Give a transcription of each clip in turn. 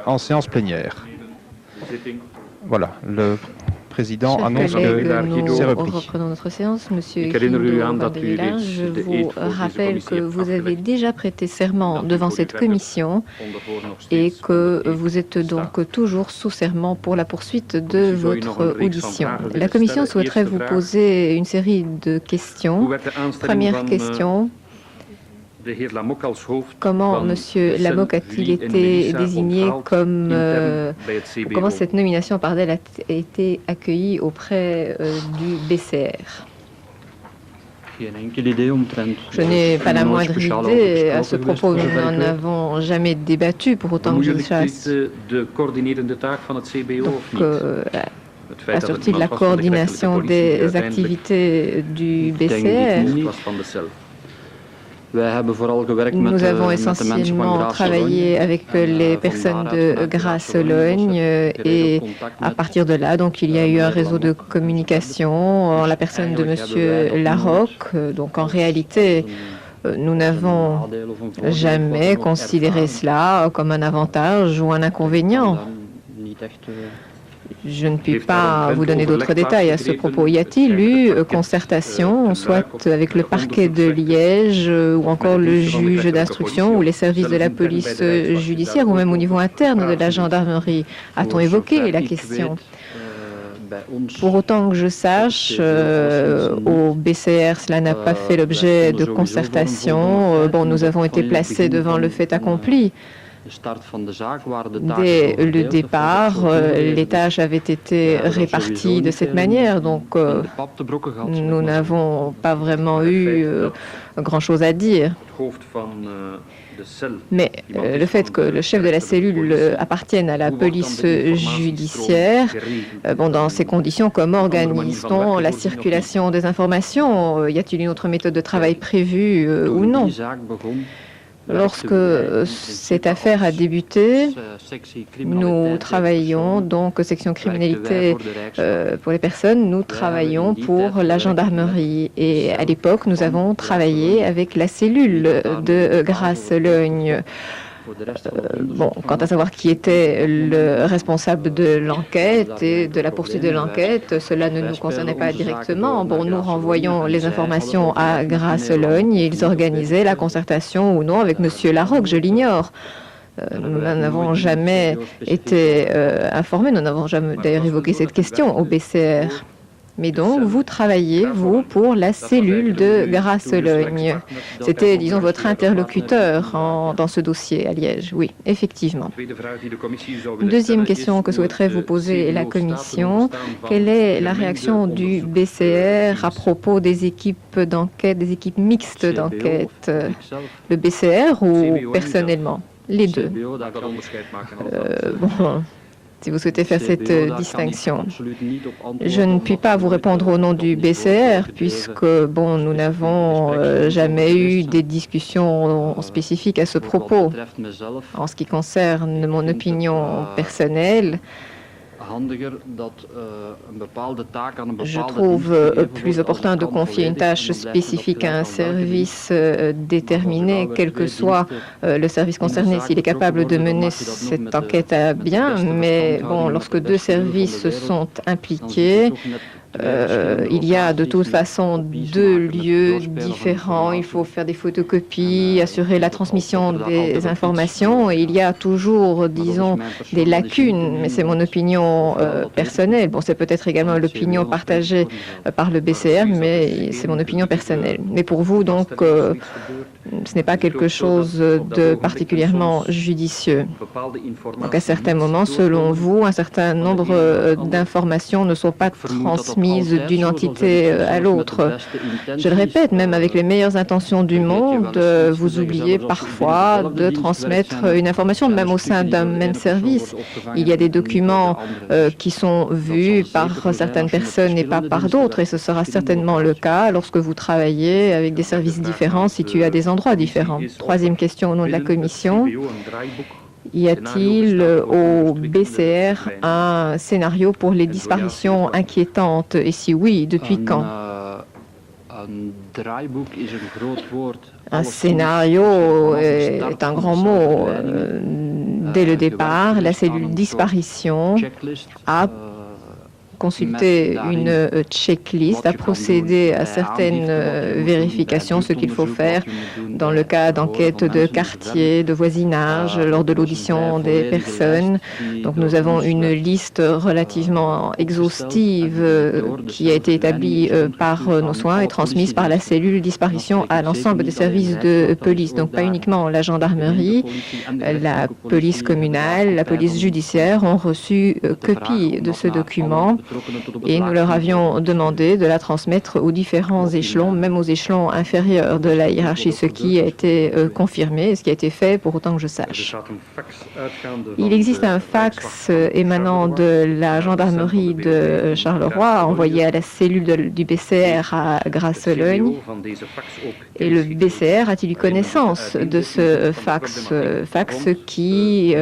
En séance plénière. Voilà, le président Chers annonce collègues, que c'est repris. nous reprenons notre séance. Monsieur Guido Vandevilla, je vous rappelle que vous avez déjà prêté serment devant cette commission et que vous êtes donc toujours sous serment pour la poursuite de votre audition. La commission souhaiterait vous poser une série de questions. Première question. Comment M. Lamok a-t-il été désigné comme... comment cette nomination par d'elle a été accueillie auprès du BCR? Je n'ai pas la moindre idée. À ce propos, nous n'en avons jamais débattu, pour autant que je le sache. Donc, assure-t-il la coordination des activités du BCR? Nous avons essentiellement travaillé avec les personnes de Grasse-Logne et à partir de là, donc, il y a eu un réseau de communication en la personne de M. Larocque. Donc en réalité, nous n'avons jamais considéré cela comme un avantage ou un inconvénient. Je ne puis pas vous donner d'autres détails à ce propos. Y a-t-il eu concertation, soit avec le parquet de Liège ou encore le juge d'instruction ou les services de la police judiciaire ou même au niveau interne de la gendarmerie? A-t-on évoqué la question? Pour autant que je sache, au BCR, cela n'a pas fait l'objet de concertation. Bon, nous avons été placés devant le fait accompli. Dès le départ, les tâches avaient été réparties de cette manière, donc nous n'avons pas vraiment eu grand-chose à dire. Mais le fait que le chef de la cellule appartienne à la police judiciaire, bon, dans ces conditions, comment organise-t-on la circulation des informations? Y a-t-il une autre méthode de travail prévue ou non? Lorsque cette affaire a débuté, nous travaillions, donc section criminalité pour les personnes, nous travaillions pour la gendarmerie. Et à l'époque, nous avons travaillé avec la cellule de Grasse-Logne. Bon, quant à savoir qui était le responsable de l'enquête et de la poursuite de l'enquête, cela ne nous concernait pas directement. Bon, nous renvoyons les informations à Grasse-Logne et ils organisaient la concertation ou non avec M. Larocque, je l'ignore. Nous n'en avons jamais été informés, nous n'avons jamais d'ailleurs évoqué cette question au BCR. Mais donc, vous travaillez, vous, pour la cellule de Grasse-Logne. C'était, disons, votre interlocuteur dans ce dossier à Liège. Oui, effectivement. Deuxième question que souhaiterait vous poser la Commission. Quelle est la réaction du BCR à propos des équipes d'enquête, des équipes mixtes d'enquête? Le BCR ou personnellement? Les deux. Bon... Si vous souhaitez faire cette distinction. Je ne puis pas vous répondre au nom du BCR, puisque, bon, nous n'avons jamais eu des discussions spécifiques à ce propos. En ce qui concerne mon opinion personnelle, je trouve plus opportun de confier une tâche spécifique à un service déterminé, quel que soit le service concerné, s'il est capable de mener cette enquête à bien. Mais bon, lorsque deux services sont impliqués, il y a de toute façon deux lieux différents. Il faut faire des photocopies, assurer la transmission des informations. Et il y a toujours, disons, des lacunes. Mais c'est mon opinion personnelle. Bon, c'est peut-être également l'opinion partagée par le BCR, mais c'est mon opinion personnelle. Mais pour vous, donc, ce n'est pas quelque chose de particulièrement judicieux. Donc, à certains moments, selon vous, un certain nombre d'informations ne sont pas transmises d'une entité à l'autre. Je le répète, même avec les meilleures intentions du monde, vous oubliez parfois de transmettre une information, même au sein d'un même service. Il y a des documents qui sont vus par certaines personnes et pas par d'autres, et ce sera certainement le cas lorsque vous travaillez avec des services différents situés à des endroits. endroits différents. Troisième question au nom de la Commission. Y a-t-il au BCR un scénario pour les disparitions inquiétantes? Et si oui, depuis quand? Un scénario est un grand mot. Dès le départ, la cellule disparition a consulté une checklist, a procédé à certaines vérifications, ce qu'il faut faire dans le cas d'enquêtes de quartier, de voisinage, lors de l'audition des personnes. Donc nous avons une liste relativement exhaustive qui a été établie par nos soins et transmise par la cellule disparition à l'ensemble des services de police. Donc pas uniquement la gendarmerie, la police communale, la police judiciaire ont reçu copie de ce document. Et nous leur avions demandé de la transmettre aux différents échelons, même aux échelons inférieurs de la hiérarchie, ce qui a été confirmé, ce qui a été fait pour autant que je sache. Il existe un fax émanant de la gendarmerie de Charleroi, envoyé à la cellule du BCR à Grasse-Logne. Et le BCR a-t-il eu connaissance de ce fax qui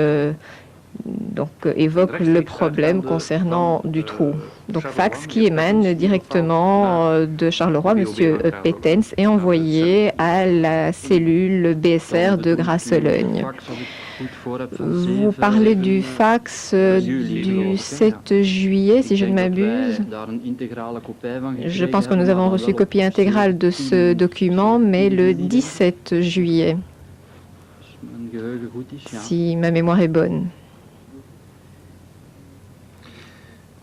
donc évoque le problème concernant Dutroux. Donc fax qui émane directement de Charleroi, M. Petens, est envoyé à la cellule BSR de Grasse-Logne. Vous parlez du fax du 7 juillet, si je ne m'abuse. Je pense que nous avons reçu copie intégrale de ce document, mais le 17 juillet, si ma mémoire est bonne.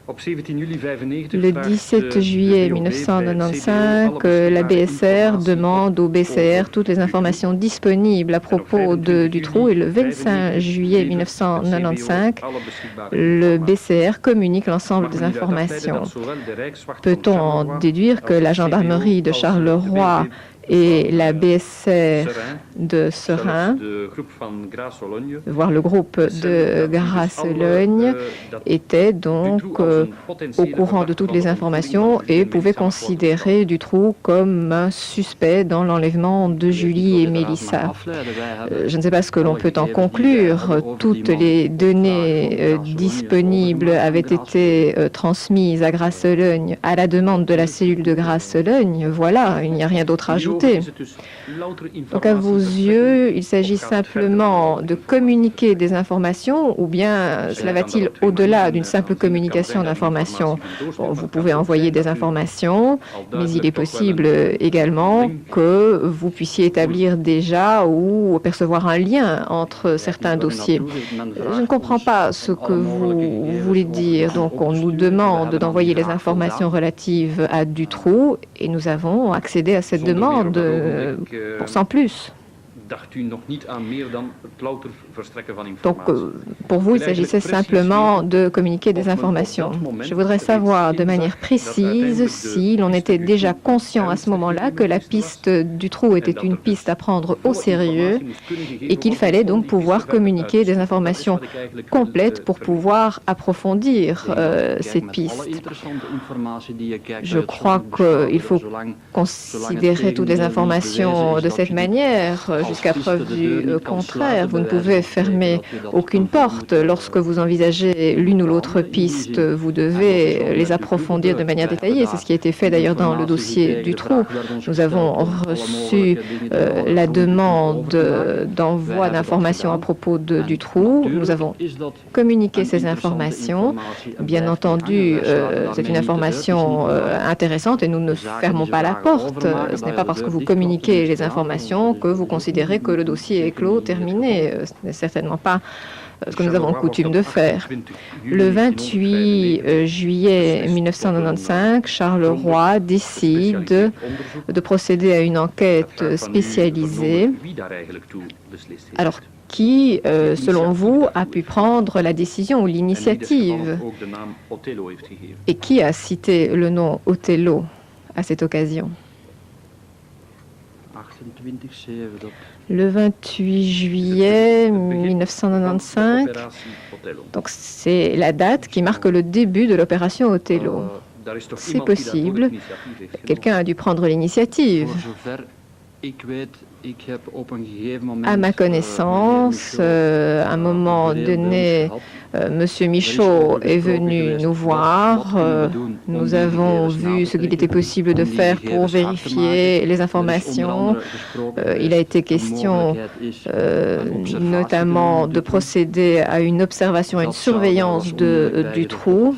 Le 17 juillet 1995, la BSR demande au BCR toutes les informations disponibles à propos de Dutroux et le 25 juillet 1995, le BCR communique l'ensemble des informations. Peut-on en déduire que la gendarmerie de Charleroi et la BSR de Seraing, voire le groupe de Grasse-Logne, était donc au courant de toutes les informations et pouvait considérer Dutroux comme un suspect dans l'enlèvement de Julie et Mélissa. Je ne sais pas ce que l'on peut en conclure. Toutes les données disponibles avaient été transmises à Grasse-Logne à la demande de la cellule de Grasse-Logne. Voilà, il n'y a rien d'autre à ajouter. Donc à vos yeux, il s'agit simplement de communiquer des informations ou bien cela va-t-il au-delà d'une simple communication d'informations? Bon, vous pouvez envoyer des informations, mais il est possible également que vous puissiez établir déjà ou percevoir un lien entre certains dossiers. Je ne comprends pas ce que vous voulez dire. Donc on nous demande d'envoyer les informations relatives à Dutroux et nous avons accédé à cette demande sans plus. Donc, pour vous, il s'agissait simplement de communiquer des informations. Je voudrais savoir de manière précise si l'on était déjà conscient à ce moment-là que la piste Dutroux était une piste à prendre au sérieux et qu'il fallait donc pouvoir communiquer des informations complètes pour pouvoir approfondir cette piste. Je crois qu'il faut considérer toutes les informations de cette manière, jusqu'à preuve du contraire. Vous ne pouvez fermer aucune porte. Lorsque vous envisagez l'une ou l'autre piste, vous devez les approfondir de manière détaillée. C'est ce qui a été fait d'ailleurs dans le dossier Dutroux. Nous avons reçu la demande d'envoi d'informations à propos de Dutroux. Nous avons communiqué ces informations. Bien entendu, c'est une information intéressante et nous ne fermons pas la porte. Ce n'est pas parce que vous communiquez les informations que vous considérez que le dossier est clos, terminé. Ce n'est certainement pas ce que nous avons coutume de faire. Le 28 juillet 1995, Charleroi décide de procéder à une enquête spécialisée. Alors, qui, selon vous, a pu prendre la décision ou l'initiative? Et qui a cité le nom Othello à cette occasion? Le 28 juillet 1995, donc c'est la date qui marque le début de l'opération Othello. C'est possible. Quelqu'un a dû prendre l'initiative. À ma connaissance, à un moment donné, Monsieur Michaud est venu nous voir. Nous avons vu ce qu'il était possible de faire pour vérifier les informations. Il a été question notamment de procéder à une observation et une surveillance du trou.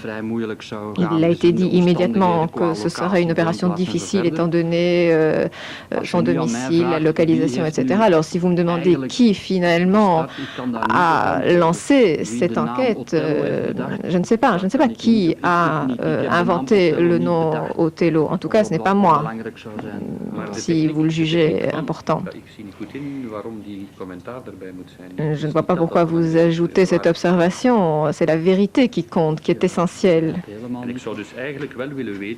Il a été dit immédiatement que ce serait une opération difficile étant donné son domicile, la localisation, etc. Alors si vous me demandez qui finalement a lancé cette enquête, je ne sais pas. Je ne sais pas qui a inventé le nom Othello. En tout cas, ce n'est pas moi, si vous le jugez important. Je ne vois pas pourquoi vous ajoutez cette observation. C'est la vérité qui compte, qui est essentielle.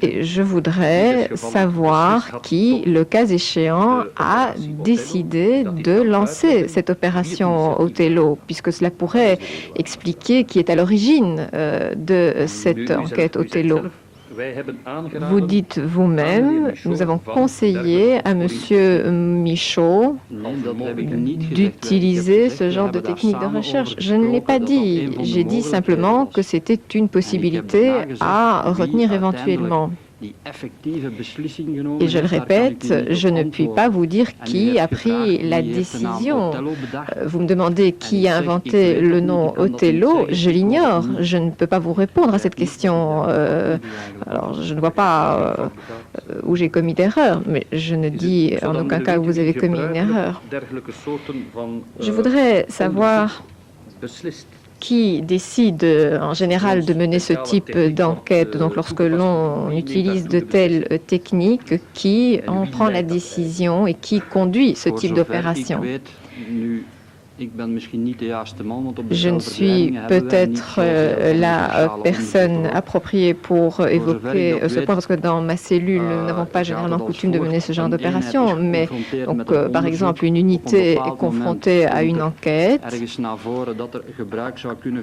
Et je voudrais savoir qui, le cas échéant, a décidé de lancer cette opération Othello, puisque cela pourrait expliquer qui est à l'origine de cette enquête Othello. Vous dites vous-même, nous avons conseillé à Monsieur Michaud d'utiliser ce genre de technique de recherche. Je ne l'ai pas dit. J'ai dit simplement que c'était une possibilité à retenir éventuellement. Et je le répète, je ne puis pas vous dire qui a pris la décision. Vous me demandez qui a inventé le nom Othello, je l'ignore. Je ne peux pas vous répondre à cette question. Alors, je ne vois pas où j'ai commis d'erreur, mais je ne dis en aucun cas que vous avez commis une erreur. Je voudrais savoir qui décide en général de mener ce type d'enquête. Donc lorsque l'on utilise de telles techniques, qui en prend la décision et qui conduit ce type d'opération? Je ne suis peut-être la personne appropriée pour évoquer ce point, parce que dans ma cellule, nous n'avons pas généralement coutume de mener ce genre d'opération, mais donc, par exemple, une unité est confrontée à une enquête.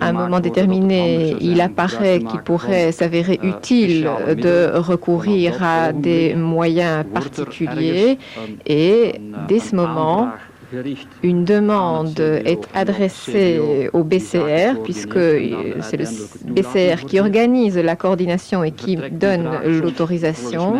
À un moment déterminé, il apparaît qu'il pourrait s'avérer utile de recourir à des moyens particuliers, et dès ce moment, une demande est adressée au BCR, puisque c'est le BCR qui organise la coordination et qui donne l'autorisation.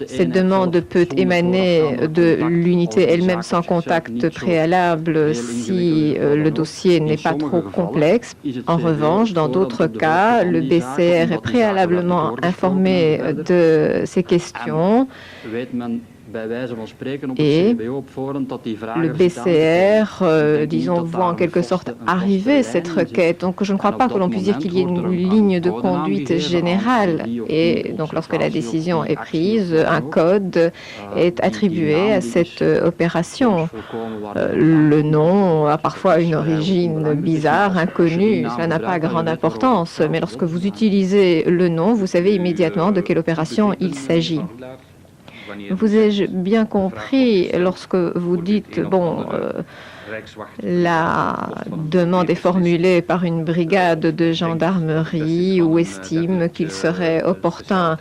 Cette demande peut émaner de l'unité elle-même sans contact préalable si le dossier n'est pas trop complexe. En revanche, dans d'autres cas, le BCR est préalablement informé de ces questions. Et le BCR, disons, voit en quelque sorte arriver cette requête. Donc je ne crois pas que l'on puisse dire qu'il y ait une ligne de conduite générale. Et donc lorsque la décision est prise, un code est attribué à cette opération. Le nom a parfois une origine bizarre, inconnue. Cela n'a pas grande importance. Mais lorsque vous utilisez le nom, vous savez immédiatement de quelle opération il s'agit. Vous ai-je bien compris lorsque vous dites, bon, la demande est formulée par une brigade de gendarmerie ou estime qu'il serait opportun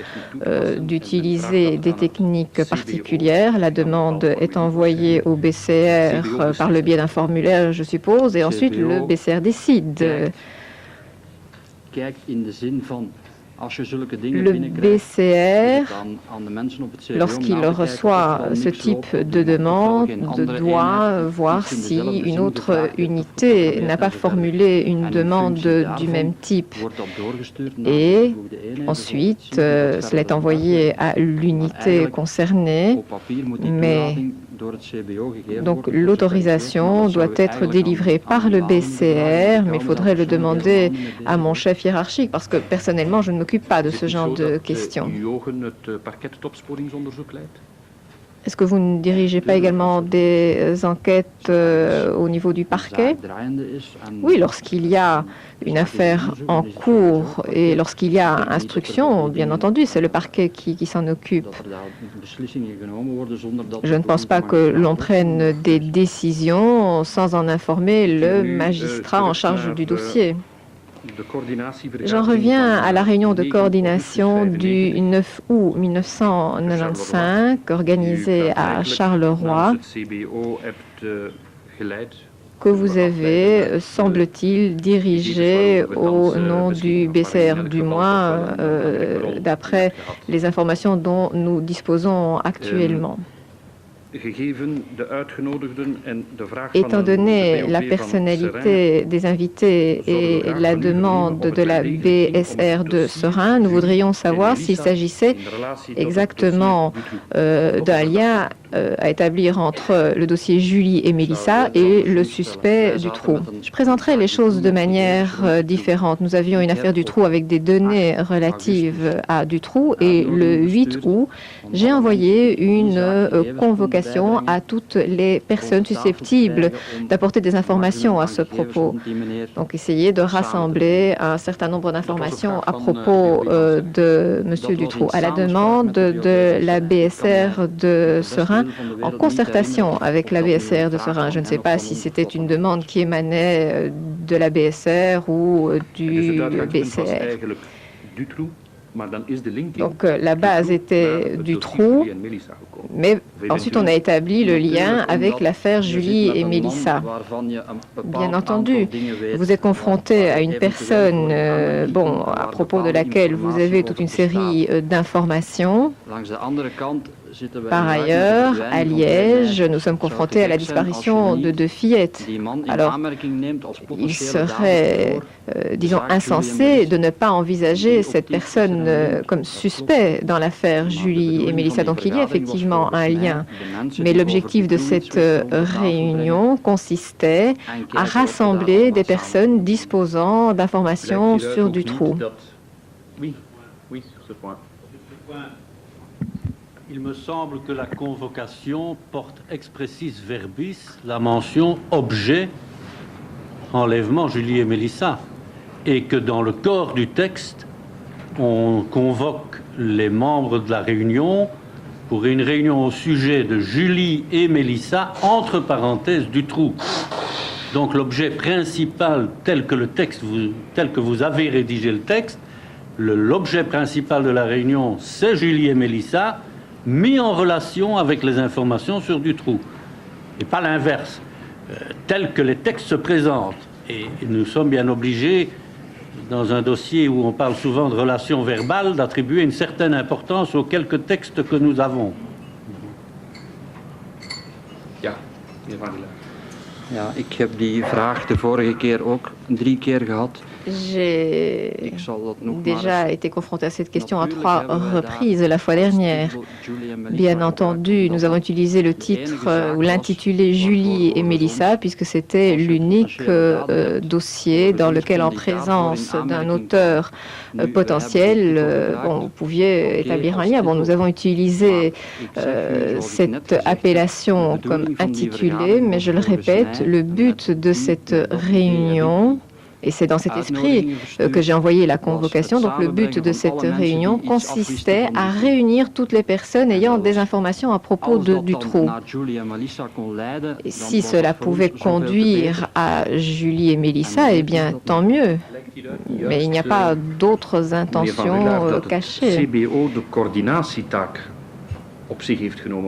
d'utiliser des techniques particulières. La demande est envoyée au BCR par le biais d'un formulaire, je suppose, et ensuite le BCR décide. Le BCR, lorsqu'il reçoit ce type de demande, doit voir si une autre unité n'a pas formulé une demande du même type. Et ensuite, cela est envoyé à l'unité concernée, mais donc l'autorisation doit être délivrée par le BCR, mais il faudrait le demander à mon chef hiérarchique, parce que personnellement, je ne m'occupe pas de ce genre de questions. Est-ce que vous ne dirigez pas également des enquêtes au niveau du parquet? Oui, lorsqu'il y a une affaire en cours et lorsqu'il y a instruction, bien entendu, c'est le parquet qui s'en occupe. Je ne pense pas que l'on prenne des décisions sans en informer le magistrat en charge du dossier. J'en reviens à la réunion de coordination du 9 août 1995 organisée à Charleroi, que vous avez, semble-t-il, dirigé au nom du BCR, du moins d'après les informations dont nous disposons actuellement. Étant donné la personnalité des invités et la demande de la BSR de Seraing, nous voudrions savoir s'il s'agissait exactement d'un lien à établir entre le dossier Julie et Mélissa et le suspect Dutroux. Je présenterai les choses de manière différente. Nous avions une affaire Dutroux avec des données relatives à Dutroux et le 8 août, j'ai envoyé une convocation à toutes les personnes susceptibles d'apporter des informations à ce propos. Donc, essayer de rassembler un certain nombre d'informations à propos de M. Dutroux. À la demande de la BSR de Seraing, en concertation avec la BSR de Seraing. Je ne sais pas si c'était une demande qui émanait de la BSR ou du BCR. Donc la base était Dutroux, mais ensuite on a établi le lien avec l'affaire Julie et Mélissa. Bien entendu, vous êtes confronté à une personne à propos de laquelle vous avez toute une série d'informations. Par ailleurs, à Liège, nous sommes confrontés à la disparition de 2 fillettes. Alors, il serait, disons, insensé de ne pas envisager cette personne comme suspect dans l'affaire Julie et Mélissa. Donc, il y a effectivement un lien. Mais l'objectif de cette réunion consistait à rassembler des personnes disposant d'informations sur Dutroux. Oui, sur ce point. Il me semble que la convocation porte expressis verbis la mention objet enlèvement Julie et Mélissa et que dans le corps du texte, on convoque les membres de la réunion pour une réunion au sujet de Julie et Mélissa, entre parenthèses Dutroux. Donc l'objet principal tel que vous avez rédigé le texte, l'objet principal de la réunion, c'est Julie et Mélissa, mis en relation avec les informations sur Dutroux, et pas l'inverse, tel que les textes se présentent. Et nous sommes bien obligés, dans un dossier où on parle souvent de relations verbales, d'attribuer une certaine importance aux quelques textes que nous avons. Ja, ik heb die vraag de vorige keer ook 3 keer gehad. J'ai déjà été confronté à cette question à 3 reprises la fois dernière. Bien entendu, nous avons utilisé le titre ou l'intitulé Julie et Mélissa puisque c'était l'unique dossier dans lequel, en présence d'un auteur potentiel, vous pouviez établir un lien. Bon, nous avons utilisé cette appellation comme intitulé, mais je le répète, le but de cette réunion, et c'est dans cet esprit que j'ai envoyé la convocation. Donc le but de cette réunion consistait à réunir toutes les personnes ayant des informations à propos de Dutroux. Et si cela pouvait conduire à Julie et Mélissa, eh bien tant mieux. Mais il n'y a pas d'autres intentions cachées.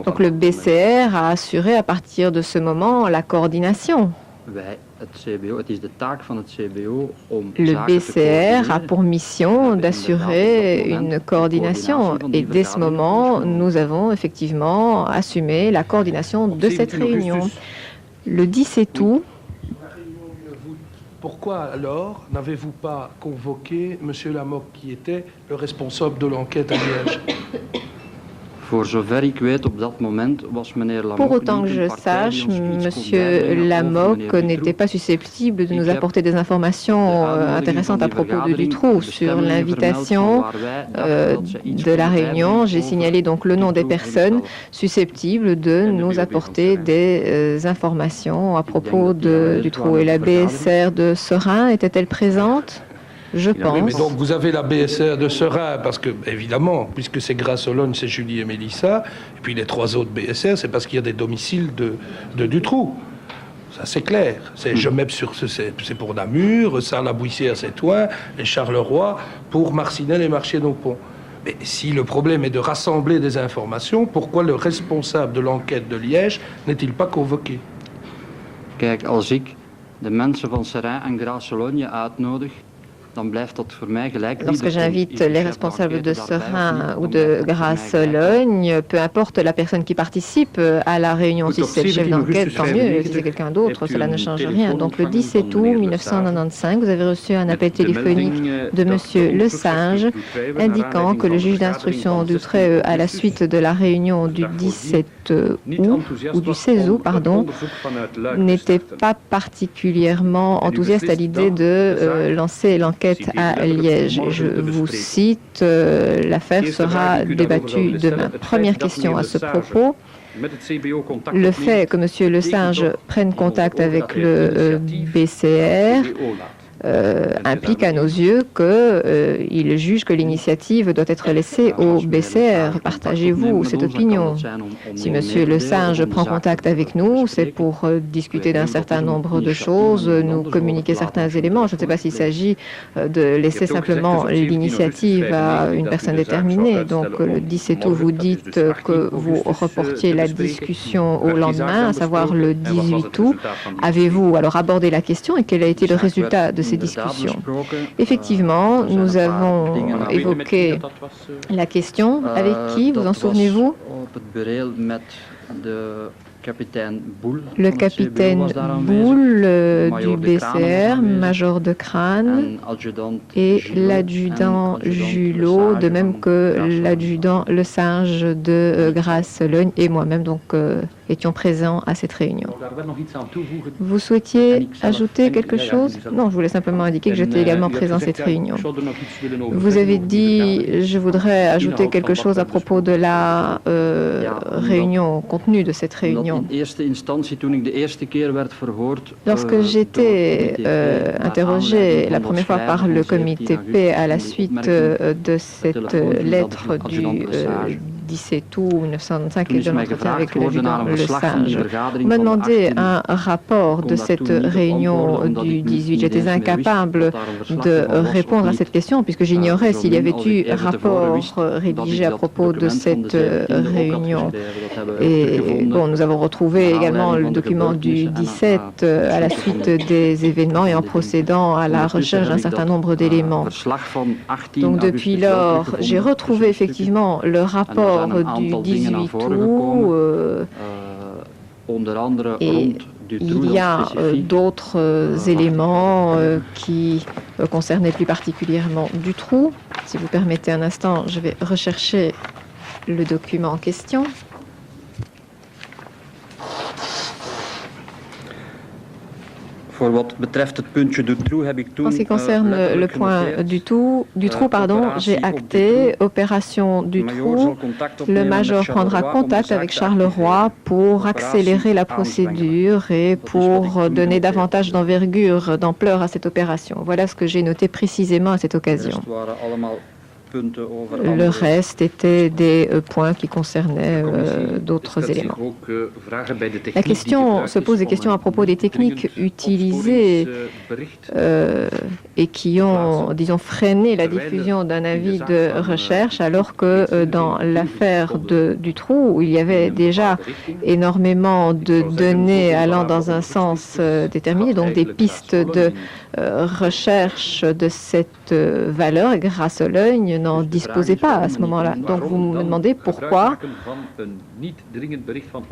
Donc le BCR a assuré à partir de ce moment la coordination. Le BCR a pour mission d'assurer une coordination et dès ce moment, nous avons effectivement assumé la coordination de cette réunion. Le 17 août, pourquoi alors n'avez-vous pas convoqué M. Lamocque qui était le responsable de l'enquête à Liège? Pour autant que je sache, M. Lamocque n'était pas susceptible de nous apporter des informations intéressantes à propos de Dutroux. Sur l'invitation de la réunion, j'ai signalé donc le nom des personnes susceptibles de nous apporter des informations à propos de Dutroux. Et la BSR de Seraing était-elle présente ? Je pense. Oui, mais donc vous avez la BSR de Seraing, parce que, évidemment, puisque c'est Grasse-Olonne, c'est Julie et Mélissa, et puis les 3 autres BSR, c'est parce qu'il y a des domiciles de Dutroux. Ça, c'est clair. Gemep c'est pour Namur, Sarlat-Bouissière, c'est Thoin, et Charleroi pour Marcinelle et Marchienne-au-Pont. Mais si le problème est de rassembler des informations, pourquoi le responsable de l'enquête de Liège n'est-il pas convoqué? Kijk, als ik de mensen van Seraing en Grasse-Logne uitnodig, dan blijft dat voor mij gelijk. Lorsque j'invite les responsables de Seraing ou de Grasse-Logne, peu importe la personne qui participe à la réunion, si c'est le chef d'enquête, tant mieux, si c'est quelqu'un d'autre, cela ne change rien. Donc le 17 août 1995, vous avez reçu un appel téléphonique de Monsieur Le Singe indiquant que le juge d'instruction d'Outrey, à la suite de la réunion du 17 août, ou du 16 août, pardon, n'était pas particulièrement enthousiaste à l'idée de lancer l'enquête à Liège. Je vous cite, l'affaire sera débattue demain. Première question à ce propos. Le fait que M. Le Singe prenne contact avec le BCR implique à nos yeux qu'il juge que l'initiative doit être laissée au BCR. Partagez-vous cette opinion? Si M. Le Singe prend contact avec nous, c'est pour discuter d'un certain nombre de choses, nous communiquer certains éléments. Je ne sais pas s'il s'agit de laisser simplement l'initiative à une personne déterminée. Donc le 17 août, vous dites que vous reportiez la discussion au lendemain, à savoir le 18 août. Avez-vous alors abordé la question et quel a été le résultat de ces discussions? Effectivement, nous avons évoqué la question. Avec qui, vous en souvenez-vous? Le capitaine Boule du BCR, major de Crâne, et l'adjudant Julot, de même que l'adjudant Le Singe de Grasse-Logne et moi-même, donc étions présents à cette réunion. Vous souhaitiez ajouter quelque chose? Non, je voulais simplement indiquer que j'étais également présent à cette réunion. Vous avez dit, je voudrais ajouter quelque chose à propos de la réunion, contenu de cette réunion. Lorsque j'étais interrogé la première fois par le comité P à la suite de cette lettre du 17 août 1995 et de l'entretien avec l'adjudant Le Singe, on m'a demandé un rapport de cette réunion du 18. J'étais incapable de répondre à cette question puisque j'ignorais s'il y avait eu un rapport rédigé à propos de cette réunion. Et bon, nous avons retrouvé également le document du 17 à la suite des événements et en procédant à la recherche d'un certain nombre d'éléments. Donc depuis lors, j'ai retrouvé effectivement le rapport du 18 août et il y a d'autres éléments qui concernaient plus particulièrement Dutroux. Si vous permettez un instant, je vais rechercher le document en question. En ce qui concerne le point Dutroux, j'ai acté opération Dutroux. Le major prendra contact avec Charleroi pour accélérer la procédure et pour donner davantage d'ampleur à cette opération. Voilà ce que j'ai noté précisément à cette occasion. Le reste était des points qui concernaient d'autres éléments. La question se pose des questions à propos des techniques utilisées et qui ont, disons, freiné la diffusion d'un avis de recherche, alors que dans l'affaire Dutroux, il y avait déjà énormément de données allant dans un sens déterminé, donc des pistes de recherche de cette valeur, et Grasse-Logne n'en disposait pas à ce moment-là. Donc vous me demandez pourquoi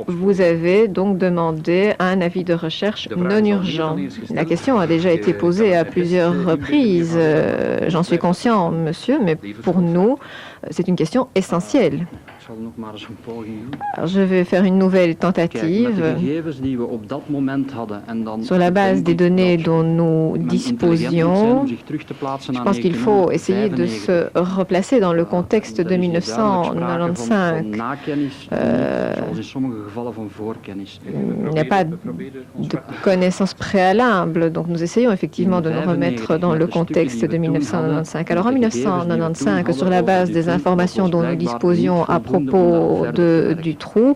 vous avez donc demandé un avis de recherche non urgent. La question a déjà été posée à plusieurs reprises, j'en suis conscient, monsieur, mais pour nous, c'est une question essentielle. Alors, je vais faire une nouvelle tentative. Sur la base des données dont nous disposions, je pense qu'il faut essayer de se replacer dans le contexte de 1995. Il n'y a pas de connaissance préalable, donc nous essayons effectivement de nous remettre dans le contexte de 1995. Alors en 1995, sur la base des informations dont nous disposions à propos propos du trou.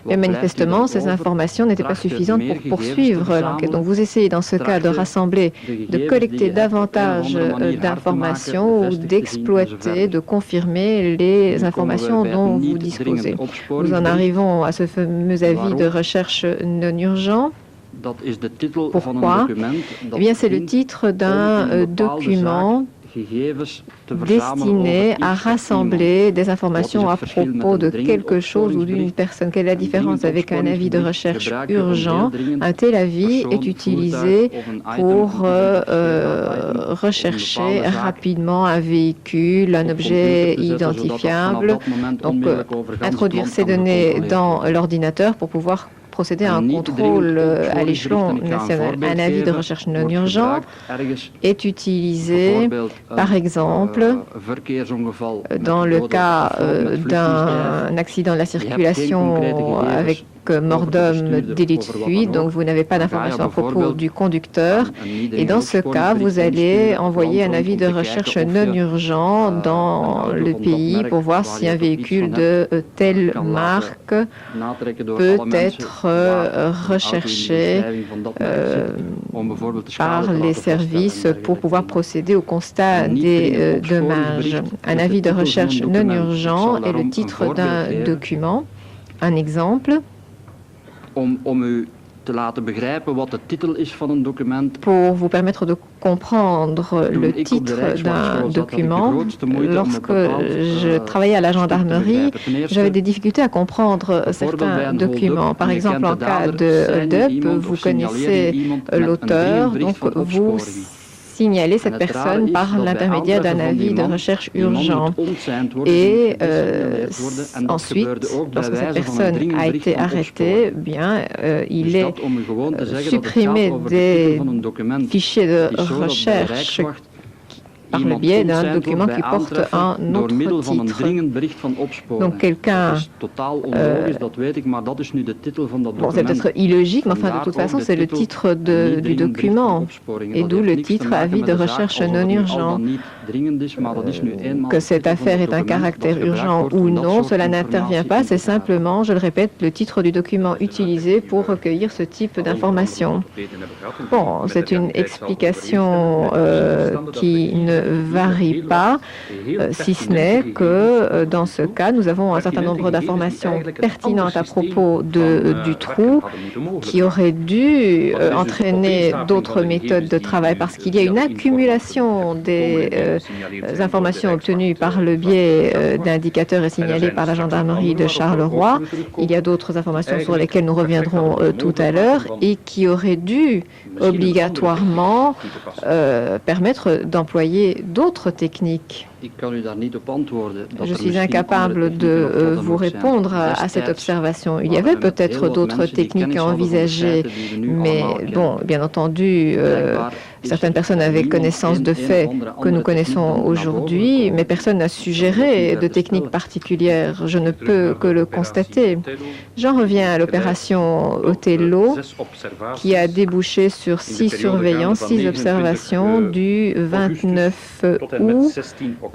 Mais manifestement, ces informations n'étaient pas suffisantes pour poursuivre l'enquête. Donc vous essayez dans ce cas de rassembler, de collecter davantage d'informations ou d'exploiter, de confirmer les informations dont vous disposez. Nous en arrivons à ce fameux avis de recherche non urgent. Pourquoi? Eh bien, c'est le titre d'un document destiné à rassembler des informations à propos de quelque chose ou d'une personne. Quelle est la différence avec un avis de recherche urgent? Un tel avis est utilisé pour rechercher rapidement un véhicule, un objet identifiable, donc introduire ces données dans l'ordinateur pour pouvoir procéder à un contrôle à l'échelon national. Un avis de recherche non urgent est utilisé, par exemple, dans le cas d'un accident de la circulation avec mort d'homme, délit de fuite, donc vous n'avez pas d'informations à propos du conducteur. Et dans ce cas, vous allez envoyer un avis de recherche non urgent dans le pays pour voir si un véhicule de telle marque peut être recherché par les services pour pouvoir procéder au constat des dommages. Un avis de recherche non urgent est le titre d'un document. Un exemple. Pour vous permettre de comprendre le titre d'un document, lorsque je travaillais à la gendarmerie, j'avais des difficultés à comprendre certains documents. Par exemple, en cas de DUP, vous connaissez l'auteur, donc vous signaler cette personne par l'intermédiaire d'un avis de recherche urgent. Et ensuite, lorsque cette personne a été arrêtée, bien, il est supprimé des fichiers de recherche par le biais d'un document qui porte un autre titre. Donc quelqu'un... bon, c'est peut-être illogique, mais enfin, de toute façon, c'est le titre du document, et d'où le titre « Avis de recherche non urgent ». Que cette affaire ait un caractère urgent ou non, cela n'intervient pas, c'est simplement, je le répète, le titre du document utilisé pour recueillir ce type d'informations. Bon, c'est une explication qui ne varie pas, si ce n'est que dans ce cas, nous avons un certain nombre d'informations pertinentes à propos du trou qui auraient dû entraîner d'autres méthodes de travail parce qu'il y a une accumulation des informations obtenues par le biais d'indicateurs et signalées par la gendarmerie de Charleroi. Il y a d'autres informations sur lesquelles nous reviendrons tout à l'heure et qui auraient dû obligatoirement permettre d'employer d'autres techniques. Je suis incapable de vous répondre à cette observation. Il y avait peut-être d'autres techniques à envisager, mais bon, bien entendu, certaines personnes avaient connaissance de faits que nous connaissons aujourd'hui, mais personne n'a suggéré de techniques particulières. Je ne peux que le constater. J'en reviens à l'opération Othello, qui a débouché sur 6 surveillances, 6 observations du 29 août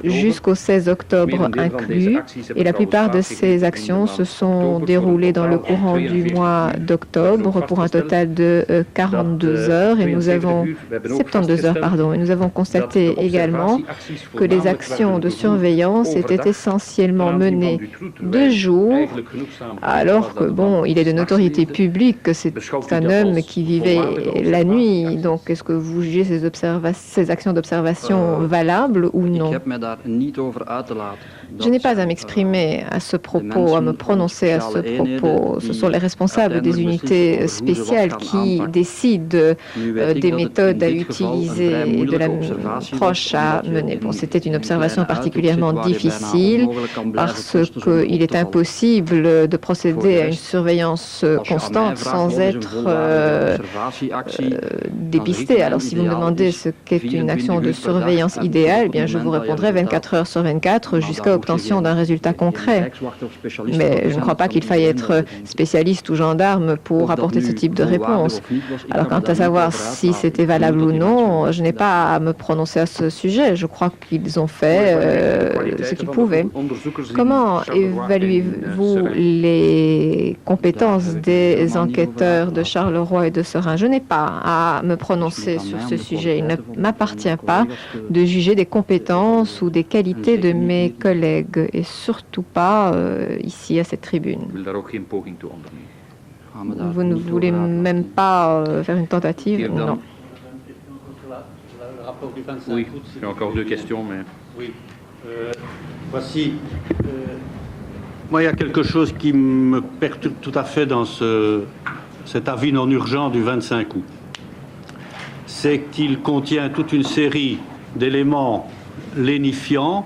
jusqu'au 16 octobre inclus, et la plupart de ces actions se sont déroulées dans le courant du mois d'octobre pour un total de 42 heures, et nous avons 72 heures, pardon, et nous avons constaté également que les actions de surveillance étaient essentiellement menées de jour, alors que, bon, il est de notoriété publique que c'est un homme qui vivait la nuit, donc est-ce que vous jugez ces actions d'observation valables ou non? Je n'ai pas à m'exprimer à ce propos, à me prononcer à ce propos. Ce sont les responsables des unités spéciales qui décident des méthodes à utiliser et de l'approche à mener. Bon, c'était une observation particulièrement difficile parce qu'il est impossible de procéder à une surveillance constante sans être dépisté. Alors, si vous me demandez ce qu'est une action de surveillance idéale, eh bien, je vous répondrai 24 heures sur 24 jusqu'à l'obtention d'un résultat concret. Mais je ne crois pas qu'il faille être spécialiste ou gendarme pour apporter ce type de réponse. Alors quant à savoir si c'était valable ou non, je n'ai pas à me prononcer à ce sujet. Je crois qu'ils ont fait ce qu'ils pouvaient. Comment évaluez-vous les compétences des enquêteurs de Charleroi et de Seraing? Je n'ai pas à me prononcer sur ce sujet. Il ne m'appartient pas de juger des compétences ou des qualités de mes collègues, et surtout pas ici à cette tribune. Vous ne voulez même pas faire une tentative? Non. Oui, j'ai encore deux questions, mais... Oui. Voici. Moi, il y a quelque chose qui me perturbe tout à fait dans cet avis non urgent du 25 août. C'est qu'il contient toute une série d'éléments lénifiants,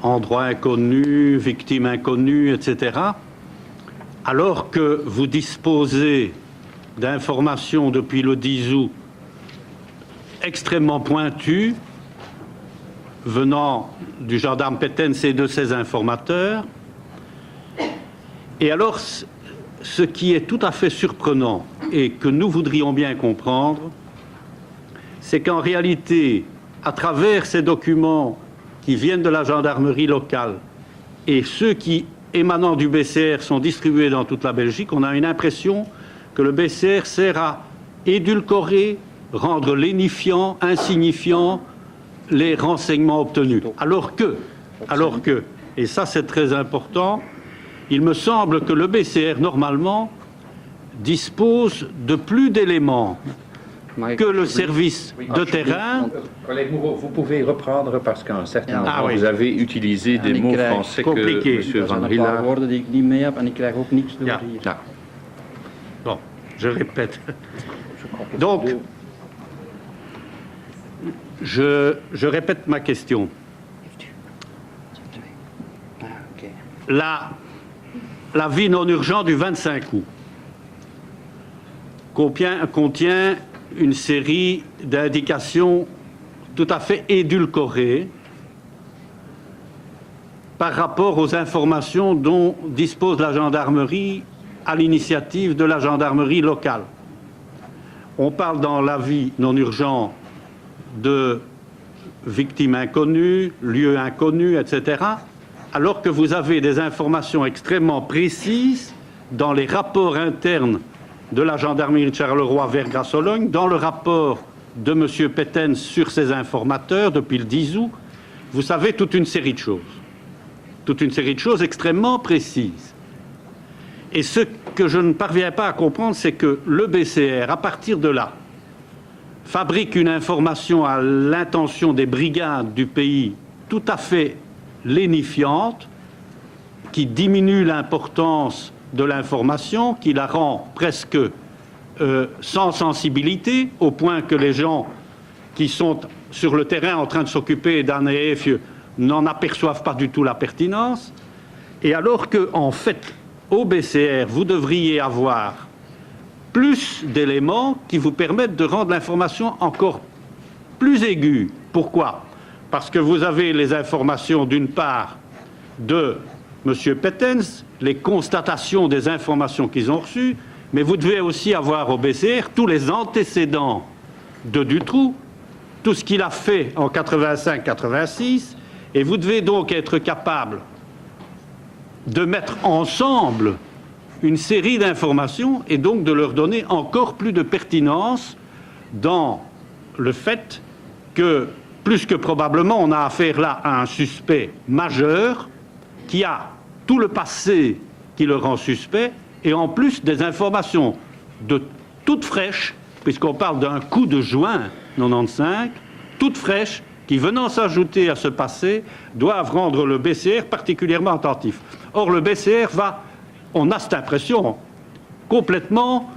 endroit inconnu, victime inconnue, etc., alors que vous disposez d'informations depuis le 10 août extrêmement pointues, venant du gendarme Pettens et de ses informateurs. Et alors, ce qui est tout à fait surprenant et que nous voudrions bien comprendre, c'est qu'en réalité, à travers ces documents qui viennent de la gendarmerie locale et ceux qui, émanant du BCR, sont distribués dans toute la Belgique, on a une impression que le BCR sert à édulcorer, rendre lénifiant, insignifiant les renseignements obtenus. Alors que, et ça c'est très important, il me semble que le BCR, normalement, dispose de plus d'éléments que le service de terrain. Collègue Moreau, vous pouvez reprendre parce qu'à un certain moment, vous avez utilisé des mots français compliqués. Que M. Van Rila... Bon, je répète. Donc, je répète ma question. L'avis non urgent du 25 août contient une série d'indications tout à fait édulcorées par rapport aux informations dont dispose la gendarmerie à l'initiative de la gendarmerie locale. On parle dans l'avis non urgent de victimes inconnues, lieux inconnus, etc., alors que vous avez des informations extrêmement précises dans les rapports internes de la gendarmerie de Charleroi vers Grasse-Sologne, dans le rapport de M. Pettens sur ses informateurs depuis le 10 août, vous savez toute une série de choses extrêmement précises. Et ce que je ne parviens pas à comprendre, c'est que le BCR, à partir de là, fabrique une information à l'intention des brigades du pays tout à fait lénifiante, qui diminue l'importance de l'information, qui la rend presque sans sensibilité, au point que les gens qui sont sur le terrain en train de s'occuper d'un EF n'en aperçoivent pas du tout la pertinence. Et alors que, en fait, au BCR, vous devriez avoir plus d'éléments qui vous permettent de rendre l'information encore plus aiguë. Pourquoi? Parce que vous avez les informations, d'une part, de M. Pettens, les constatations des informations qu'ils ont reçues, mais vous devez aussi avoir au BCR tous les antécédents de Dutroux, tout ce qu'il a fait en 85-86, et vous devez donc être capable de mettre ensemble une série d'informations et donc de leur donner encore plus de pertinence dans le fait que, plus que probablement, on a affaire là à un suspect majeur qui a tout le passé qui le rend suspect et en plus des informations de toutes fraîches, puisqu'on parle d'un coup de juin 95, toutes fraîches, qui, venant s'ajouter à ce passé, doivent rendre le BCR particulièrement attentif. Or, le BCR va, on a cette impression, complètement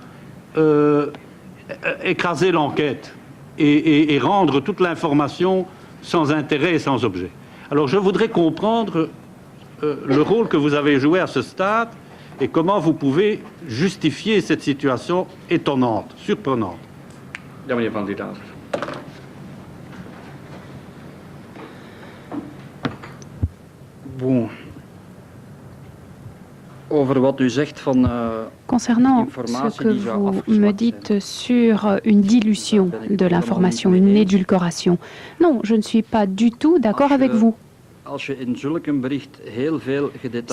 écraser l'enquête et rendre toute l'information sans intérêt et sans objet. Alors, je voudrais comprendre le rôle que vous avez joué à ce stade et comment vous pouvez justifier cette situation étonnante, surprenante. Concernant ce que vous me dites sur une dilution de l'information, une édulcoration, non, je ne suis pas du tout d'accord avec vous.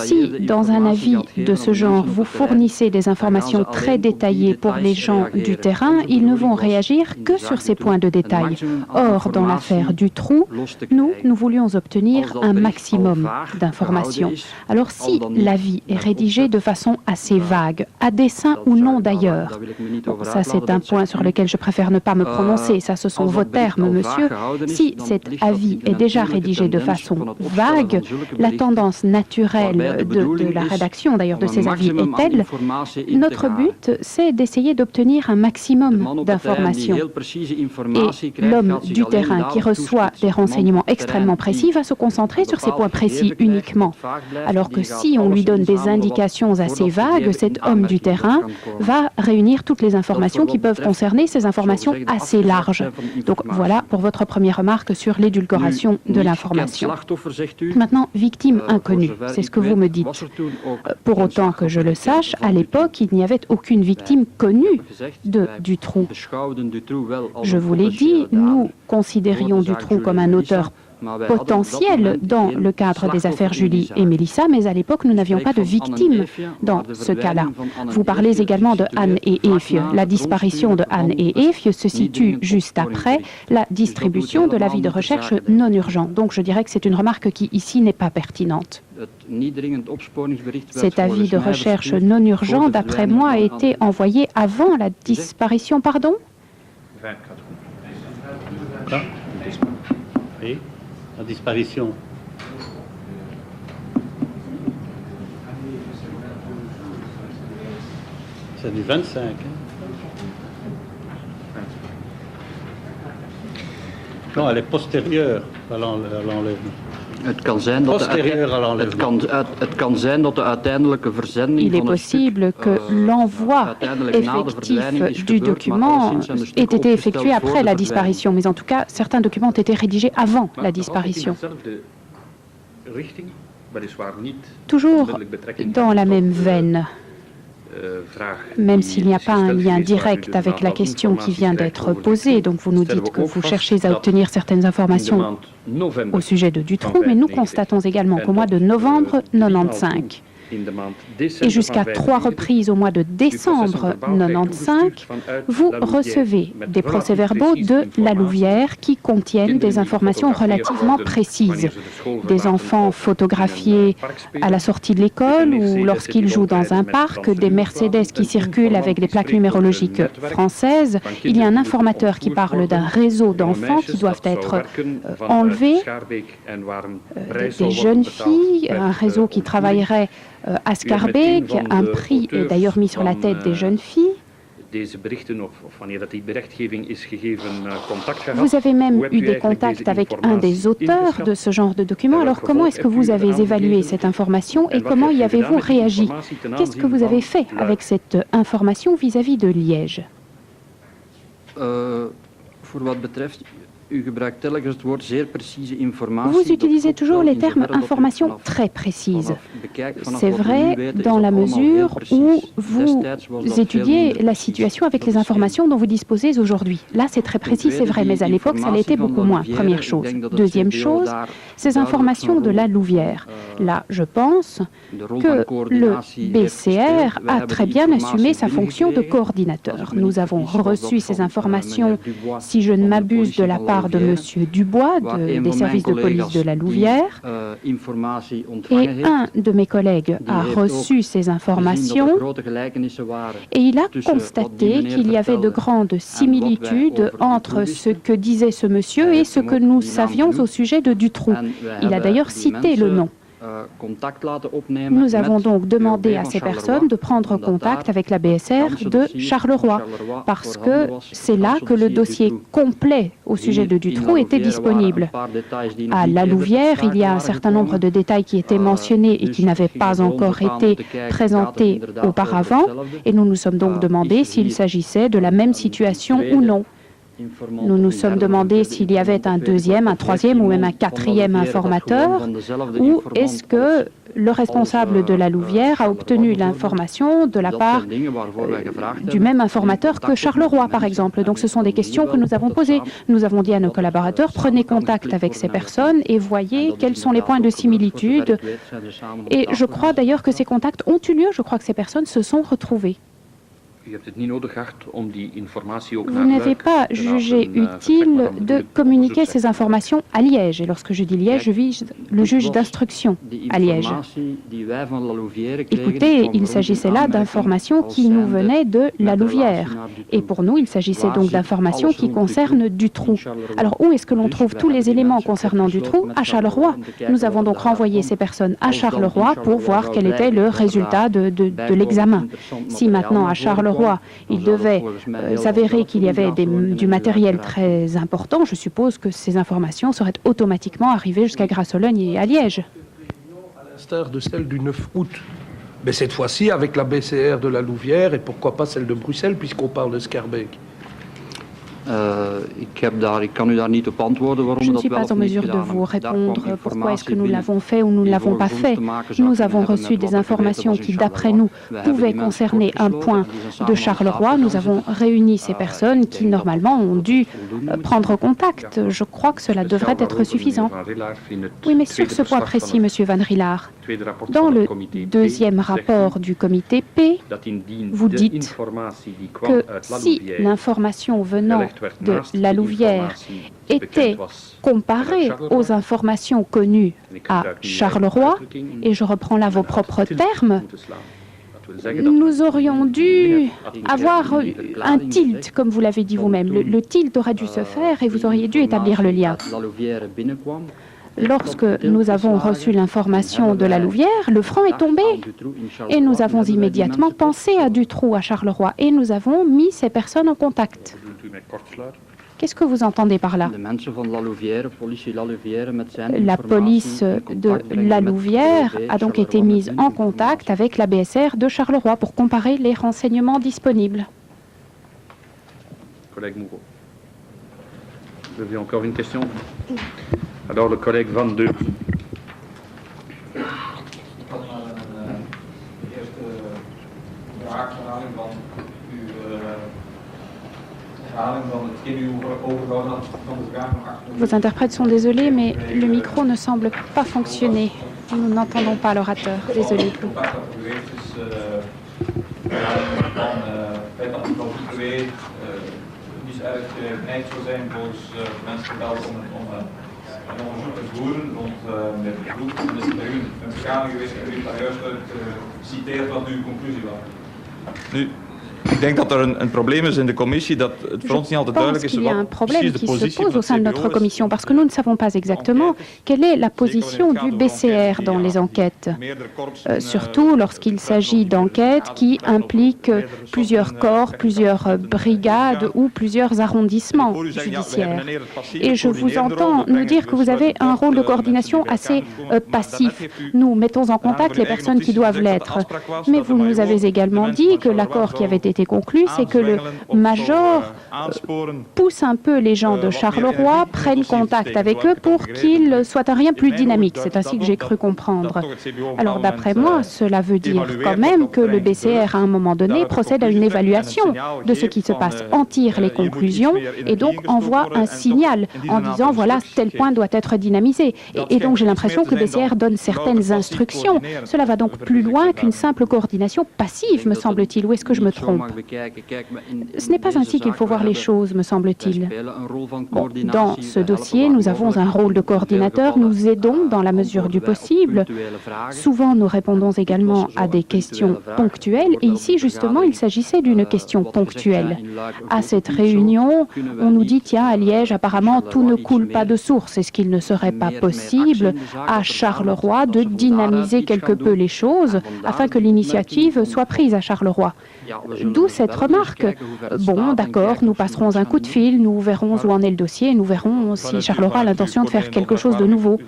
Si, dans un avis de ce genre, vous fournissez des informations très détaillées pour les gens du terrain, ils ne vont réagir que sur ces points de détail. Or, dans l'affaire du trou, nous voulions obtenir un maximum d'informations. Alors, si l'avis est rédigé de façon assez vague, à dessein ou non d'ailleurs, ça c'est un point sur lequel je préfère ne pas me prononcer, ça ce sont vos termes, monsieur, si cet avis est déjà rédigé de façon vague, la tendance naturelle de la rédaction d'ailleurs de ces avis est telle, notre but c'est d'essayer d'obtenir un maximum d'informations. Et l'homme du terrain qui reçoit des renseignements extrêmement précis va se concentrer sur ces points précis uniquement. Alors que si on lui donne des indications assez vagues, cet homme du terrain va réunir toutes les informations qui peuvent concerner ces informations assez larges. Donc voilà pour votre première remarque sur l'édulcoration de l'information. Maintenant, victime inconnue, c'est ce que vous me dites. Pour autant que je le sache, à l'époque, il n'y avait aucune victime connue de Dutroux. Je vous l'ai dit, nous considérions Dutroux comme un auteur potentiel dans le cadre des affaires Julie et Mélissa, mais à l'époque, nous n'avions pas de victimes dans ce cas-là. Vous parlez également de Anne et Eefje. La disparition de Anne et Eefje se situe juste après la distribution de l'avis de recherche non urgent. Donc je dirais que c'est une remarque qui ici n'est pas pertinente. Cet avis de recherche non urgent, d'après moi, a été envoyé avant la disparition, pardon ? Oui. La disparition. C'est du 25. Hein? Non, elle est postérieure à l'enlèvement. Il est possible que l'envoi effectif du document ait été effectué après la disparition, mais en tout cas, certains documents ont été rédigés avant la disparition. Toujours dans la même veine. Même s'il n'y a pas un lien direct avec la question qui vient d'être posée, donc vous nous dites que vous cherchez à obtenir certaines informations au sujet de Dutroux, mais nous constatons également qu'au mois de novembre 95, et jusqu'à 3 reprises au mois de décembre 95, vous recevez des procès-verbaux de La Louvière qui contiennent des informations relativement précises. Des enfants photographiés à la sortie de l'école ou lorsqu'ils jouent dans un parc, des Mercedes qui circulent avec des plaques numérologiques françaises. Il y a un informateur qui parle d'un réseau d'enfants qui doivent être enlevés, des jeunes filles, un réseau qui travaillerait à Schaerbeek, un prix est d'ailleurs mis sur la tête des jeunes filles. Vous avez même eu des contacts avec un des auteurs de ce genre de documents. Alors comment est-ce que vous avez évalué cette information et comment y avez-vous réagi? Qu'est-ce que vous avez fait avec cette information vis-à-vis de Liège? Vous utilisez toujours les termes information très précise. C'est vrai dans la mesure où vous étudiez la situation avec les informations dont vous disposez aujourd'hui. Là, c'est très précis, c'est vrai, mais à l'époque, ça l'était beaucoup moins, première chose. Deuxième chose, ces informations de La Louvière. Là, je pense que le BCR a très bien assumé sa fonction de coordinateur. Nous avons reçu ces informations, si je ne m'abuse, de la part de M. Dubois, des services de police de La Louvière, et un de mes collègues a reçu ces informations et il a constaté qu'il y avait de grandes similitudes entre ce que disait ce monsieur et ce que nous savions au sujet de Dutroux. Il a d'ailleurs cité le nom. Nous avons donc demandé à ces personnes de prendre contact avec la BSR de Charleroi, parce que c'est là que le dossier complet au sujet de Dutroux était disponible. À La Louvière, il y a un certain nombre de détails qui étaient mentionnés et qui n'avaient pas encore été présentés auparavant, et nous nous sommes donc demandé s'il s'agissait de la même situation ou non. Nous nous sommes demandé s'il y avait un deuxième, un troisième ou même un quatrième informateur, ou est-ce que le responsable de la Louvière a obtenu l'information de la part du même informateur que Charleroi, par exemple. Donc ce sont des questions que nous avons posées. Nous avons dit à nos collaborateurs, prenez contact avec ces personnes et voyez quels sont les points de similitude. Et je crois d'ailleurs que ces contacts ont eu lieu, je crois que ces personnes se sont retrouvées. Vous n'avez pas jugé utile de communiquer ces informations à Liège. Et lorsque je dis Liège, je vise le juge d'instruction à Liège. Écoutez, il s'agissait là d'informations qui nous venaient de la Louvière. Et pour nous, il s'agissait donc d'informations qui concernent Dutroux. Alors où est-ce que l'on trouve tous les éléments concernant Dutroux? À Charleroi. Nous avons donc renvoyé ces personnes à Charleroi pour voir quel était le résultat de l'examen. Si maintenant à Charleroi, il devait s'avérer qu'il y avait du matériel très important, je suppose que ces informations seraient automatiquement arrivées jusqu'à Grasse-Sologne et à Liège. À l'instar de celle du 9 août, mais cette fois-ci avec la BCR de la Louvière et pourquoi pas celle de Bruxelles puisqu'on parle de Schaerbeek. Je ne suis pas en mesure de vous répondre pourquoi est-ce que nous l'avons fait ou nous ne l'avons pas fait. Nous avons reçu des informations qui, d'après nous, pouvaient concerner un point de Charleroi. Nous avons réuni ces personnes qui, normalement, ont dû prendre contact. Je crois que cela devrait être suffisant. Oui, mais sur ce point précis, Monsieur Van Rielaar, dans le deuxième rapport du comité P, vous dites que si l'information venant de la Louvière était comparée aux informations connues à Charleroi, et je reprends là vos propres termes, nous aurions dû avoir un tilt, comme vous l'avez dit vous-même. Le tilt aurait dû se faire et vous auriez dû établir le lien. Lorsque nous avons reçu l'information de la Louvière, le franc est tombé et nous avons immédiatement pensé à Dutroux, à Charleroi, et nous avons mis ces personnes en contact. Qu'est-ce que vous entendez par là? La police de la Louvière a donc été mise en contact avec la BSR de Charleroi pour comparer les renseignements disponibles. Collègue Moureau. Vous avez encore une question? Alors le collègue Van Deux. Vos interprètes sont désolés, mais le micro ne semble pas fonctionner. Nous n'entendons pas l'orateur. Désolé. een onderzoek te voeren rond met de groep. En is er bij u een vergadering geweest en u heeft daar juist citeert wat uw conclusie was. Nu, ik denk dat er een probleem is in de commissie dat het voor ons niet altijd duidelijk is. Il y a un problème qui se pose au sein de notre commission parce que nous ne savons pas exactement quelle est la position du BCR dans les enquêtes, surtout lorsqu'il s'agit d'enquêtes qui impliquent plusieurs corps, plusieurs brigades ou plusieurs arrondissements judiciaires. Et je vous entends nous dire que vous avez un rôle de coordination assez passif. Nous mettons en contact les personnes qui doivent l'être. Mais vous nous avez également dit que l'accord qui avait été conclu, c'est que le major pousse un peu les gens de Charleroi, prennent contact avec eux pour qu'ils soient un rien plus dynamique. C'est ainsi que j'ai cru comprendre. Alors d'après moi, cela veut dire quand même que le BCR, à un moment donné, procède à une évaluation de ce qui se passe, en tire les conclusions et donc envoie un signal en disant voilà, tel point doit être dynamisé. Et donc j'ai l'impression que le BCR donne certaines instructions. Cela va donc plus loin qu'une simple coordination passive, me semble-t-il. Ou est-ce que je me trompe? Ce n'est pas ainsi qu'il faut voir les choses, me semble-t-il. Bon, dans ce dossier, nous avons un rôle de coordinateur, nous aidons dans la mesure du possible. Souvent, nous répondons également à des questions ponctuelles, et ici, justement, il s'agissait d'une question ponctuelle. À cette réunion, on nous dit, tiens, à Liège, apparemment, tout ne coule pas de source. Est-ce qu'il ne serait pas possible, à Charleroi, de dynamiser quelque peu les choses, afin que l'initiative soit prise à Charleroi? D'où cette remarque. Bon, d'accord, nous passerons un coup de fil, nous verrons où en est le dossier, nous verrons si Charleroi a l'intention de faire quelque chose de nouveau.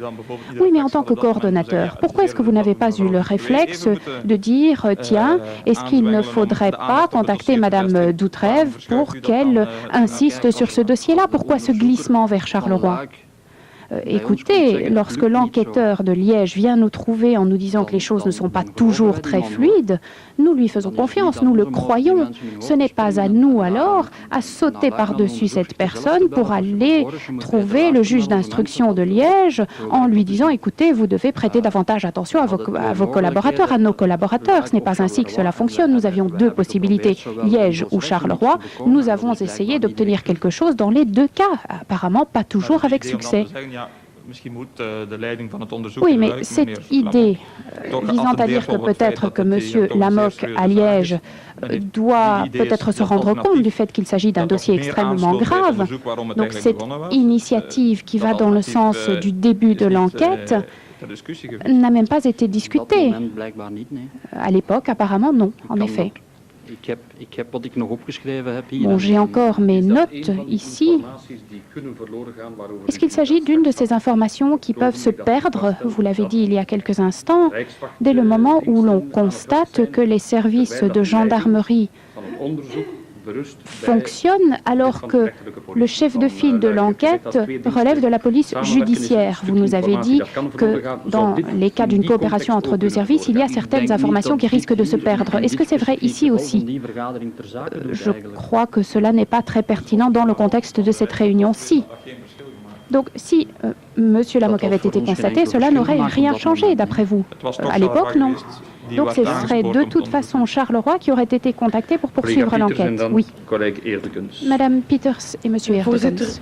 Oui, mais en tant que coordonnateur, pourquoi est-ce que vous n'avez pas eu le réflexe de dire, tiens, est-ce qu'il ne faudrait pas contacter Madame Doutrève pour qu'elle insiste sur ce dossier-là? Pourquoi ce glissement vers Charleroi? Écoutez, lorsque l'enquêteur de Liège vient nous trouver en nous disant que les choses ne sont pas toujours très fluides, nous lui faisons confiance, nous le croyons. Ce n'est pas à nous alors à sauter par-dessus cette personne pour aller trouver le juge d'instruction de Liège en lui disant, écoutez, vous devez prêter davantage attention à vos collaborateurs, à nos collaborateurs. Ce n'est pas ainsi que cela fonctionne. Nous avions deux possibilités, Liège ou Charleroi. Nous avons essayé d'obtenir quelque chose dans les deux cas, apparemment pas toujours avec succès. Oui, mais cette idée visant à dire que peut-être que M. Lamoque à Liège doit peut-être se rendre compte du fait qu'il s'agit d'un dossier extrêmement grave. Donc cette initiative qui va dans le sens du début de l'enquête n'a même pas été discutée. À l'époque, apparemment, non, en effet. Bon, j'ai encore mes notes ici. Est-ce qu'il s'agit d'une de ces informations qui peuvent se perdre, vous l'avez dit il y a quelques instants, dès le moment où l'on constate que les services de gendarmerie fonctionne alors que le chef de file de l'enquête relève de la police judiciaire. Vous nous avez dit que dans les cas d'une coopération entre deux services, il y a certaines informations qui risquent de se perdre. Est-ce que c'est vrai ici aussi? Je crois que cela n'est pas très pertinent dans le contexte de cette réunion-ci. Donc, si M. Lamoque avait été constaté, cela n'aurait rien changé, d'après vous. À l'époque, non. Donc, ce serait de toute façon Charleroi qui aurait été contacté pour poursuivre l'enquête. Oui. Madame Peters et Monsieur Eerdekens.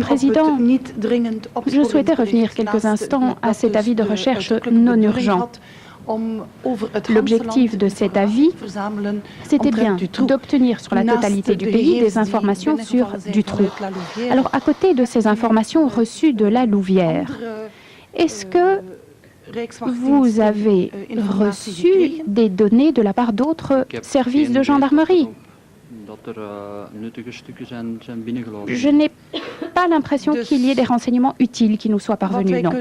Président, je souhaitais revenir quelques instants à cet avis de recherche non urgent. L'objectif de cet avis, c'était bien d'obtenir sur la totalité du pays des informations sur Dutroux. Alors, à côté de ces informations reçues de la Louvière, est-ce que vous avez reçu des données de la part d'autres services de gendarmerie? Je n'ai pas l'impression qu'il y ait des renseignements utiles qui nous soient parvenus, non.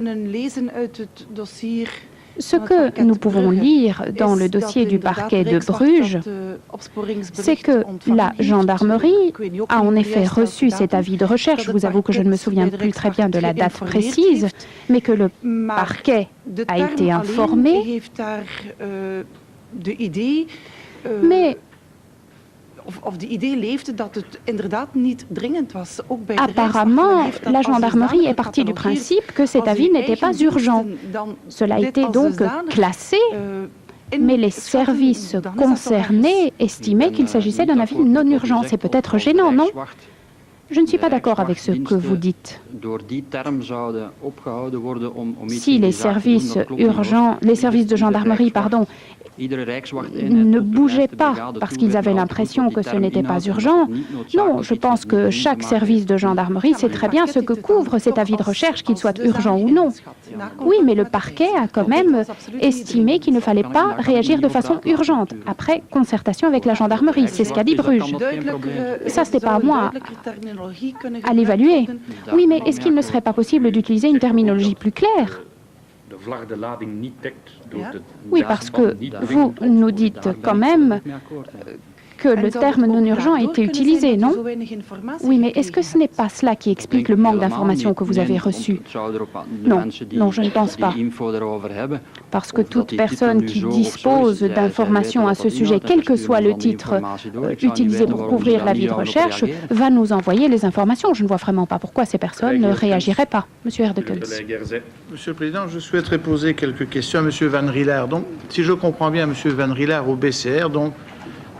Ce que nous pouvons lire dans le dossier du parquet de Bruges, c'est que la gendarmerie a en effet reçu cet avis de recherche. Je vous avoue que je ne me souviens plus très bien de la date précise, mais que le parquet a été informé. Mais apparemment, la gendarmerie est partie du principe que cet avis n'était pas urgent. Cela a été donc classé, mais les services concernés estimaient qu'il s'agissait d'un avis non urgent. C'est peut-être gênant, non? Je ne suis pas d'accord avec ce que vous dites. Si les services urgents, les services de gendarmerie, pardon, ne bougeaient pas parce qu'ils avaient l'impression que ce n'était pas urgent. Non, je pense que chaque service de gendarmerie sait très bien ce que couvre cet avis de recherche, qu'il soit urgent ou non. Oui, mais le parquet a quand même estimé qu'il ne fallait pas réagir de façon urgente, après concertation avec la gendarmerie. C'est ce qu'a dit Bruges. Ça, ce n'est pas à moi à l'évaluer. Oui, mais est-ce qu'il ne serait pas possible d'utiliser une terminologie plus claire? Oui, parce que vous nous dites quand même que le terme non urgent a été utilisé, non? Oui, mais est-ce que ce n'est pas cela qui explique le manque d'informations que vous avez reçues? Non, non, je ne pense pas. Parce que toute personne qui dispose d'informations à ce sujet, quel que soit le titre utilisé pour couvrir l'avis de recherche, va nous envoyer les informations. Je ne vois vraiment pas pourquoi ces personnes ne réagiraient pas. Monsieur Eerdekens. Monsieur le Président, je souhaiterais poser quelques questions à Monsieur Van Rieler. Donc, si je comprends bien, Monsieur Van Rieler au BCR, donc,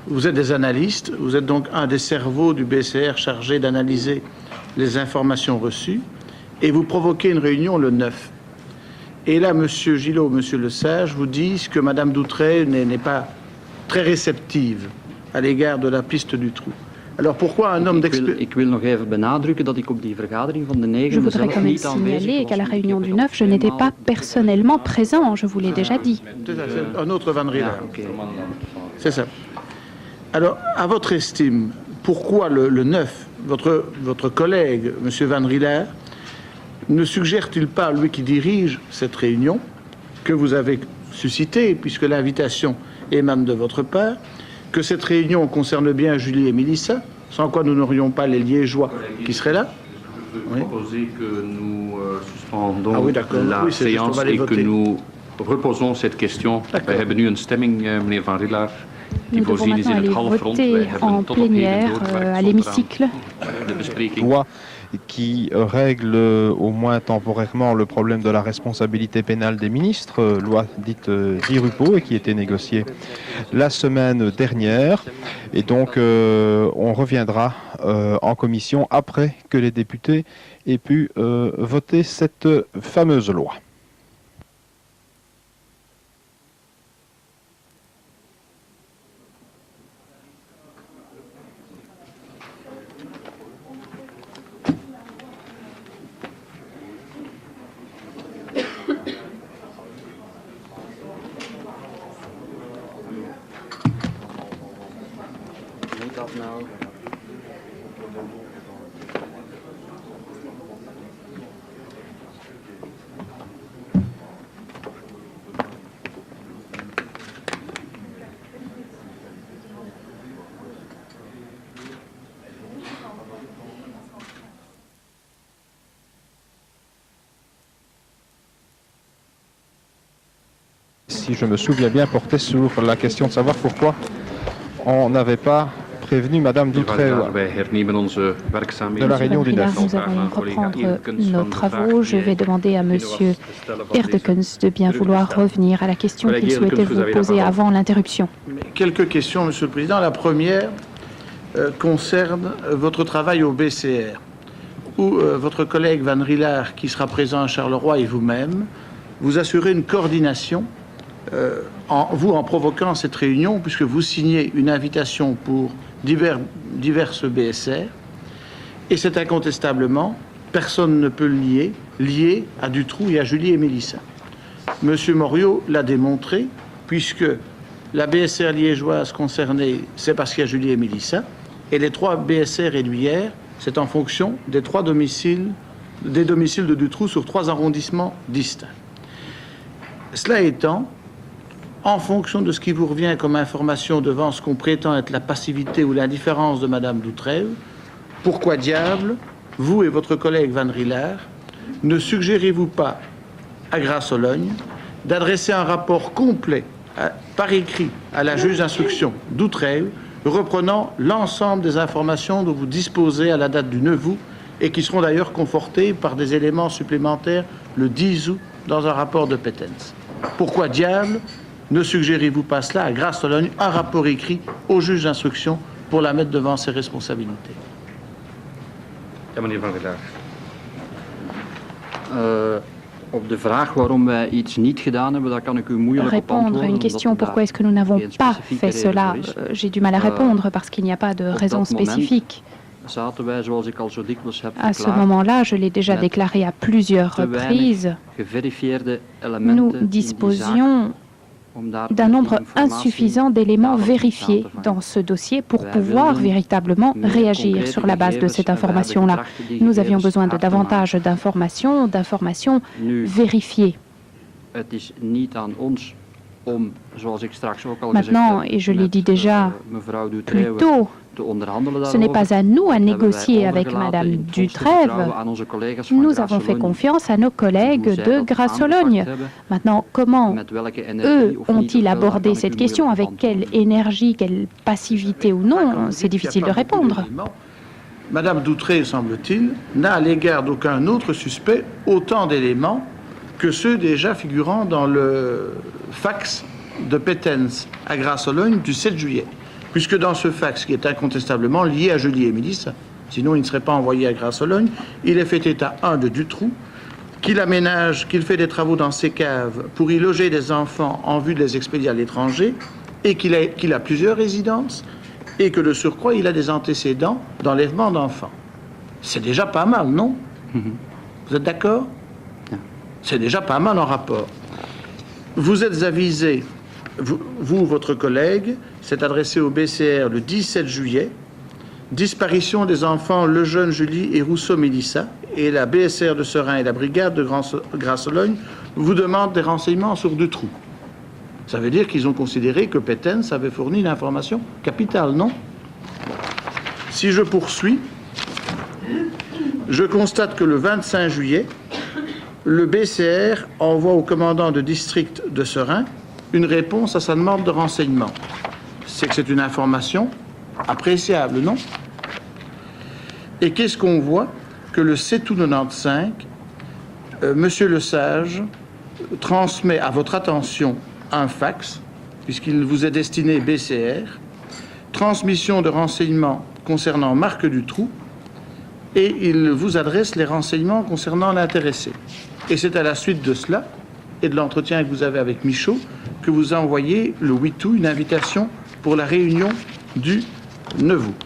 vous êtes des analystes, vous êtes donc un des cerveaux du BCR chargé d'analyser les informations reçues, et vous provoquez une réunion le 9. Et là, M. Gillot, M. Lesage vous disent que Mme Doutrève n'est pas très réceptive à l'égard de la piste du trou. Alors pourquoi un homme d'expérience? Ik wil nog even benadrukken dat ik op die vergadering van de 9 Je voudrais zelf quand même niet aanwezig signaler was. qu'à la réunion du 9, je n'étais pas personnellement présent, je vous l'ai déjà dit. C'est un autre Van Riller. Oké. C'est ça. Alors, à votre estime, pourquoi le 9, votre collègue, M. Van Riller, ne suggère-t-il pas, lui qui dirige cette réunion, que vous avez suscitée, puisque l'invitation émane de votre part, que cette réunion concerne bien Julie et Mélissa, sans quoi nous n'aurions pas les Liégeois qui seraient là? Je peux proposer que nous suspendons Ah oui, d'accord. la Oui, c'est juste, on séance va les et que voter. nous reposons cette question. Wij hebben nu een stemming, meneer Van Riller, die Nous devons voorzien is in maintenant het aller halfrond. Wij voter hebben en tot op heden plénière doorgewerkt à zonder l'hémicycle. aan de bespreking. Loi qui règle au moins temporairement le problème de la responsabilité pénale des ministres, loi dite Di Rupo, et qui était négociée la semaine dernière. Et donc on reviendra en commission après que les députés aient pu voter cette fameuse loi. Si je me souviens bien, portait sur la question de savoir pourquoi on n'avait pas prévenu Madame Dutreuil Wij hernemen onze de werkzaamheden. la réunion du Là, 9. nous allons reprendre nos travaux. Je vais demander à Monsieur Erdekens de bien vouloir revenir à la question qu'il souhaitait vous poser avant l'interruption. Quelques questions, Monsieur le Président. La première concerne votre travail au BCR, où votre collègue Van Riller, qui sera présent à Charleroi, et vous-même, vous assurez une coordination, en provoquant cette réunion, puisque vous signez une invitation pour diverses BSR, et c'est incontestablement, personne ne peut le lier à Dutroux et à Julie et Mélissa. Monsieur Moriot l'a démontré, puisque la BSR liégeoise concernée, c'est parce qu'il y a Julie et Mélissa, et les 3 BSR régulières, c'est en fonction des 3 domiciles, des domiciles de Dutroux sur 3 arrondissements distincts. Cela étant, en fonction de ce qui vous revient comme information devant ce qu'on prétend être la passivité ou l'indifférence de Madame Dutreuil, pourquoi diable, vous et votre collègue Van Riller, ne suggérez-vous pas à Grasse-Sologne d'adresser un rapport complet par écrit à la juge d'instruction Dutreuil, reprenant l'ensemble des informations dont vous disposez à la date du 9 août et qui seront d'ailleurs confortées par des éléments supplémentaires le 10 août dans un rapport de Petens. Pourquoi diable ne suggérez-vous pas cela à Grasse-Sologne, un rapport écrit au juge d'instruction pour la mettre devant ses responsabilités? Ja, meneer Van Riller. Op de vraag waarom wij iets niet gedaan hebben, daar kan ik u moeilijk op Répondre à antwoorden. une omdat question, daar pourquoi est-ce que nous n'avons geen pas specifieke fait reden cela? voor is. J'ai du mal à répondre parce qu'il n'y a pas de Op raison dat moment spécifique. zaten wij, zoals ik al zo dikwijls heb À ce verklaard, moment-là, je l'ai déjà met déclaré à plusieurs te weinig reprises, geverifieerde elementen nous in die zaak disposions om daar d'un nombre informatie insuffisant d'éléments daarop vérifiés te vangen. dans ce dossier pour Wij pouvoir wilden véritablement meer réagir concrete sur la base de gegevens cette en wij hebben information-là. getracht die Nous avions gegevens besoin de hard te maken. davantage d'informations Nu, vérifiées. het is niet aan ons om, zoals ik straks ook al Maintenant, gezegd heb, et je l'ai met, dit déjà mevrouw plus Dutreuil tôt, te onderhandelen ce n'est daarover. pas à nous à Dat hebben wij négocier avec overgelaten Madame in het volste Dutreuil. vertrouwen aan onze collega's van Nous avons fait Grasse-Sologne, confiance à nos collègues hoe zij de dat Grasse-Sologne. aangepakt hebben, Maintenant, comment met welke energie eux of niet, ont-ils of wel, daar abordé kan ik cette u question? moeilijk Avec op quelle antwoorden. énergie, quelle passivité ou non? C'est difficile de répondre. Madame Dutreuil, semble-t-il, n'a à l'égard d'aucun autre suspect autant d'éléments que ceux déjà figurant dans le fax de Petens à Grasse-Sologne du 7 juillet. Puisque dans ce fax, qui est incontestablement lié à Julie et Mélissa, sinon il ne serait pas envoyé à Grasse-Sologne, il est fait état, de Dutroux, qu'il aménage, qu'il fait des travaux dans ses caves pour y loger des enfants en vue de les expédier à l'étranger, et qu'il a plusieurs résidences, et que de surcroît, il a des antécédents d'enlèvement d'enfants. C'est déjà pas mal, non? Vous êtes d'accord? C'est déjà pas mal en rapport. Vous êtes avisé, vous, votre collègue, s'est adressé au BCR le 17 juillet, disparition des enfants Lejeune Julie et Rousseau Mélissa, et la BSR de Seraing et la brigade de Grasse-Sologne vous demandent des renseignements sur Dutroux. Ça veut dire qu'ils ont considéré que Pettens avait fourni une information capitale, non? Si je poursuis, je constate que le 25 juillet, le BCR envoie au commandant de district de Seraing une réponse à sa demande de renseignement. C'est que c'est une information appréciable, non? Et qu'est-ce qu'on voit? Que le 7 août 95, Monsieur Lesage transmet à votre attention un fax, puisqu'il vous est destiné BCR, transmission de renseignements concernant Marc Dutroux, et il vous adresse les renseignements concernant l'intéressé. Et c'est à la suite de cela, et de l'entretien que vous avez avec Michaud, que vous envoyez le 8 août une invitation pour la réunion du 9 août.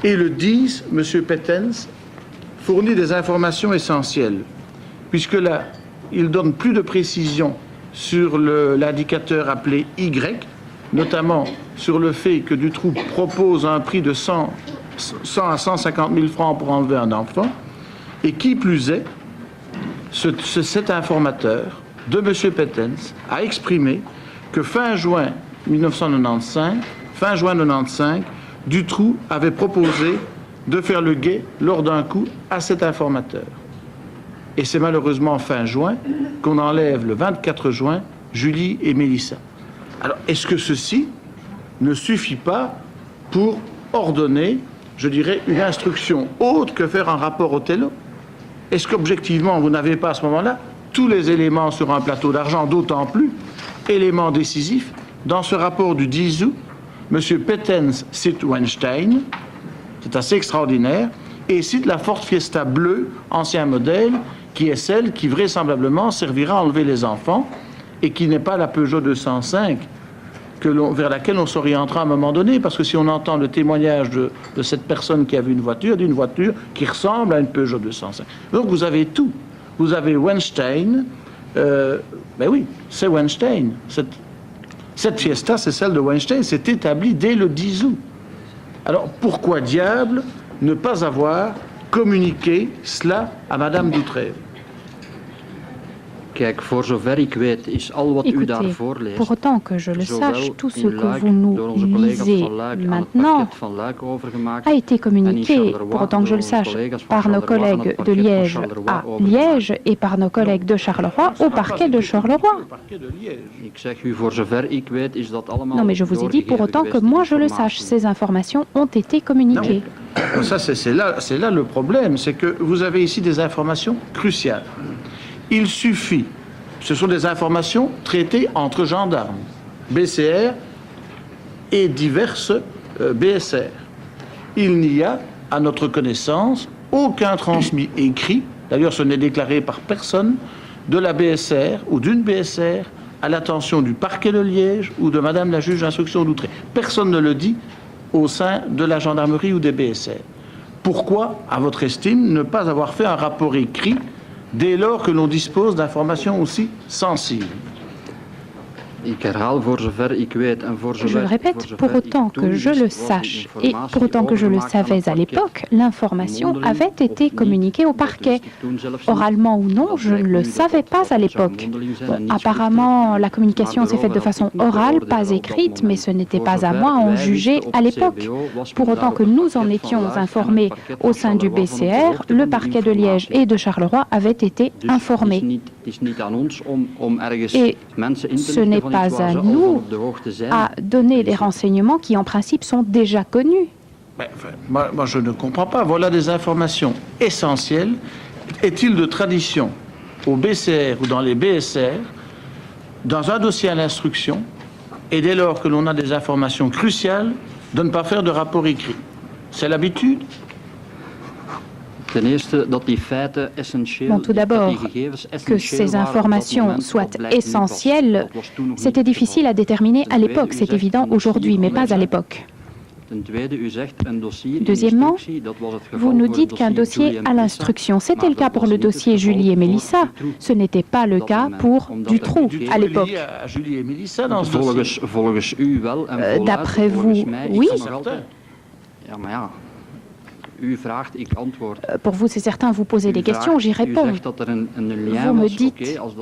Et le 10, M. Pettens fournit des informations essentielles, puisque là, il donne plus de précisions sur l'indicateur appelé Y, notamment sur le fait que Dutroux propose un prix de 100 à 150 000 francs pour enlever un enfant, et qui plus est, cet informateur de M. Pettens a exprimé que fin juin 1995, Dutroux avait proposé de faire le guet lors d'un coup à cet informateur. Et c'est malheureusement fin juin qu'on enlève le 24 juin Julie et Mélissa. Alors, est-ce que ceci ne suffit pas pour ordonner, je dirais, une instruction autre que faire un rapport Othello? Est-ce qu'objectivement, vous n'avez pas à ce moment-là tous les éléments sur un plateau d'argent, d'autant plus, élément décisif, dans ce rapport du 10 août, M. Pettens cite Weinstein, c'est assez extraordinaire, et cite la Ford Fiesta bleue, ancien modèle, qui est celle qui vraisemblablement servira à enlever les enfants, et qui n'est pas la Peugeot 205 vers laquelle on s'orientera à un moment donné, parce que si on entend le témoignage de cette personne qui a vu une voiture, d'une voiture qui ressemble à une Peugeot 205. Donc vous avez tout. Vous avez Weinstein, ben oui, c'est Weinstein. Cette Fiesta, c'est celle de Weinstein, c'est établi dès le 10 août. Alors pourquoi diable ne pas avoir communiqué cela à Madame Doutrève? Écoutez, pour autant que je le sache, tout ce que vous nous lisez maintenant a été communiqué, pour autant que je le sache, par nos collègues de Liège à Liège et par nos collègues de Charleroi au parquet de Charleroi. Non, mais je vous ai dit, pour autant que moi je le sache, ces informations ont été communiquées. Non. Ça, c'est là le problème, c'est que vous avez ici des informations cruciales. Il suffit, ce sont des informations traitées entre gendarmes, BCR et diverses BSR. Il n'y a, à notre connaissance, aucun transmis écrit, d'ailleurs ce n'est déclaré par personne, de la BSR ou d'une BSR à l'attention du parquet de Liège ou de Madame la juge d'instruction d'Outré. Personne ne le dit au sein de la gendarmerie ou des BSR. Pourquoi, à votre estime, ne pas avoir fait un rapport écrit dès lors que l'on dispose d'informations aussi sensibles? Je le répète, pour autant que je le sache et pour autant que je le savais à l'époque, l'information avait été communiquée au parquet. Oralement ou non, je ne le savais pas à l'époque. Bon, apparemment, la communication s'est faite de façon orale, pas écrite, mais ce n'était pas à moi à en juger à l'époque. Pour autant que nous en étions informés au sein du BCR, le parquet de Liège et de Charleroi avaient été informés. Et ce n'est pas à nous à donner les renseignements qui, en principe, sont déjà connus. Moi, je ne comprends pas. Voilà des informations essentielles. Est-il de tradition au BCR ou dans les BSR, dans un dossier à l'instruction, et dès lors que l'on a des informations cruciales, de ne pas faire de rapport écrit? C'est l'habitude? Bon, tout d'abord, que ces informations soient essentielles, c'était difficile à déterminer à l'époque, c'est évident aujourd'hui, mais pas à l'époque. Deuxièmement, vous nous dites qu'un dossier à l'instruction, c'était le cas pour le dossier Julie et Mélissa, ce n'était pas le cas pour Dutroux à l'époque. D'après vous, oui. Pour vous, c'est certain, vous posez des questions, j'y réponds. Vous me dites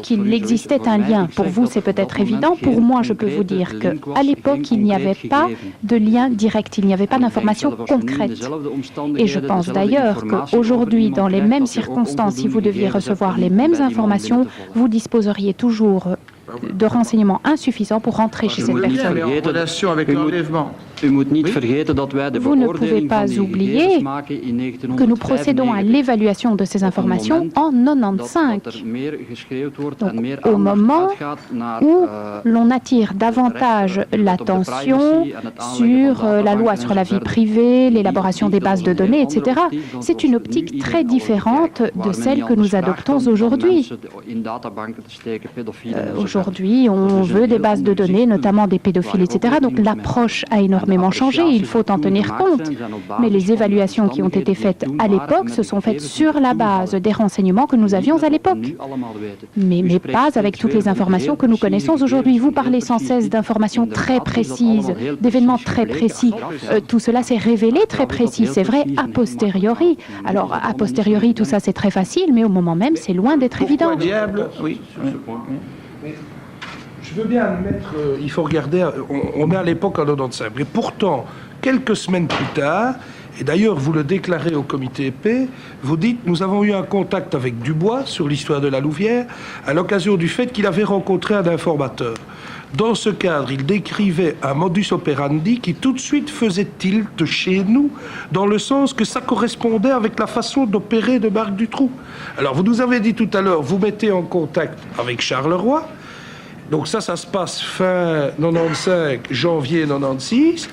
qu'il existait un lien. Pour vous, c'est peut-être évident. Pour moi, je peux vous dire qu'à l'époque, il n'y avait pas de lien direct, il n'y avait pas d'information concrète. Et je pense d'ailleurs qu'aujourd'hui, dans les mêmes circonstances, si vous deviez recevoir les mêmes informations, vous disposeriez toujours de renseignements insuffisants pour rentrer chez cette personne. En relation avec l'enlèvement. Vous ne pouvez pas oublier que nous procédons à l'évaluation de ces informations en 95. Donc, au moment où l'on attire davantage l'attention sur la loi sur la vie privée, l'élaboration des bases de données, etc., c'est une optique très différente de celle que nous adoptons aujourd'hui. Aujourd'hui, on veut des bases de données, notamment des pédophiles, etc. Donc l'approche a énormément changé, il faut en tenir compte. Mais les évaluations qui ont été faites à l'époque se sont faites sur la base des renseignements que nous avions à l'époque. Mais pas avec toutes les informations que nous connaissons aujourd'hui. Vous parlez sans cesse d'informations très précises, d'événements très précis. Tout cela s'est révélé très précis, c'est vrai, a posteriori. Alors, a posteriori, tout ça c'est très facile, mais au moment même, c'est loin d'être évident. Diable, oui. Je veux bien admettre, il faut regarder, on est à l'époque en 95, mais pourtant, quelques semaines plus tard, et d'ailleurs vous le déclarez au comité épais, vous dites, nous avons eu un contact avec Dubois sur l'histoire de la Louvière, à l'occasion du fait qu'il avait rencontré un informateur. Dans ce cadre, il décrivait un modus operandi qui tout de suite faisait tilt chez nous, dans le sens que ça correspondait avec la façon d'opérer de Marc Dutroux. Alors vous nous avez dit tout à l'heure, vous mettez en contact avec Charleroi. Donc ça se passe fin 95, janvier 96.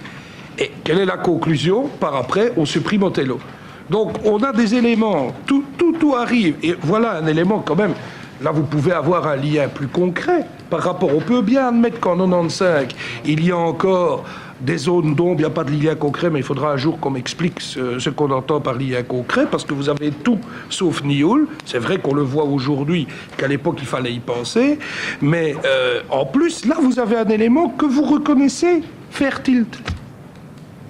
Et quelle est la conclusion? Par après, on supprime Othello. Donc on a des éléments, tout arrive. Et voilà un élément quand même. Là, vous pouvez avoir un lien plus concret par rapport. On peut bien admettre qu'en 95, il y a encore des zones d'ombre, il n'y a pas de lien concret, mais il faudra un jour qu'on m'explique ce qu'on entend par lien concret, parce que vous avez tout sauf Nioul. C'est vrai qu'on le voit aujourd'hui, qu'à l'époque, il fallait y penser. Mais en plus, là, vous avez un élément que vous reconnaissez faire tilt.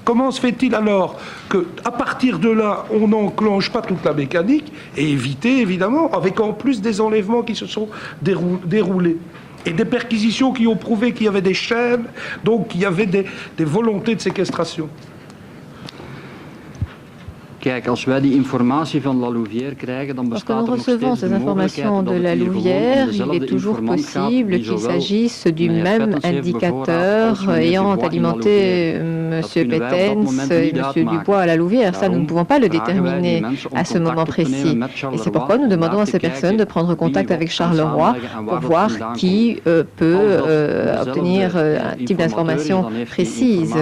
Comment se fait-il alors qu'à partir de là, on n'enclenche pas toute la mécanique et éviter, évidemment, avec en plus des enlèvements qui se sont déroulés et des perquisitions qui ont prouvé qu'il y avait des chaînes, donc il y avait des volontés de séquestration. Lorsque nous recevons ces informations de la Louvière, il est toujours possible qu'il s'agisse du même indicateur ayant alimenté M. Pettens et M. Dubois à la Louvière. Ça, nous ne pouvons pas le déterminer à ce moment précis. Et c'est pourquoi nous demandons à ces personnes de prendre contact avec Charleroi pour voir qui peut obtenir un type d'information précise.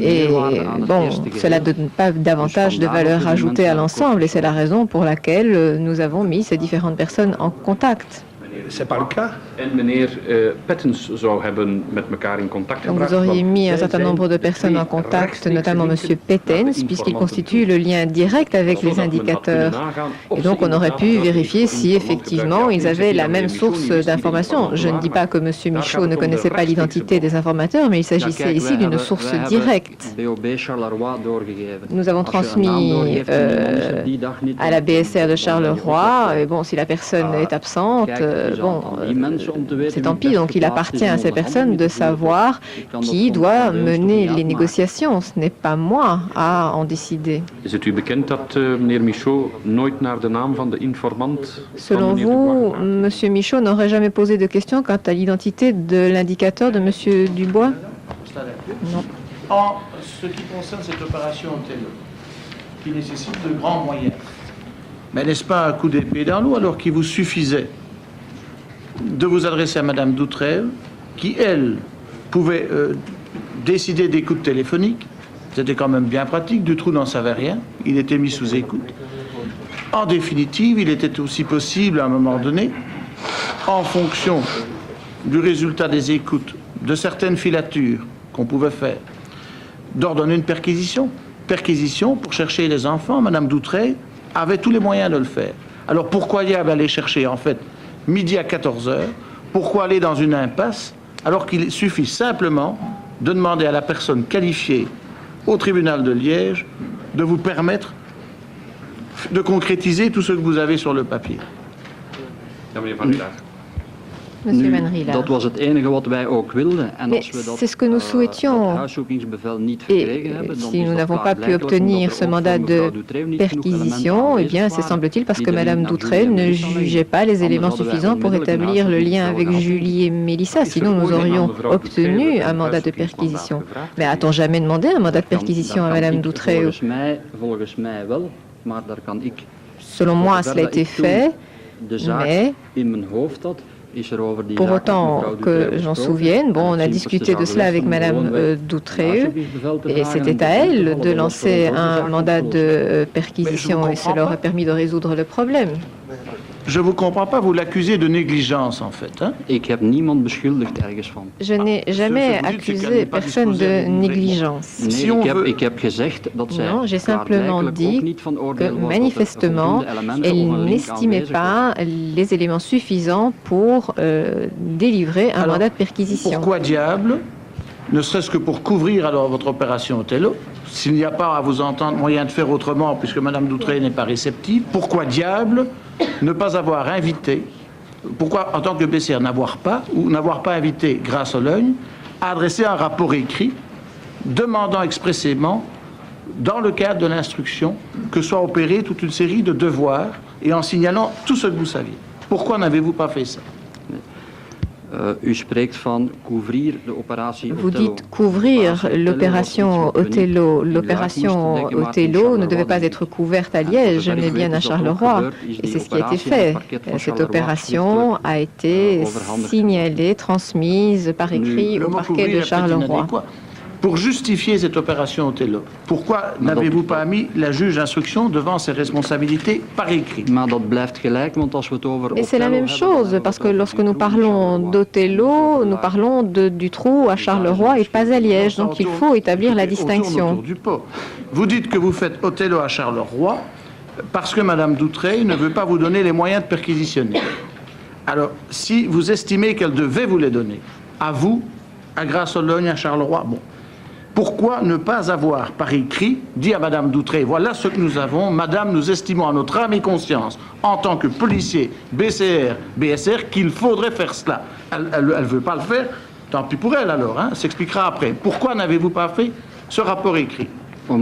Et bon, cela ne donne pas davantage de valeur ajoutée à l'ensemble, et c'est la raison pour laquelle nous avons mis ces différentes personnes en contact. C'est pas le cas. Donc vous auriez mis un certain nombre de personnes en contact, notamment M. Pettens, puisqu'il constitue le lien direct avec les indicateurs. Et donc on aurait pu vérifier si effectivement ils avaient la même source d'information. Je ne dis pas que M. Michaud ne connaissait pas l'identité des informateurs, mais il s'agissait ici d'une source directe. Nous avons transmis à la BSR de Charleroi, et bon, si la personne est absente, c'est tant pis. Donc il appartient à ces personnes de savoir qui doit mener les négociations. Ce n'est pas moi à en décider. Selon vous, M. Michaud n'aurait jamais posé de questions quant à l'identité de l'indicateur de M. Dubois? Non. En ce qui concerne cette opération Othello, qui nécessite de grands moyens, mais n'est-ce pas un coup d'épée dans l'eau alors qu'il vous suffisait de vous adresser à Mme Doutrève, qui, elle, pouvait décider d'écoute téléphonique. C'était quand même bien pratique. Dutroux n'en savait rien. Il était mis sous écoute. En définitive, il était aussi possible à un moment donné, en fonction du résultat des écoutes, de certaines filatures qu'on pouvait faire, d'ordonner une perquisition. Perquisition pour chercher les enfants. Madame Doutré avait tous les moyens de le faire. Alors pourquoi diable aller chercher, en fait, midi à 14h? Pourquoi aller dans une impasse alors qu'il suffit simplement de demander à la personne qualifiée au tribunal de Liège de vous permettre de concrétiser tout ce que vous avez sur le papier? Monsieur Van Rieler. Dat was het enige wat wij ook wilden. En Mais als we dat c'est ce que nous souhaitions. huiszoekingsbevel niet Et gekregen hebben, dan si is nous dat n'avons pas pu klaarblijkelijk obtenir omdat ce er ook mandat voor de mevrouw Dutré niet genoeg perquisition, elementen eh bien, aanwezig c'est waren semble-t-il parce die que de Madame link naar Doutré Julie en ne Melissa leggen. jugeait pas les Anders éléments hadden wij suffisants pour onmiddellijk een établir le lien huiszoekingsbevel avec gehad. Julie et Mélissa, sinon nous aurions obtenu un mandat de perquisition. Mais a-t-on jamais demandé un mandat de perquisition à Madame Doutré? Volgens mij wel, maar daar kan ik... Selon moi, cela a été fait, de zaak mais in mijn hoofd had. pour autant que j'en souvienne, bon, on a discuté de cela avec Madame Doutré et c'était à elle de lancer un mandat de perquisition et cela aurait permis de résoudre le problème. Je ne vous comprends pas, vous l'accusez de négligence en fait. Hein? Ik heb niemand beschuldigd ergens van. Je n'ai jamais accusé personne de négligence. Nee, ik heb gezegd dat zij non, j'ai simplement dit que manifestement, elle n'estimait pas les éléments suffisants pour délivrer un mandat de perquisition. Pourquoi diable, ne serait-ce que pour couvrir alors votre opération Othello, s'il n'y a pas à vous entendre moyen de faire autrement puisque Madame Doutré n'est pas réceptive, pourquoi diable ne pas avoir invité, pourquoi en tant que BCR n'avoir pas invité Grasse-Ologne à adresser un rapport écrit demandant expressément, dans le cadre de l'instruction, que soit opérée toute une série de devoirs et en signalant tout ce que vous saviez. Pourquoi n'avez-vous pas fait ça? U spreekt van couvrir de operatie Vous dites couvrir l'opération Othello. L'opération Othello ne devait pas être couverte à Liège, mais bien à Charleroi. Et c'est ce qui a été fait. Cette opération a été signalée, transmise par écrit au parquet de Charleroi. Pour justifier cette opération Othello, pourquoi n'avez-vous pas mis la juge d'instruction devant ses responsabilités par écrit? Et c'est la même chose, parce que lorsque nous parlons d'Othello, nous parlons du trou à Charleroi et pas à Liège, donc il faut établir la distinction. Vous dites que vous faites Othello à Charleroi parce que Madame Doutré ne veut pas vous donner les moyens de perquisitionner. Alors, si vous estimez qu'elle devait vous les donner, à vous, à Grasse-Ologne, à Charleroi, bon. Pourquoi ne pas avoir, par écrit, dit à Madame Doutré, voilà ce que nous avons, Madame, nous estimons à notre âme et conscience, en tant que policier, BCR, BSR, qu'il faudrait faire cela. Elle ne veut pas le faire, tant pis pour elle alors, hein, s'expliquera après. Pourquoi n'avez-vous pas fait ce rapport écrit? Je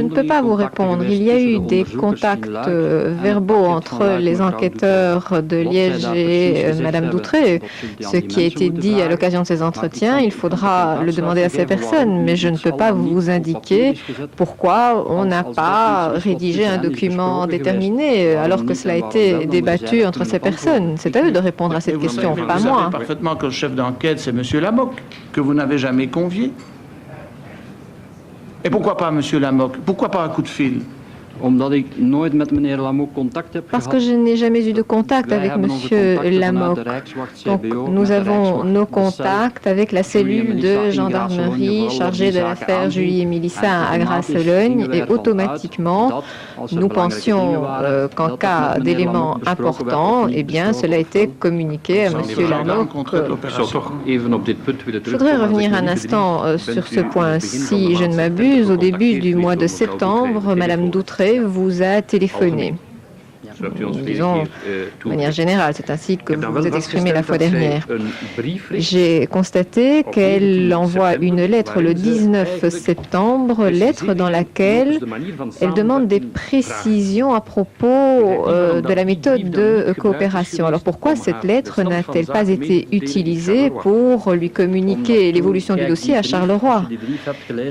ne peux pas vous répondre. Il y a eu des contacts verbaux entre les enquêteurs de Liège et Madame Doutré. Ce qui a été dit à l'occasion de ces entretiens, il faudra le demander à ces personnes, mais je ne peux pas vous indiquer pourquoi on n'a pas rédigé un document déterminé alors que cela a été débattu entre ces personnes. C'est à eux de répondre à cette question, pas moi. Vous savez parfaitement que le chef d'enquête, c'est M. Lamoc, que vous n'avez jamais convié. Et pourquoi pas M. Lamoc? Pourquoi pas un coup de fil? Parce que je n'ai jamais eu de contact avec M. Lamoc. Donc, nous avons nos contacts avec la cellule de gendarmerie chargée de l'affaire Julie et Mélissa à Grasse-Ologne et automatiquement, nous pensions qu'en cas d'éléments importants, eh bien, cela a été communiqué à M. Lamoc. Je voudrais revenir un instant sur ce point. Si je ne m'abuse, au début du mois de septembre, Mme Doutré vous a téléphoné. Disons, de manière générale, c'est ainsi que vous vous êtes exprimé la fois dernière. J'ai constaté qu'elle envoie une lettre le 19 septembre, lettre dans laquelle elle demande des précisions à propos de la méthode de coopération. Alors pourquoi cette lettre n'a-t-elle pas été utilisée pour lui communiquer l'évolution du dossier à Charleroi?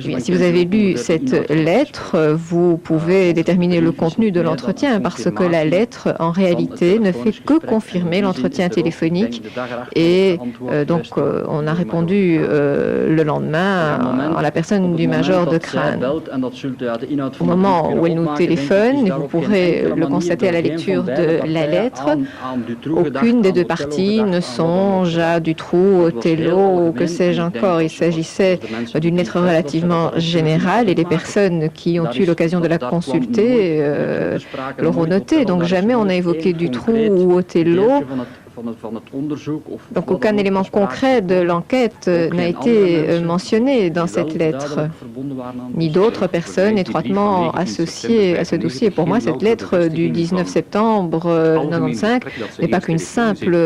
Bien, si vous avez lu cette lettre, vous pouvez déterminer le contenu de l'entretien parce que la lettre lettre, en réalité, ne fait que confirmer l'entretien téléphonique et donc on a répondu le lendemain en la personne du major de Crane. Au moment où elle nous téléphone, et vous pourrez le constater à la lecture de la lettre, aucune des deux parties ne songe à Dutroux, Othello ou que sais-je encore. Il s'agissait d'une lettre relativement générale et les personnes qui ont eu l'occasion de la consulter l'auront noté. Donc jamais on n'a évoqué Dutroux ou Othello. Donc aucun élément concret de l'enquête n'a été mentionné dans cette lettre, ni d'autres personnes étroitement associées à ce dossier. Pour moi, cette lettre du 19 septembre 1995 n'est pas qu'une simple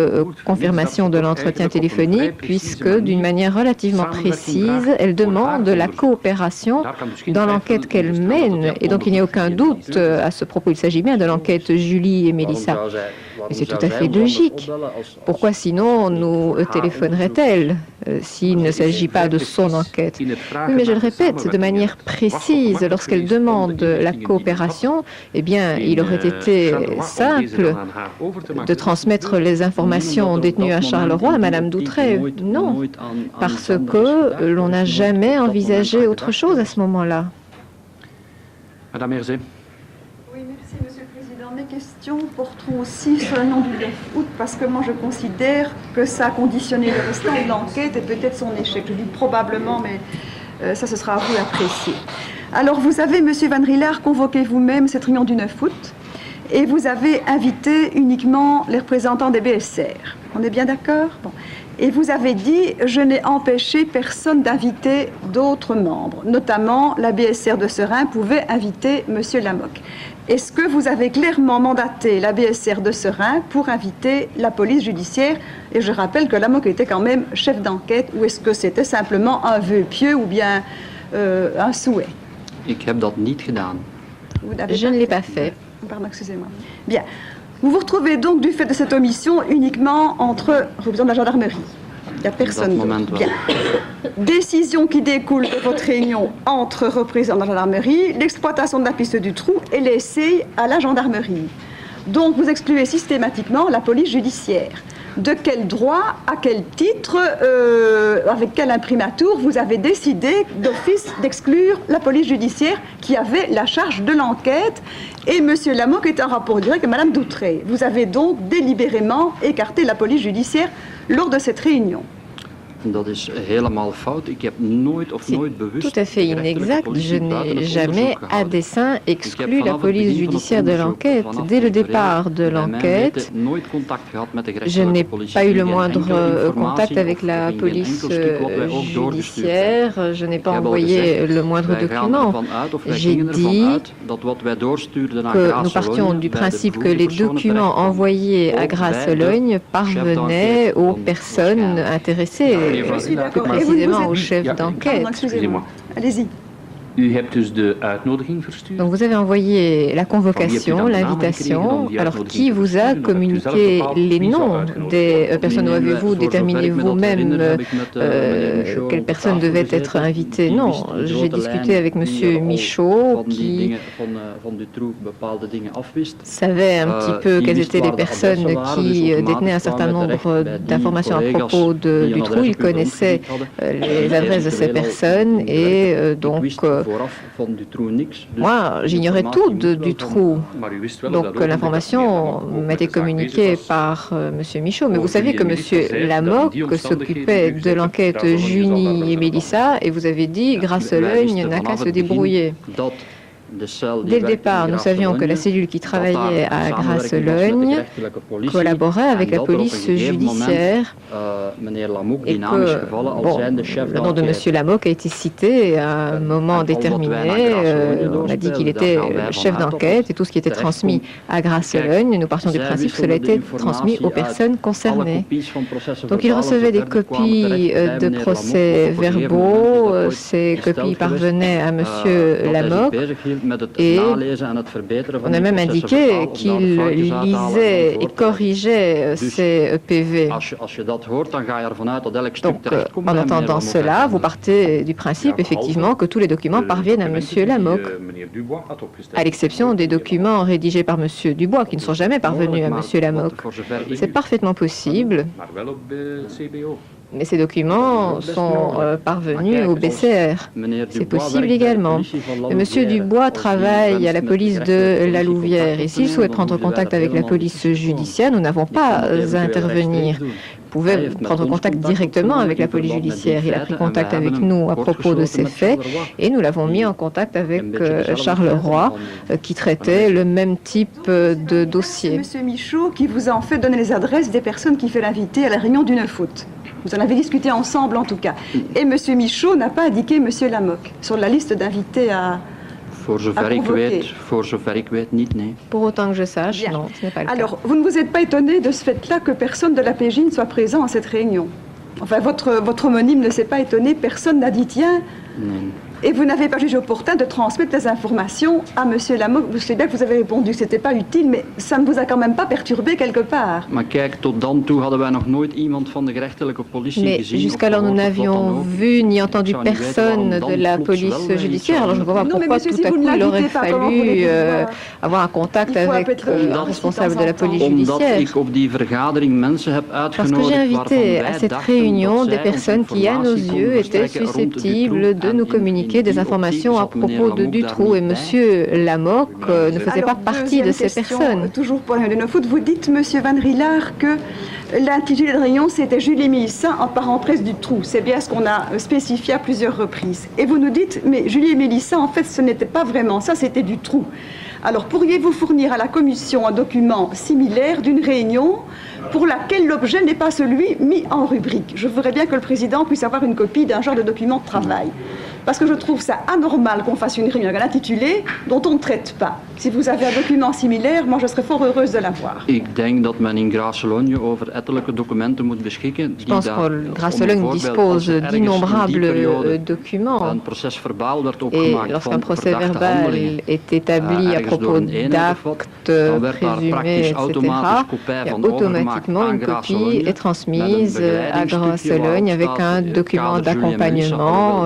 confirmation de l'entretien téléphonique, puisque d'une manière relativement précise, elle demande la coopération dans l'enquête qu'elle mène. Et donc il n'y a aucun doute à ce propos. Il s'agit bien de l'enquête Julie et Mélissa. Et c'est tout à fait logique. Pourquoi sinon nous téléphonerait-elle s'il ne s'agit pas de son enquête? Oui, mais je le répète, de manière précise, lorsqu'elle demande la coopération, eh bien, il aurait été simple de transmettre les informations détenues à Charleroi à Madame Doutré. Non, parce que l'on n'a jamais envisagé autre chose à ce moment-là. Madame Herzé. Mes questions porteront aussi sur le nom du 9 août parce que moi je considère que ça a conditionné le restant de l'enquête et peut-être son échec. Je dis probablement, mais ça ce sera à vous d'apprécier. Alors vous avez, Monsieur Van Rieler, convoqué vous-même cette réunion du 9 août et vous avez invité uniquement les représentants des BSR. On est bien d'accord? Bon. Et vous avez dit, je n'ai empêché personne d'inviter d'autres membres, notamment la BSR de Serein pouvait inviter Monsieur Lamoque. Est-ce que vous avez clairement mandaté la BSR de Serein pour inviter la police judiciaire? Et je rappelle que Lamoque était quand même chef d'enquête, ou est-ce que c'était simplement un vœu pieux ou bien un souhait? Je ne l'ai pas fait. Pardon, excusez-moi. Bien. Vous vous retrouvez donc du fait de cette omission uniquement entre représentants de la gendarmerie. Il n'y a personne d'autre. Bien. Décision qui découle de votre réunion entre représentants de la gendarmerie, l'exploitation de la piste du trou est laissée à la gendarmerie. Donc vous excluez systématiquement la police judiciaire. De quel droit, à quel titre, avec quel imprimatur vous avez décidé d'office d'exclure la police judiciaire qui avait la charge de l'enquête et M. Lamoque est en rapport direct avec Mme Doutré. Vous avez donc délibérément écarté la police judiciaire lors de cette réunion. C'est tout à fait inexact. Je n'ai jamais à dessein exclu la police judiciaire de l'enquête. Dès le départ de l'enquête, je n'ai pas eu le moindre contact avec la police judiciaire. Je n'ai pas envoyé le moindre document. J'ai dit que nous partions du principe que les documents envoyés à Grasse-Logne parvenaient aux personnes intéressées. Plus précisément au chef d'enquête. Excusez-moi. Allez-y. Donc vous avez envoyé la convocation, l'invitation. Alors qui vous a communiqué les noms des personnes? Ou avez-vous déterminé vous-même quelles personnes devaient être invitées? Non, j'ai discuté avec M. Michaud qui savait un petit peu quelles étaient les personnes qui détenaient un certain nombre d'informations à propos de Dutroux. Il connaissait les adresses de ces personnes et donc moi, j'ignorais tout de Dutroux. Donc l'information m'a été communiquée par M. Michaud. Mais vous savez que M. Lamoque s'occupait de l'enquête Junie et Mélissa et vous avez dit, Grasse-Logne n'a qu'à se débrouiller. Dès le départ, nous savions que la cellule qui travaillait à Grasse-Logne collaborait avec la police judiciaire et que le nom de M. Lamoque a été cité à un moment déterminé. On a dit qu'il était chef d'enquête et tout ce qui était transmis à Grasse-Logne, nous partions du principe que cela a été transmis aux personnes concernées. Donc il recevait des copies de procès-verbaux, ces copies parvenaient à M. Lamoque. Et on a même indiqué qu'il lisait et corrigeait ces PV. Donc, en entendant cela, vous partez du principe, effectivement, que tous les documents parviennent à M. Lamok, à l'exception des documents rédigés par M. Dubois, qui ne sont jamais parvenus à M. Lamok. C'est parfaitement possible, mais ces documents sont parvenus au BCR. C'est possible également. M. Dubois travaille à la police de la Louvière, et s'il souhaite prendre contact avec la police judiciaire, nous n'avons pas à intervenir. Vous pouvez prendre contact directement avec la police judiciaire. Il a pris contact avec nous à propos de ces faits et nous l'avons mis en contact avec Charles Roy qui traitait le même type de dossier. C'est M. Michaud qui vous a en fait donné les adresses des personnes qui fait l'inviter à la réunion du 9 août. Vous en avez discuté ensemble en tout cas. Et M. Michaud n'a pas indiqué M. Lamok sur la liste d'invités à... Pour zover ik weet niet, nee. Pour autant que je sache, bien. Non, ce n'est pas le cas. Alors, vous ne vous êtes pas étonné de ce fait-là que personne de la PJ ne soit présent à cette réunion? Enfin, votre homonyme ne s'est pas étonné, personne n'a dit tiens. Non. Et vous n'avez pas jugé opportun de transmettre les informations à M. Lamok. Je sais bien que vous avez répondu que ce n'était pas utile, mais ça ne vous a quand même pas perturbé quelque part. Maar kijk, tot dan toe hadden wij nog nooit iemand van de gerechtelijke politie mais gezien. Jusqu'alors, nous n'avions vu ni entendu personne de la police judiciaire. Alors, je ne vois pas pourquoi tout à coup il aurait fallu avoir un contact avec un responsable de la police judiciaire. Parce que j'ai invité à cette réunion des personnes qui, à nos yeux, étaient susceptibles de nous communiquer des informations à propos de Dutroux, et M. Lamok ne faisait pas partie de ces personnes. Toujours pour le 9 août, vous dites, M. Van Rillard, que l'intitulé de réunion, c'était Julie Mélissa en parenthèse Dutroux. C'est bien ce qu'on a spécifié à plusieurs reprises. Et vous nous dites, mais Julie et Mélissa, en fait, ce n'était pas vraiment ça, c'était Dutroux. Alors, pourriez-vous fournir à la commission un document similaire d'une réunion pour laquelle l'objet n'est pas celui mis en rubrique? Je voudrais bien que le président puisse avoir une copie d'un genre de document de travail. Parce que je trouve ça anormal qu'on fasse une réunion avec un intitulé dont on ne traite pas. Si vous avez un document similaire, moi je serais fort heureuse de l'avoir. Ik denk dat men in Graaf-Sologne over ettelijke documenten moet beschikken. Je pense que Graaf-Sologne dispose d'innombrables documents. Et lorsqu'un procès verbal est établi à propos d'actes présumés, etc., automatiquement une copie est transmise à Graaf-Sologne avec un document d'accompagnement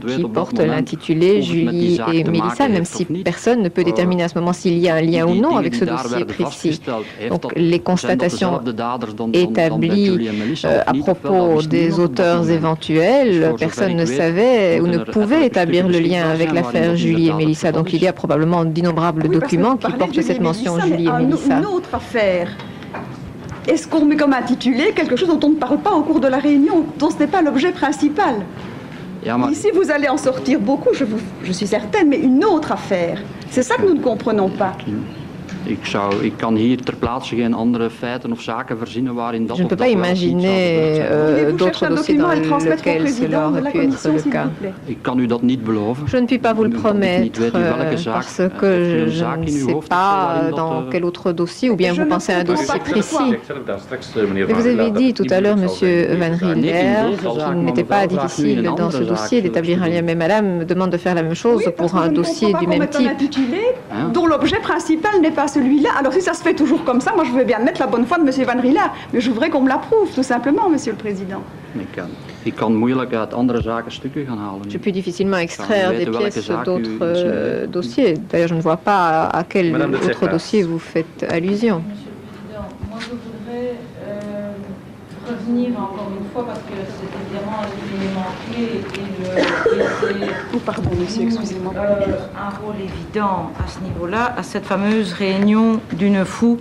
qui porte l'intitulé Julie et Mélissa, même si personne ne peut déterminer à ce moment s'il y a un lien ou non avec ce dossier précis. Donc les constatations établies à propos des auteurs éventuels, personne ne savait ou ne pouvait établir le lien avec l'affaire Julie et Mélissa. Donc il y a probablement d'innombrables documents qui portent cette mention Julie et Mélissa. Une autre affaire. Est-ce qu'on met comme intitulé quelque chose dont on ne parle pas au cours de la réunion, dont ce n'est pas l'objet principal? Ici, vous allez en sortir beaucoup, je suis certaine, mais une autre affaire. C'est ça que nous ne comprenons pas. Ik kan hier ter plaatse geen andere feiten of zaken verzinnen waarin dat. Je ne peux pas imaginer d'autres dossiers dans lesquels cela aurait pu être le cas. Ik kan u dat niet beloven. Je ne puis pas vous le promettre parce que je ne sais pas dans quel autre dossier, ou bien vous pensez à un dossier précis. Mais vous avez dit tout à l'heure, Monsieur Van Riller, qu'il n'était pas difficile dans ce dossier d'établir un lien. Mais Madame me demande de faire la même chose pour un dossier du même type. Dont l'objet principal n'est pas celui-là. Alors si ça se fait toujours comme ça, moi je veux bien mettre la bonne foi de M. Van Riller, mais je voudrais qu'on me l'approuve, tout simplement, Monsieur le Président. Je puis difficilement extraire des pièces d'autres dossiers. D'ailleurs, je ne vois pas à quel autre dossier vous faites allusion. Moi, je voudrais revenir encore une fois, parce que c'est évidemment un élément clé et pardon, monsieur, excusez-moi. Un rôle évident à ce niveau-là, à cette fameuse réunion du 9 août,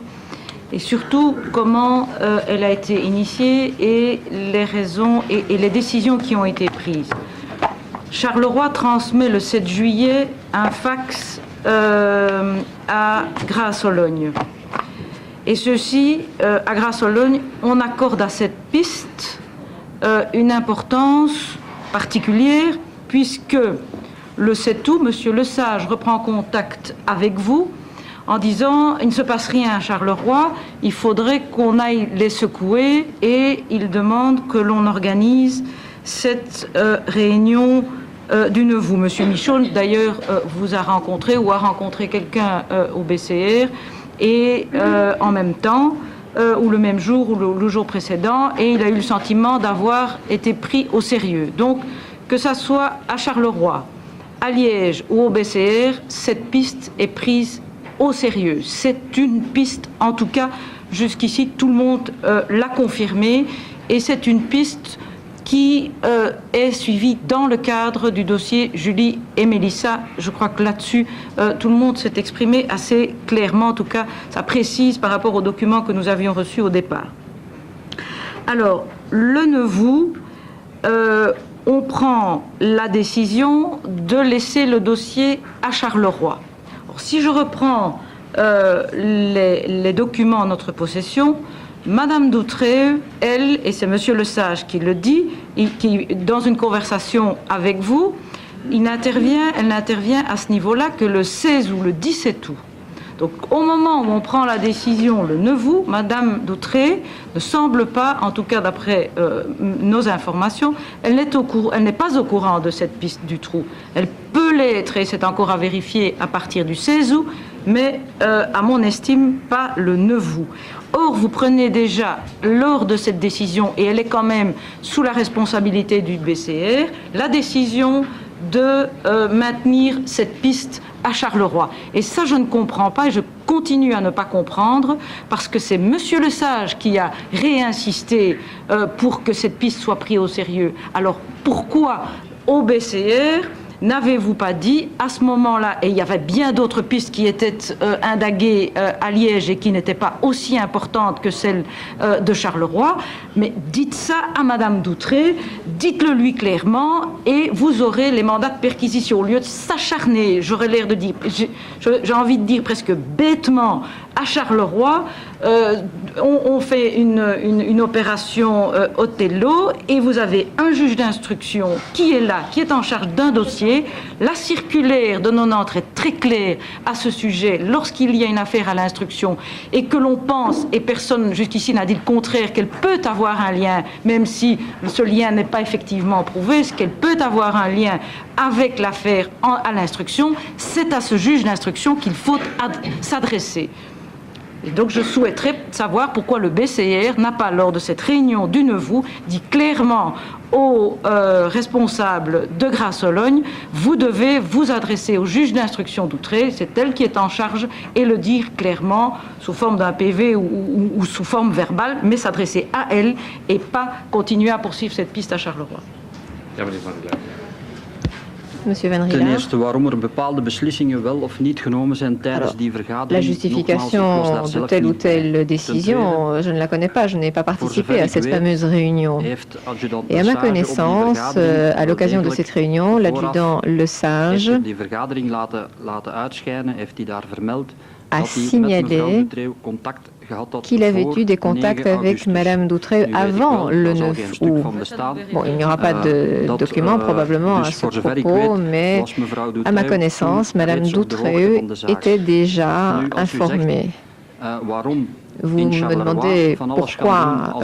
et surtout comment elle a été initiée et les raisons et les décisions qui ont été prises. Charleroi transmet le 7 juillet un fax à Graaf-Sologne. Et ceci, à Graaf-Sologne, on accorde à cette piste une importance particulière, puisque le 7 août, M. Lesage reprend contact avec vous en disant « il ne se passe rien à Charleroi, il faudrait qu'on aille les secouer » et il demande que l'on organise cette réunion du Neuvou. Monsieur Michaud, d'ailleurs, vous a rencontré ou a rencontré quelqu'un au BCR et en même temps, ou le même jour ou le jour précédent, et il a eu le sentiment d'avoir été pris au sérieux. Donc, que ça soit à Charleroi, à Liège ou au BCR, cette piste est prise au sérieux. C'est une piste, en tout cas, jusqu'ici, tout le monde l'a confirmé, et c'est une piste qui est suivie dans le cadre du dossier Julie et Mélissa. Je crois que là-dessus, tout le monde s'est exprimé assez clairement. En tout cas, ça précise par rapport aux documents que nous avions reçus au départ. Alors, le Neuvou, on prend la décision de laisser le dossier à Charleroi. Alors, si je reprends les documents en notre possession, Madame Doutréeux, elle, et c'est Monsieur Lesage qui le dit, qui, dans une conversation avec vous, elle n'intervient à ce niveau-là que le 16 ou le 17 août. Donc au moment où on prend la décision le 9 août, Madame Doutréeux ne semble pas, en tout cas d'après nos informations, elle n'est pas au courant de cette piste du trou. Elle peut l'être, et c'est encore à vérifier à partir du 16 août, mais à mon estime, pas le 9 août. Or, vous prenez déjà, lors de cette décision, et elle est quand même sous la responsabilité du BCR, la décision de maintenir cette piste à Charleroi. Et ça, je ne comprends pas, et je continue à ne pas comprendre, parce que c'est Monsieur Lesage qui a réinsisté pour que cette piste soit prise au sérieux. Alors, pourquoi au BCR n'avez-vous pas dit à ce moment-là, et il y avait bien d'autres pistes qui étaient indaguées à Liège et qui n'étaient pas aussi importantes que celle de Charleroi, mais dites ça à Madame Doutréeux, dites-le lui clairement et vous aurez les mandats de perquisition. Au lieu de s'acharner, j'aurais l'air de dire, j'ai envie de dire presque bêtement, à Charleroi, on fait une opération Othello et vous avez un juge d'instruction qui est là, qui est en charge d'un dossier. La circulaire de 90 est très claire à ce sujet lorsqu'il y a une affaire à l'instruction et que l'on pense, et personne jusqu'ici n'a dit le contraire, qu'elle peut avoir un lien, même si ce lien n'est pas effectivement prouvé, ce qu'elle peut avoir un lien avec l'affaire à l'instruction, c'est à ce juge d'instruction qu'il faut s'adresser. Et donc je souhaiterais savoir pourquoi le BCR n'a pas, lors de cette réunion du 9 août, dit clairement aux responsables de Grasse-Sologne, vous devez vous adresser au juge d'instruction d'Outré, c'est elle qui est en charge, et le dire clairement sous forme d'un PV ou sous forme verbale, mais s'adresser à elle et pas continuer à poursuivre cette piste à Charleroi. Monsieur Van Rielaar. La justification de telle ou telle décision, je ne la connais pas, je n'ai pas participé à cette fameuse réunion. Et à ma connaissance, à l'occasion de cette réunion, l'adjudant Lesage a signalé qu'il avait eu des contacts avec Madame Doutréeux avant le 9 août. Bon, il n'y aura pas de documents probablement à ce propos, mais à ma connaissance, Madame Doutréeux était déjà informée. Vous me demandez pourquoi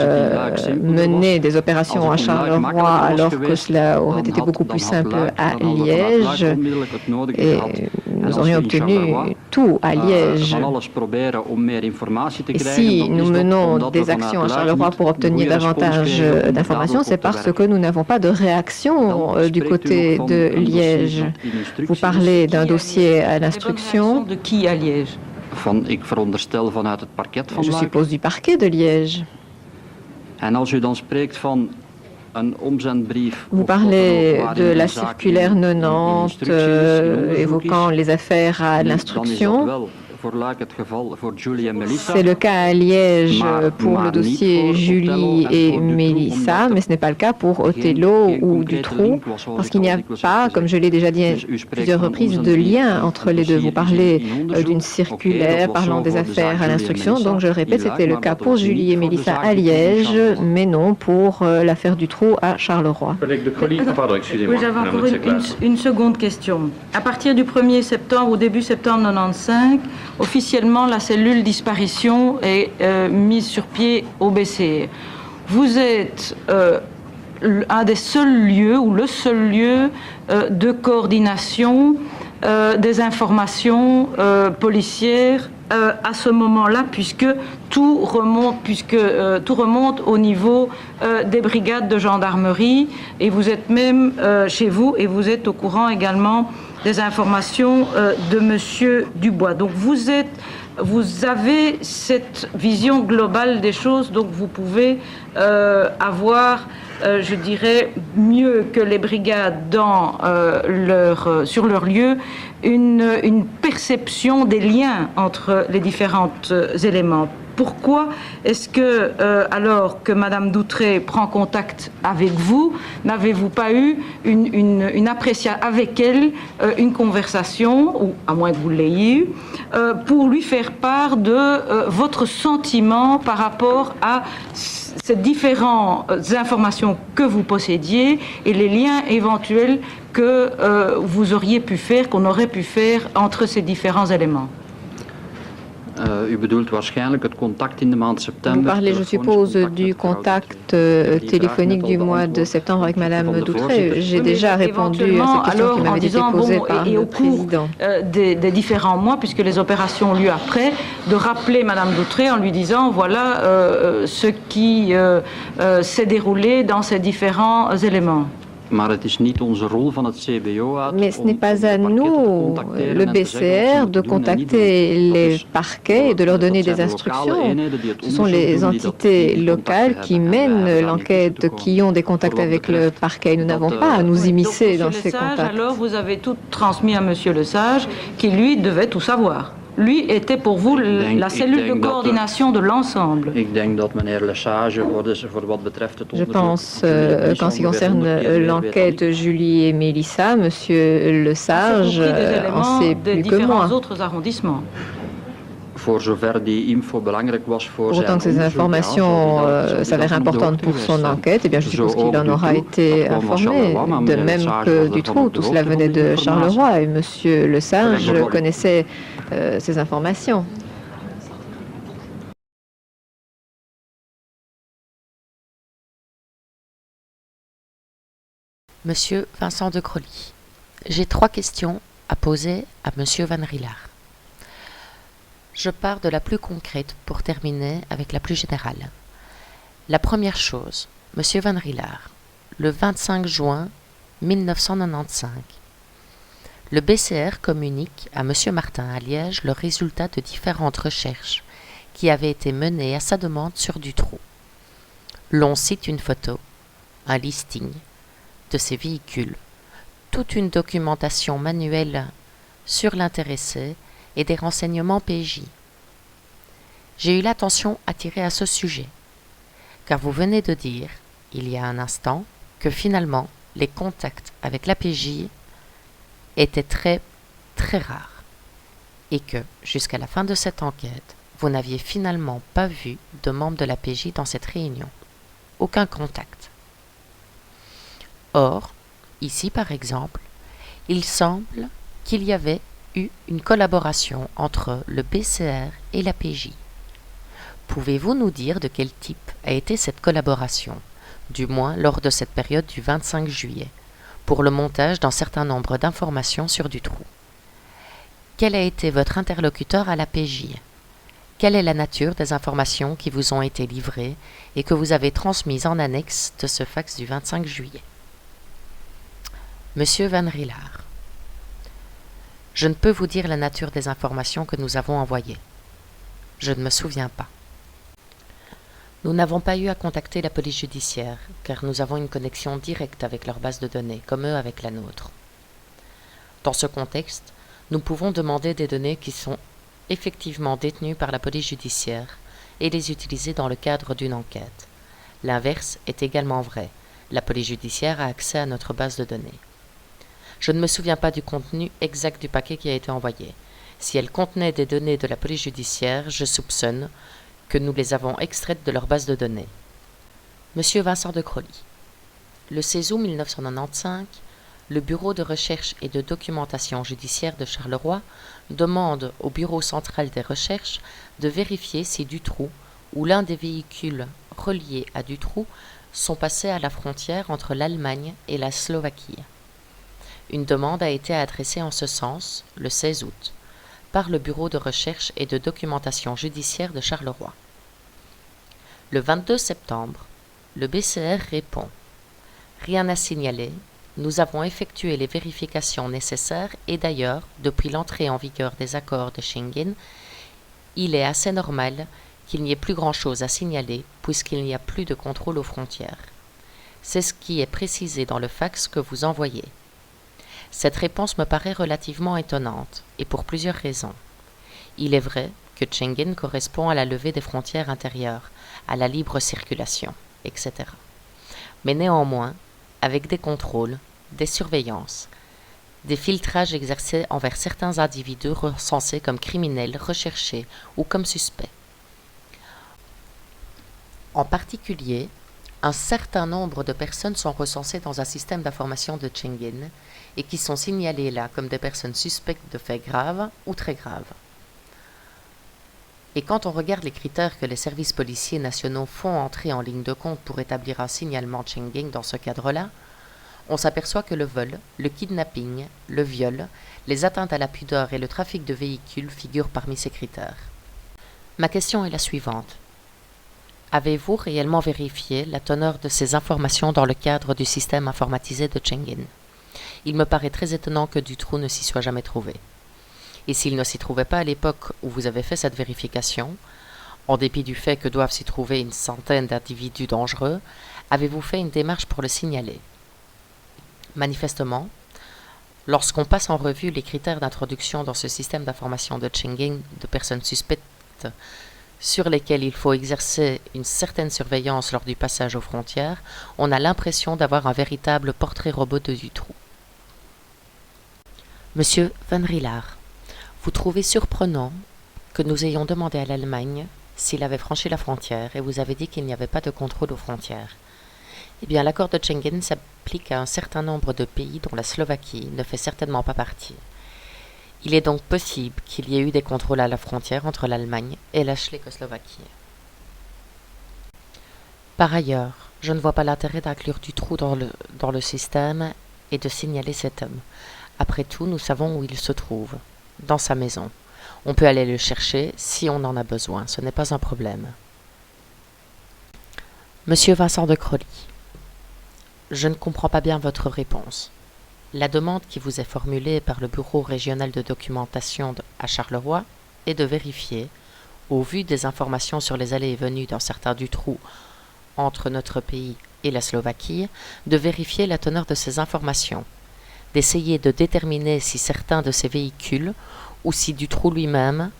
mener des opérations à Charleroi alors que cela aurait été beaucoup plus simple à Liège, et nous aurions obtenu tout à Liège. Et si nous menons des actions à Charleroi pour obtenir davantage d'informations, c'est parce que nous n'avons pas de réaction du côté de Liège. Vous parlez d'un dossier à l'instruction. De qui à Liège? Je suppose du parquet de Liège. Vous parlez de la circulaire 90 évoquant les affaires à l'instruction. C'est le cas à Liège pour le dossier Julie et Mélissa, mais ce n'est pas le cas pour Othello ou Dutroux, parce qu'il n'y a pas, comme je l'ai déjà dit à plusieurs reprises, de lien entre les deux. Vous parlez d'une circulaire parlant des affaires à l'instruction, donc je le répète, c'était le cas pour Julie et Mélissa à Liège, mais non pour l'affaire Dutroux à Charleroi. Oui, j'avais encore une seconde question. À partir du 1er septembre ou début septembre 95, officiellement, la cellule disparition est mise sur pied au BCR. Vous êtes un des seuls lieux ou le seul lieu de coordination des informations policières à ce moment-là, puisque tout remonte au niveau des brigades de gendarmerie, et vous êtes même chez vous et vous êtes au courant également des informations de Monsieur Dubois. Donc vous avez cette vision globale des choses, donc vous pouvez avoir, je dirais, mieux que les brigades sur leur lieu, une perception des liens entre les différents éléments. Pourquoi est-ce que, alors que Madame Doutré prend contact avec vous, n'avez-vous pas eu une appréciation avec elle, une conversation, ou à moins que vous l'ayez eu, pour lui faire part de votre sentiment par rapport à ces différentes informations que vous possédiez et les liens éventuels que vous auriez pu faire, qu'on aurait pu faire entre ces différents éléments? Vous parlez, je suppose, du contact téléphonique du mois de septembre avec Madame Doutré. J'ai déjà répondu à cette question qui m'avait été posée par le président. Des différents mois, puisque les opérations ont lieu après, de rappeler Madame Doutré en lui disant voilà ce qui s'est déroulé dans ces différents éléments. Mais ce n'est pas à nous, le BCR, de contacter les parquets et de leur donner des instructions. Ce sont les entités locales qui mènent l'enquête, qui ont des contacts avec le parquet. Nous n'avons pas à nous immiscer dans ces contacts. Alors vous avez tout transmis à Monsieur Lesage, qui lui devait tout savoir. Lui était pour vous la cellule de coordination de l'ensemble. Je pense qu'en ce qui concerne l'enquête Julie et Mélissa, Monsieur Lesage en sait plus que moi. Autres arrondissements. Pour autant que ces informations s'avèrent importantes pour son enquête, eh bien, je suppose qu'il en aura été informé, de même que Dutroux. Tout cela venait de Charleroi et Monsieur Lesage connaissait ces informations. Monsieur Vincent de Crolly, j'ai 3 questions à poser à Monsieur Van Rielaar. Je pars de la plus concrète pour terminer avec la plus générale. La première chose, Monsieur Van Rielaar, le 25 juin 1995, le BCR communique à Monsieur Martin à Liège le résultat de différentes recherches qui avaient été menées à sa demande sur Dutroux. L'on cite une photo, un listing de ces véhicules, toute une documentation manuelle sur l'intéressé et des renseignements PJ. J'ai eu l'attention attirée à ce sujet, car vous venez de dire, il y a un instant, que finalement, les contacts avec la PJ étaient très, très rares, et que, jusqu'à la fin de cette enquête, vous n'aviez finalement pas vu de membres de la PJ dans cette réunion. Aucun contact. Or, ici par exemple, il semble qu'il y avait eu une collaboration entre le BCR et la PJ. Pouvez-vous nous dire de quel type a été cette collaboration, du moins lors de cette période du 25 juillet, pour le montage d'un certain nombre d'informations sur Dutroux? Quel a été votre interlocuteur à la PJ? Quelle est la nature des informations qui vous ont été livrées et que vous avez transmises en annexe de ce fax du 25 juillet? Monsieur Van Rielaar, je ne peux vous dire la nature des informations que nous avons envoyées. Je ne me souviens pas. Nous n'avons pas eu à contacter la police judiciaire, car nous avons une connexion directe avec leur base de données, comme eux avec la nôtre. Dans ce contexte, nous pouvons demander des données qui sont effectivement détenues par la police judiciaire et les utiliser dans le cadre d'une enquête. L'inverse est également vrai. La police judiciaire a accès à notre base de données. Je ne me souviens pas du contenu exact du paquet qui a été envoyé. Si elle contenait des données de la police judiciaire, je soupçonne que nous les avons extraites de leur base de données. Monsieur Vincent de Crolly, le 16 août 1995, le Bureau de recherche et de documentation judiciaire de Charleroi demande au Bureau central des recherches de vérifier si Dutroux ou l'un des véhicules reliés à Dutroux sont passés à la frontière entre l'Allemagne et la Slovaquie. Une demande a été adressée en ce sens le 16 août par le Bureau de recherche et de documentation judiciaire de Charleroi. Le 22 septembre, le BCR répond « Rien à signaler, nous avons effectué les vérifications nécessaires et d'ailleurs, depuis l'entrée en vigueur des accords de Schengen, il est assez normal qu'il n'y ait plus grand-chose à signaler puisqu'il n'y a plus de contrôle aux frontières. C'est ce qui est précisé dans le fax que vous envoyez. Cette réponse me paraît relativement étonnante, et pour plusieurs raisons. Il est vrai que Schengen correspond à la levée des frontières intérieures, à la libre circulation, etc. Mais néanmoins, avec des contrôles, des surveillances, des filtrages exercés envers certains individus recensés comme criminels, recherchés ou comme suspects. En particulier, un certain nombre de personnes sont recensées dans un système d'information de Schengen et qui sont signalées là comme des personnes suspectes de faits graves ou très graves. Et quand on regarde les critères que les services policiers nationaux font entrer en ligne de compte pour établir un signalement de Schengen dans ce cadre-là, on s'aperçoit que le vol, le kidnapping, le viol, les atteintes à la pudeur et le trafic de véhicules figurent parmi ces critères. Ma question est la suivante. Avez-vous réellement vérifié la teneur de ces informations dans le cadre du système informatisé de Schengen? Il me paraît très étonnant que Dutroux ne s'y soit jamais trouvé. Et s'il ne s'y trouvait pas à l'époque où vous avez fait cette vérification, en dépit du fait que doivent s'y trouver une centaine d'individus dangereux, avez-vous fait une démarche pour le signaler? Manifestement, lorsqu'on passe en revue les critères d'introduction dans ce système d'information de Schengen de personnes suspectes sur lesquelles il faut exercer une certaine surveillance lors du passage aux frontières, on a l'impression d'avoir un véritable portrait robot de Dutroux. Monsieur Van Rielaar, vous trouvez surprenant que nous ayons demandé à l'Allemagne s'il avait franchi la frontière et vous avez dit qu'il n'y avait pas de contrôle aux frontières. Eh bien, l'accord de Schengen s'applique à un certain nombre de pays dont la Slovaquie ne fait certainement pas partie. Il est donc possible qu'il y ait eu des contrôles à la frontière entre l'Allemagne et la Tchécoslovaquie. Par ailleurs, je ne vois pas l'intérêt d'inclure Dutroux dans le système et de signaler cet homme. Après tout, nous savons où il se trouve, dans sa maison. On peut aller le chercher si on en a besoin, ce n'est pas un problème. Monsieur Vincent de Crolly, je ne comprends pas bien votre réponse. La demande qui vous est formulée par le Bureau régional de documentation à Charleroi est de vérifier, au vu des informations sur les allées et venues d'un certain Dutroux entre notre pays et la Slovaquie, de vérifier la teneur de ces informations, d'essayer de déterminer si certains de ces véhicules ou si Dutroux lui-même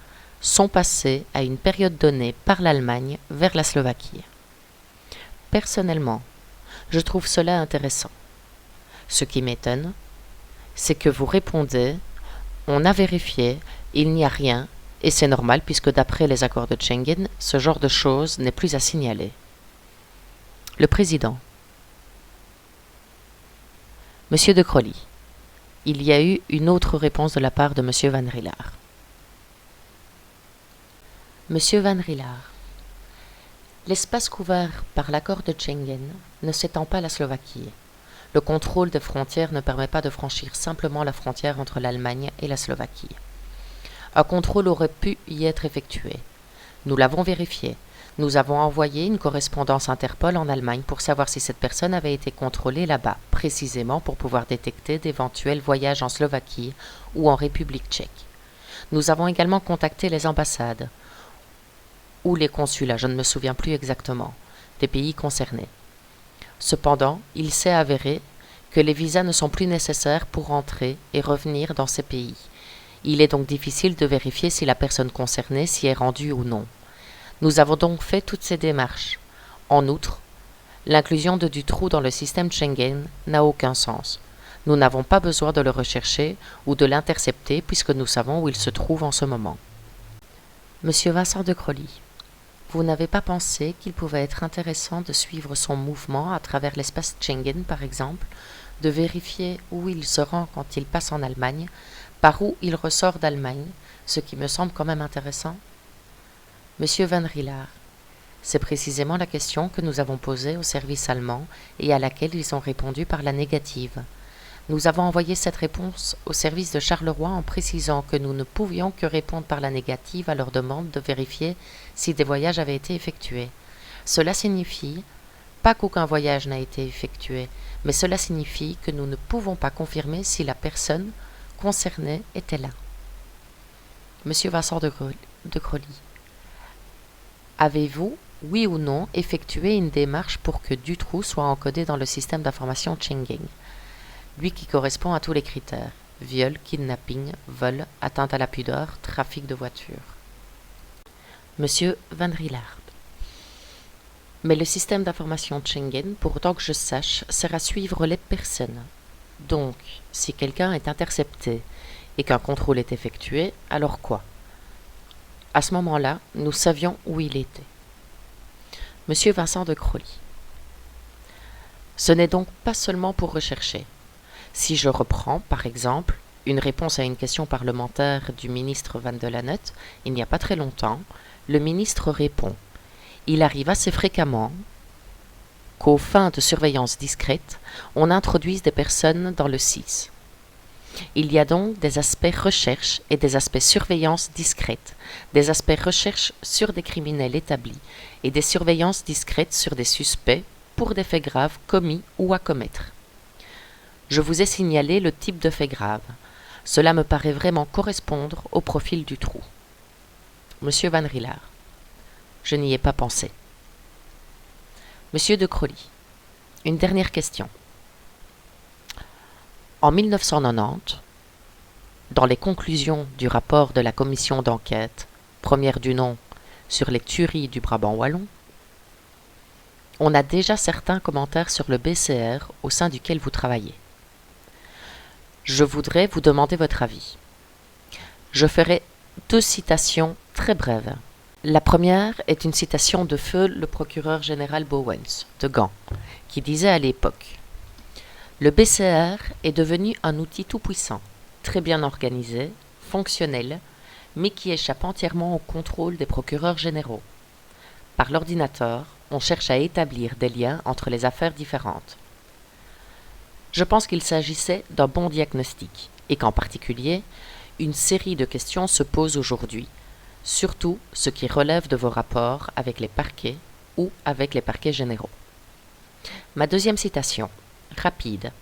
sont passés à une période donnée par l'Allemagne vers la Slovaquie. Personnellement, je trouve cela intéressant. Ce qui m'étonne, c'est que vous répondez « on a vérifié, il n'y a rien, et c'est normal puisque d'après les accords de Schengen, ce genre de choses n'est plus à signaler ». Le président. Monsieur de Crolly, il y a eu une autre réponse de la part de Monsieur Van Rielaar. Monsieur Van Rielaar, l'espace couvert par l'accord de Schengen ne s'étend pas à la Slovaquie. Le contrôle des frontières ne permet pas de franchir simplement la frontière entre l'Allemagne et la Slovaquie. Un contrôle aurait pu y être effectué. Nous l'avons vérifié. Nous avons envoyé une correspondance Interpol en Allemagne pour savoir si cette personne avait été contrôlée là-bas, précisément pour pouvoir détecter d'éventuels voyages en Slovaquie ou en République tchèque. Nous avons également contacté les ambassades ou les consulats, je ne me souviens plus exactement, des pays concernés. Cependant, il s'est avéré que les visas ne sont plus nécessaires pour entrer et revenir dans ces pays. Il est donc difficile de vérifier si la personne concernée s'y est rendue ou non. Nous avons donc fait toutes ces démarches. En outre, l'inclusion de Dutroux dans le système Schengen n'a aucun sens. Nous n'avons pas besoin de le rechercher ou de l'intercepter puisque nous savons où il se trouve en ce moment. Monsieur Vincent de Crolly, vous n'avez pas pensé qu'il pouvait être intéressant de suivre son mouvement à travers l'espace Schengen, par exemple, de vérifier où il se rend quand il passe en Allemagne, par où il ressort d'Allemagne, ce qui me semble quand même intéressant? Monsieur Van Rielaar, C'est précisément la question que nous avons posée au service allemand et à laquelle ils ont répondu par la négative. Nous avons envoyé cette réponse au service de Charleroi en précisant que nous ne pouvions que répondre par la négative à leur demande de vérifier si des voyages avaient été effectués. Cela signifie pas qu'aucun voyage n'a été effectué, mais cela signifie que nous ne pouvons pas confirmer si la personne concernée était là. Monsieur Vincent de Crolly, avez-vous, oui ou non, effectué une démarche pour que Dutroux soit encodé dans le système d'information Schengen, lui qui correspond à tous les critères: viol, kidnapping, vol, atteinte à la pudeur, trafic de voiture? Monsieur Van Rielaert. Mais le système d'information Schengen, pour autant que je sache, sert à suivre les personnes. Donc, si quelqu'un est intercepté et qu'un contrôle est effectué, alors quoi? À ce moment-là, nous savions où il était. Monsieur Vincent de Crolly. Ce n'est donc pas seulement pour rechercher. Si je reprends, par exemple, une réponse à une question parlementaire du ministre Van de Lannet, il n'y a pas très longtemps, le ministre répond: il arrive assez fréquemment qu'aux fins de surveillance discrète, on introduise des personnes dans le SIS. Il y a donc des aspects recherche et des aspects surveillance discrète, des aspects recherche sur des criminels établis et des surveillances discrètes sur des suspects pour des faits graves commis ou à commettre. Je vous ai signalé le type de fait grave. Cela me paraît vraiment correspondre au profil du trou. Monsieur Van Rielaert. Je n'y ai pas pensé. Monsieur de Crolly. Une dernière question. En 1990, dans les conclusions du rapport de la commission d'enquête, première du nom, sur les tueries du Brabant wallon, on a déjà certains commentaires sur le BCR au sein duquel vous travaillez. Je voudrais vous demander votre avis. Je ferai 2 citations très brèves. La première est une citation de feu le procureur général Bowens, de Gand, qui disait à l'époque: le BCR est devenu un outil tout-puissant, très bien organisé, fonctionnel, mais qui échappe entièrement au contrôle des procureurs généraux. Par l'ordinateur, on cherche à établir des liens entre les affaires différentes. Je pense qu'il s'agissait d'un bon diagnostic, et qu'en particulier, une série de questions se posent aujourd'hui, surtout ce qui relève de vos rapports avec les parquets ou avec les parquets généraux. Ma deuxième citation, rapide,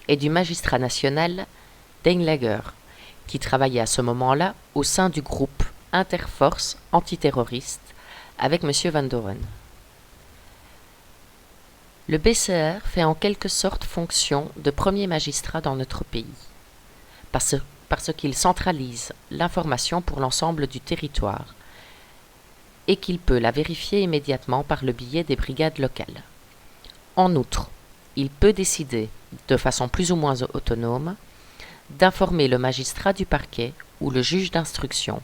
est du magistrat national Deinlager, qui travaillait à ce moment-là au sein du groupe Interforce antiterroriste avec M. Van Doren. Le BCR fait en quelque sorte fonction de premier magistrat dans notre pays, parce qu'il centralise l'information pour l'ensemble du territoire et qu'il peut la vérifier immédiatement par le biais des brigades locales. En outre, il peut décider, de façon plus ou moins autonome, d'informer le magistrat du parquet ou le juge d'instruction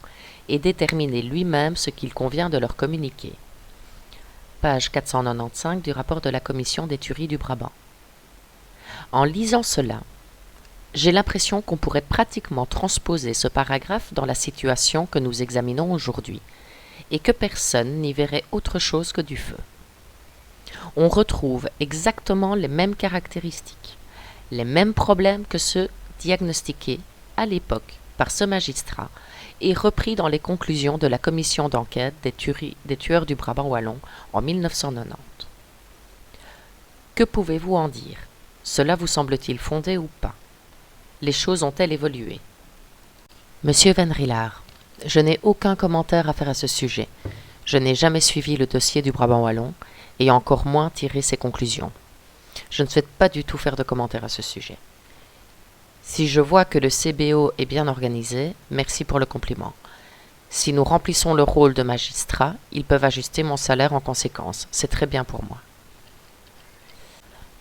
et déterminer lui-même ce qu'il convient de leur communiquer. Page 495 du rapport de la commission des tueries du Brabant. En lisant cela, j'ai l'impression qu'on pourrait pratiquement transposer ce paragraphe dans la situation que nous examinons aujourd'hui, et que personne n'y verrait autre chose que du feu. On retrouve exactement les mêmes caractéristiques, les mêmes problèmes que ceux diagnostiqués à l'époque par ce magistrat et repris dans les conclusions de la commission d'enquête des tueurs du Brabant wallon en 1990. Que pouvez-vous en dire? Cela vous semble-t-il fondé ou pas? Les choses ont-elles évolué? Monsieur Van Rielaert, je n'ai aucun commentaire à faire à ce sujet. Je n'ai jamais suivi le dossier du Brabant wallon et encore moins tiré ses conclusions. Je ne souhaite pas du tout faire de commentaires à ce sujet. Si je vois que le CBO est bien organisé, merci pour le compliment. Si nous remplissons le rôle de magistrat, ils peuvent ajuster mon salaire en conséquence. C'est très bien pour moi.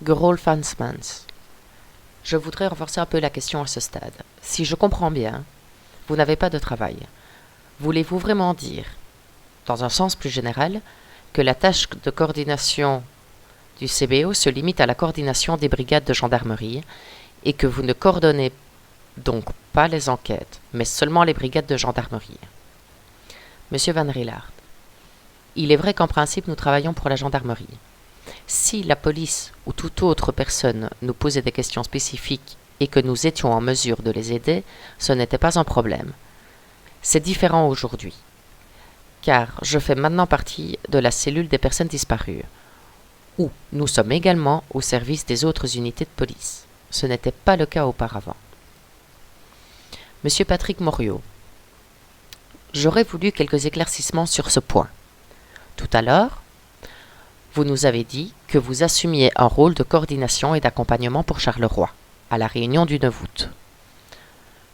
Gerolf Hansmans. Je voudrais renforcer un peu la question à ce stade. Si je comprends bien, vous n'avez pas de travail. Voulez-vous vraiment dire, dans un sens plus général, que la tâche de coordination du CBO se limite à la coordination des brigades de gendarmerie et que vous ne coordonnez donc pas les enquêtes, mais seulement les brigades de gendarmerie? Monsieur Van Rielaert. Il est vrai qu'en principe, nous travaillons pour la gendarmerie. Si la police ou toute autre personne nous posait des questions spécifiques et que nous étions en mesure de les aider, ce n'était pas un problème. C'est différent aujourd'hui, car je fais maintenant partie de la cellule des personnes disparues, où nous sommes également au service des autres unités de police. Ce n'était pas le cas auparavant. Monsieur Patrick Moriot, j'aurais voulu quelques éclaircissements sur ce point. Tout à l'heure, vous nous avez dit que vous assumiez un rôle de coordination et d'accompagnement pour Charleroi, à la réunion du 9 août.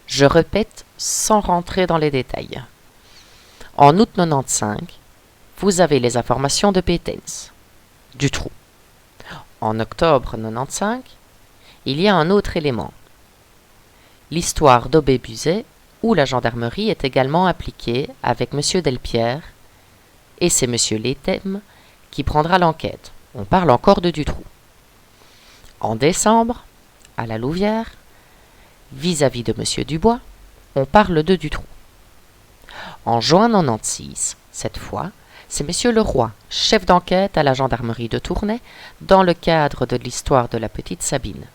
Je répète, sans rentrer dans les détails. En août 95, vous avez les informations de Pétens, du trou. En octobre 95, il y a un autre élément. L'histoire d'Aubé-Buzet, où la gendarmerie est également impliquée avec M. Delpierre, et c'est M. Letem qui prendra l'enquête. On parle encore de Dutroux. En décembre, à la Louvière, vis-à-vis de M. Dubois, on parle de Dutroux. En juin 96, cette fois, c'est M. Leroy, chef d'enquête à la gendarmerie de Tournai, dans le cadre de l'histoire de la petite Sabine.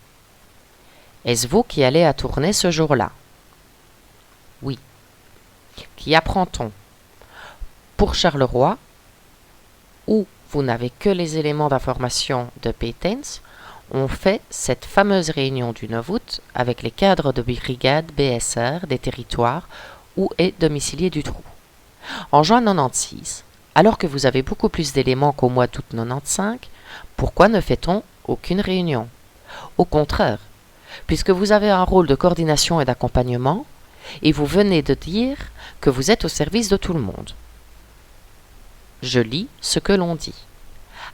Est-ce vous qui allez à Tournai ce jour-là? Oui. Qui apprend-on? Pour Charleroi, où vous n'avez que les éléments d'information de Pétens, on fait cette fameuse réunion du 9 août avec les cadres de brigade BSR des territoires où est domicilié Dutroux. En juin 96, alors que vous avez beaucoup plus d'éléments qu'au mois d'août 95, pourquoi ne fait-on aucune réunion? Au contraire, puisque vous avez un rôle de coordination et d'accompagnement, et vous venez de dire que vous êtes au service de tout le monde. Je lis ce que l'on dit.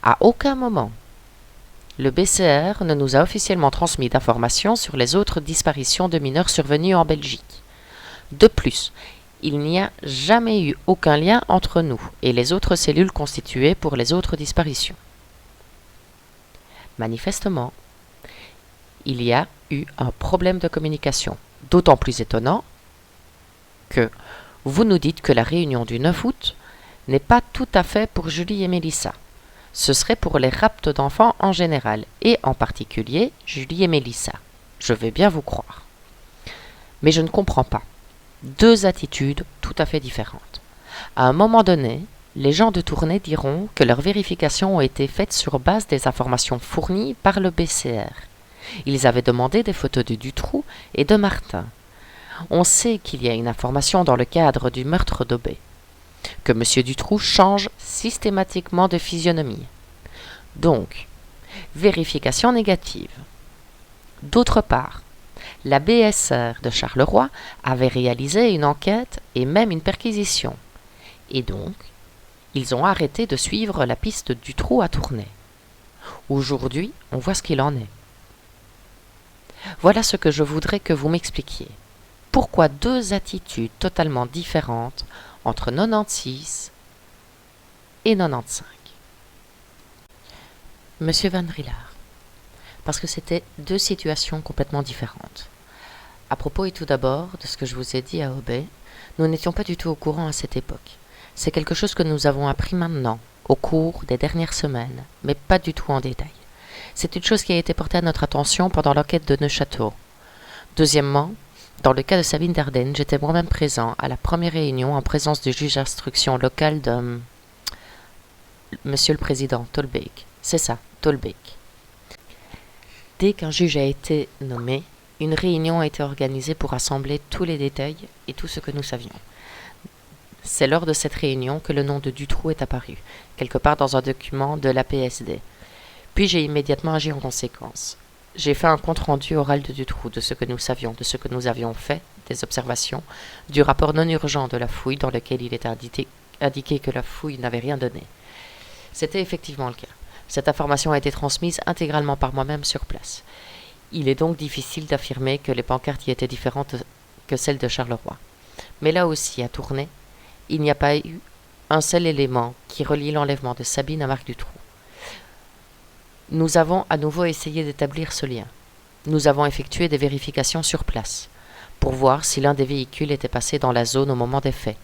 À aucun moment, le BCR ne nous a officiellement transmis d'informations sur les autres disparitions de mineurs survenues en Belgique. De plus, il n'y a jamais eu aucun lien entre nous et les autres cellules constituées pour les autres disparitions. Manifestement, il y a eu un problème de communication, d'autant plus étonnant que vous nous dites que la réunion du 9 août n'est pas tout à fait pour Julie et Mélissa. Ce serait pour les rapts d'enfants en général, et en particulier Julie et Mélissa. Je vais bien vous croire. Mais je ne comprends pas. Deux attitudes tout à fait différentes. À un moment donné, les gens de Tournai diront que leurs vérifications ont été faites sur base des informations fournies par le BCR. Ils avaient demandé des photos de Dutroux et de Martin. On sait qu'il y a une information dans le cadre du meurtre d'Aubé, que M. Dutroux change systématiquement de physionomie. Donc, vérification négative. D'autre part, la BSR de Charleroi avait réalisé une enquête et même une perquisition. Et donc, ils ont arrêté de suivre la piste de Dutroux à Tournai. Aujourd'hui, on voit ce qu'il en est. Voilà ce que je voudrais que vous m'expliquiez. Pourquoi deux attitudes totalement différentes entre 96 et 95? Monsieur Van Rillard, parce que c'était deux situations complètement différentes. À propos et tout d'abord de ce que je vous ai dit à Aubé, nous n'étions pas du tout au courant à cette époque. C'est quelque chose que nous avons appris maintenant, au cours des dernières semaines, mais pas du tout en détail. C'est une chose qui a été portée à notre attention pendant l'enquête de Neuchâteau. Deuxièmement, dans le cas de Sabine Dardenne, j'étais moi-même présent à la première réunion en présence du juge d'instruction local de Monsieur le Président Tolbeek. C'est ça, Tolbeek. Dès qu'un juge a été nommé, une réunion a été organisée pour rassembler tous les détails et tout ce que nous savions. C'est lors de cette réunion que le nom de Dutroux est apparu, quelque part dans un document de l'APSD. Puis j'ai immédiatement agi en conséquence. J'ai fait un compte-rendu oral de Dutroux, de ce que nous savions, de ce que nous avions fait, des observations, du rapport non urgent de la fouille dans lequel il est indiqué que la fouille n'avait rien donné. C'était effectivement le cas. Cette information a été transmise intégralement par moi-même sur place. Il est donc difficile d'affirmer que les pancartes y étaient différentes que celles de Charleroi. Mais là aussi, à Tournai, il n'y a pas eu un seul élément qui relie l'enlèvement de Sabine à Marc Dutroux. Nous avons à nouveau essayé d'établir ce lien. Nous avons effectué des vérifications sur place pour voir si l'un des véhicules était passé dans la zone au moment des faits.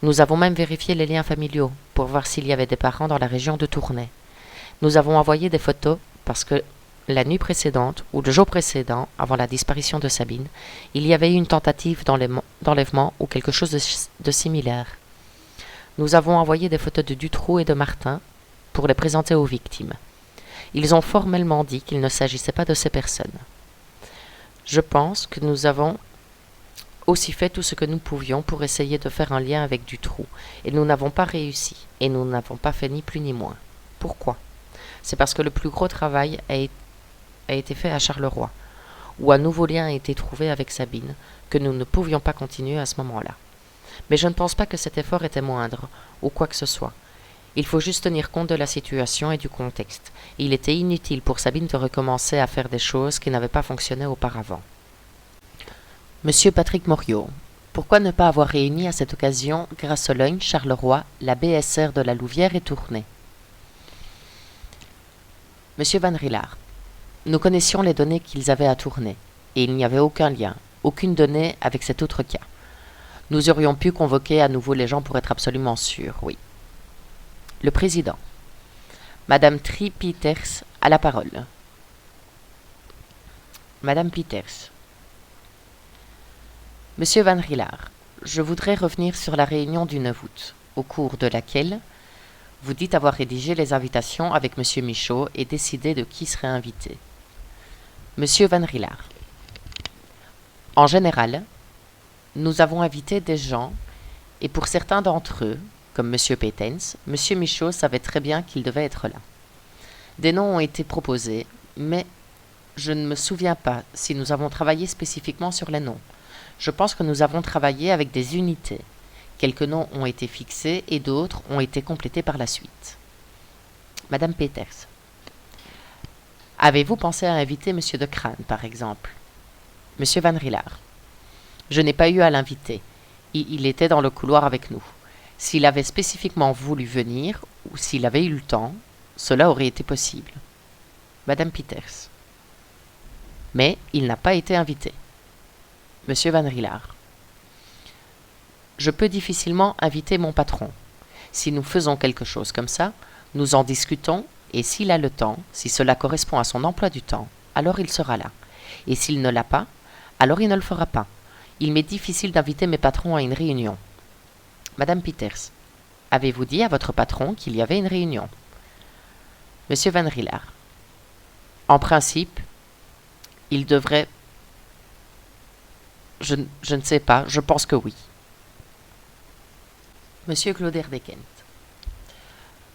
Nous avons même vérifié les liens familiaux pour voir s'il y avait des parents dans la région de Tournai. Nous avons envoyé des photos parce que la nuit précédente ou le jour précédent, avant la disparition de Sabine, il y avait eu une tentative d'enlèvement ou quelque chose de similaire. Nous avons envoyé des photos de Dutroux et de Martin pour les présenter aux victimes. Ils ont formellement dit qu'il ne s'agissait pas de ces personnes. Je pense que nous avons aussi fait tout ce que nous pouvions pour essayer de faire un lien avec Dutroux, et nous n'avons pas réussi, et nous n'avons pas fait ni plus ni moins. Pourquoi? C'est parce que le plus gros travail a été fait à Charleroi, où un nouveau lien a été trouvé avec Sabine, que nous ne pouvions pas continuer à ce moment-là. Mais je ne pense pas que cet effort était moindre, ou quoi que ce soit. Il faut juste tenir compte de la situation et du contexte. Il était inutile pour Sabine de recommencer à faire des choses qui n'avaient pas fonctionné auparavant. Monsieur Patrick Moriot, pourquoi ne pas avoir réuni à cette occasion Grassologne, Charleroi, la BSR de la Louvière et Tournai? Monsieur Van Rillard, nous connaissions les données qu'ils avaient à Tournai, et il n'y avait aucun lien, aucune donnée avec cet autre cas. Nous aurions pu convoquer à nouveau les gens pour être absolument sûrs, oui. Le président. Madame Tri Peters a la parole. Madame Peters. Monsieur Van Rillard, je voudrais revenir sur la réunion du 9 août, au cours de laquelle vous dites avoir rédigé les invitations avec Monsieur Michaud et décidé de qui serait invité. Monsieur Van Rillard. En général, nous avons invité des gens, et pour certains d'entre eux, comme Monsieur Petens, Monsieur Michaud savait très bien qu'il devait être là. Des noms ont été proposés, mais je ne me souviens pas si nous avons travaillé spécifiquement sur les noms. Je pense que nous avons travaillé avec des unités. Quelques noms ont été fixés et d'autres ont été complétés par la suite. Madame Peters. Avez-vous pensé à inviter Monsieur de Crane, par exemple? Monsieur Van Rillard. Je n'ai pas eu à l'inviter. Il était dans le couloir avec nous. S'il avait spécifiquement voulu venir, ou s'il avait eu le temps, cela aurait été possible. Madame Peters. Mais il n'a pas été invité. Monsieur Van Rillard. Je peux difficilement inviter mon patron. Si nous faisons quelque chose comme ça, nous en discutons, et s'il a le temps, si cela correspond à son emploi du temps, alors il sera là. Et s'il ne l'a pas, alors il ne le fera pas. Il m'est difficile d'inviter mes patrons à une réunion. Madame Peters, avez-vous dit à votre patron qu'il y avait une réunion? Monsieur Van Rillard. En principe, il devrait... Je ne sais pas, je pense que oui. Monsieur Claude Dekent,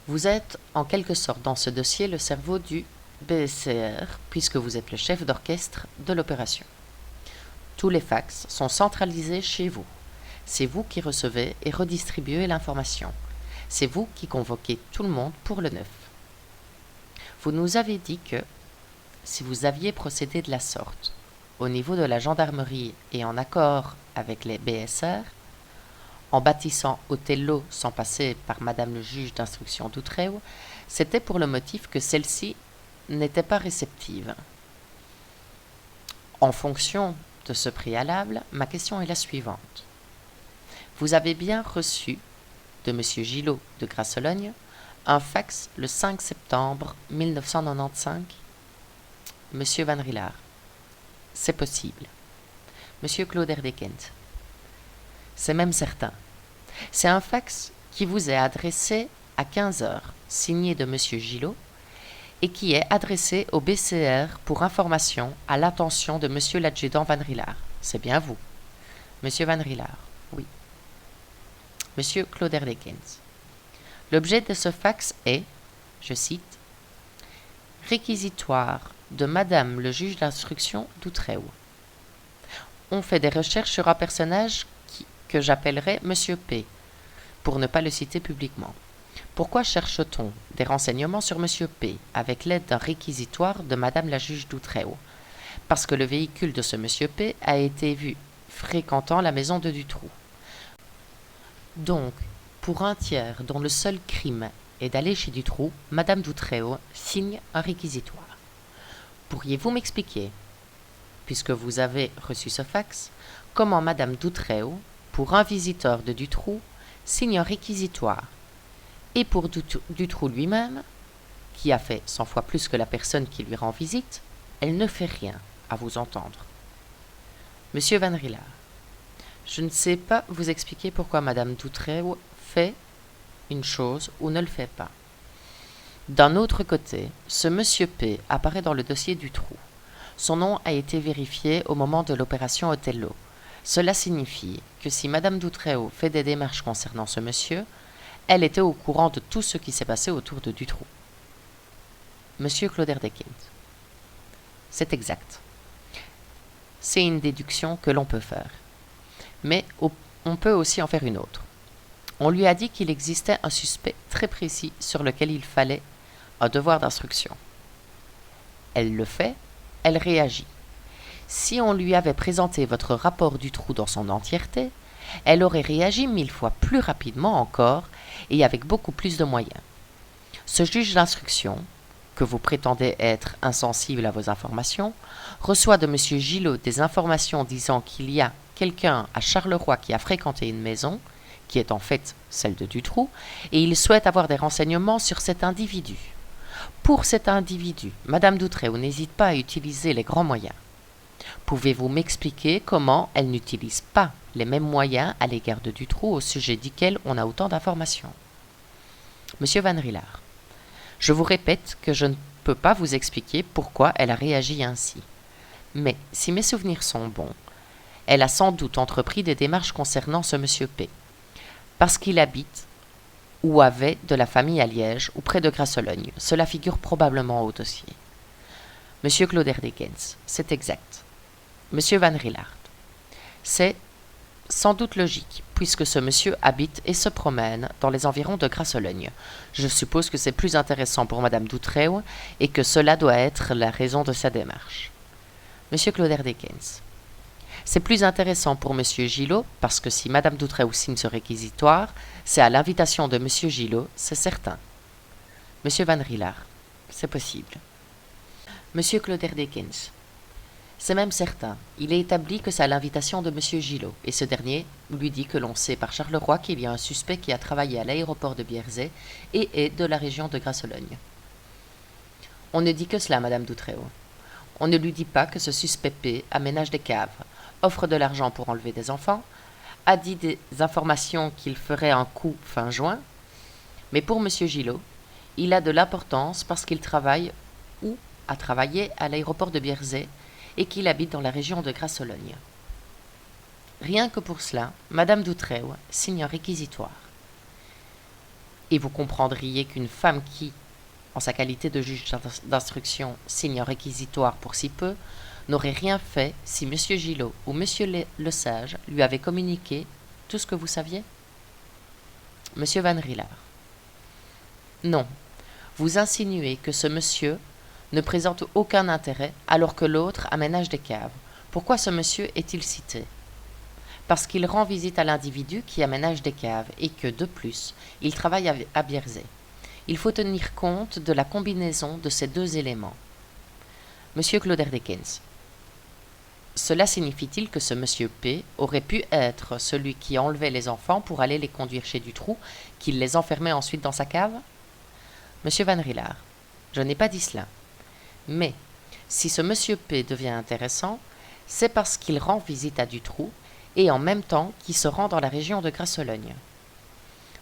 vous êtes en quelque sorte dans ce dossier le cerveau du BSCR, puisque vous êtes le chef d'orchestre de l'opération. Tous les fax sont centralisés chez vous. C'est vous qui recevez et redistribuez l'information. C'est vous qui convoquez tout le monde pour le 9. Vous nous avez dit que, si vous aviez procédé de la sorte, au niveau de la gendarmerie et en accord avec les BSR, en bâtissant Othello sans passer par Madame le juge d'instruction d'Outreau, c'était pour le motif que celle-ci n'était pas réceptive. En fonction de ce préalable, ma question est la suivante. Vous avez bien reçu de M. Gillot de Grassologne un fax le 5 septembre 1995? Monsieur Van Rillard. C'est possible. Monsieur Claude Dekent. C'est même certain. C'est un fax qui vous est adressé à 15 heures, signé de Monsieur Gillot, et qui est adressé au BCR pour information à l'attention de Monsieur l'adjudant Van Rillard. C'est bien vous. Monsieur Van Rillard. Oui. Monsieur Claude Dekens. L'objet de ce fax est, je cite, « Réquisitoire de Madame le juge d'instruction d'Outreau. On fait des recherches sur un personnage que j'appellerai Monsieur P, pour ne pas le citer publiquement. Pourquoi cherche-t-on des renseignements sur Monsieur P avec l'aide d'un réquisitoire de Madame la juge d'Outreau? Parce que le véhicule de ce Monsieur P a été vu fréquentant la maison de Dutroux. Donc, pour un tiers dont le seul crime est d'aller chez Dutroux, Madame d'Outreau signe un réquisitoire. Pourriez-vous m'expliquer, puisque vous avez reçu ce fax, comment Madame d'Outreau, pour un visiteur de Dutroux, signe réquisitoire. Et pour Dutroux lui-même, qui a fait 100 fois plus que la personne qui lui rend visite, elle ne fait rien, à vous entendre. Monsieur Van Rillard, je ne sais pas vous expliquer pourquoi Madame Dutroux fait une chose ou ne le fait pas. D'un autre côté, ce Monsieur P apparaît dans le dossier Dutroux. Son nom a été vérifié au moment de l'opération Othello. Cela signifie que si Madame Dutroux fait des démarches concernant ce monsieur, elle était au courant de tout ce qui s'est passé autour de Dutroux. Monsieur Clauderdekins. C'est exact. C'est une déduction que l'on peut faire. Mais on peut aussi en faire une autre. On lui a dit qu'il existait un suspect très précis sur lequel il fallait un devoir d'instruction. Elle le fait, elle réagit. Si on lui avait présenté votre rapport Dutroux dans son entièreté, elle aurait réagi 1000 fois plus rapidement encore et avec beaucoup plus de moyens. Ce juge d'instruction, que vous prétendez être insensible à vos informations, reçoit de M. Gillot des informations disant qu'il y a quelqu'un à Charleroi qui a fréquenté une maison, qui est en fait celle de Dutroux, et il souhaite avoir des renseignements sur cet individu. Pour cet individu, Madame Dutroux n'hésite pas à utiliser les grands moyens. Pouvez-vous m'expliquer comment elle n'utilise pas les mêmes moyens à l'égard de Dutroux au sujet duquel on a autant d'informations? Monsieur Van Rillard, je vous répète que je ne peux pas vous expliquer pourquoi elle a réagi ainsi. Mais si mes souvenirs sont bons, elle a sans doute entrepris des démarches concernant ce monsieur P. Parce qu'il habite ou avait de la famille à Liège ou près de Grasologne. Cela figure probablement au dossier. Monsieur Clauderdekins, c'est exact. Monsieur Van Rillard, c'est sans doute logique, puisque ce monsieur habite et se promène dans les environs de Grasologne. Je suppose que c'est plus intéressant pour Madame Dutroux et que cela doit être la raison de sa démarche. Monsieur Clauderdekins, c'est plus intéressant pour Monsieur Gillot, parce que si Madame Dutroux signe ce réquisitoire, c'est à l'invitation de Monsieur Gillot, c'est certain. Monsieur Van Rillard, c'est possible. Monsieur Clauderdekins, c'est même certain. Il est établi que c'est à l'invitation de Monsieur Gillot, et ce dernier lui dit que l'on sait par Charleroi qu'il y a un suspect qui a travaillé à l'aéroport de Bierzet et est de la région de Grasologne. On ne dit que cela, Madame Dutroux. On ne lui dit pas que ce suspect P aménage des caves, offre de l'argent pour enlever des enfants, a dit des informations qu'il ferait un coup fin juin, mais pour Monsieur Gillot, il a de l'importance parce qu'il travaille ou a travaillé à l'aéroport de Bierzet et qu'il habite dans la région de Grasologne. Rien que pour cela, Madame Dutroux signe un réquisitoire. Et vous comprendriez qu'une femme qui, en sa qualité de juge d'instruction, signe un réquisitoire pour si peu, n'aurait rien fait si M. Gillot ou M. Le Sage lui avaient communiqué tout ce que vous saviez? Monsieur Van Rillard. Non, vous insinuez que ce monsieur ne présente aucun intérêt alors que l'autre aménage des caves. Pourquoi ce monsieur est-il cité? Parce qu'il rend visite à l'individu qui aménage des caves et que, de plus, il travaille à Bierzet. Il faut tenir compte de la combinaison de ces deux éléments. Monsieur Clauderdekins, cela signifie-t-il que ce monsieur P aurait pu être celui qui enlevait les enfants pour aller les conduire chez Dutroux, qu'il les enfermait ensuite dans sa cave? Monsieur Van Rillard, je n'ai pas dit cela. Mais, si ce monsieur P devient intéressant, c'est parce qu'il rend visite à Dutroux et en même temps qu'il se rend dans la région de Grasologne.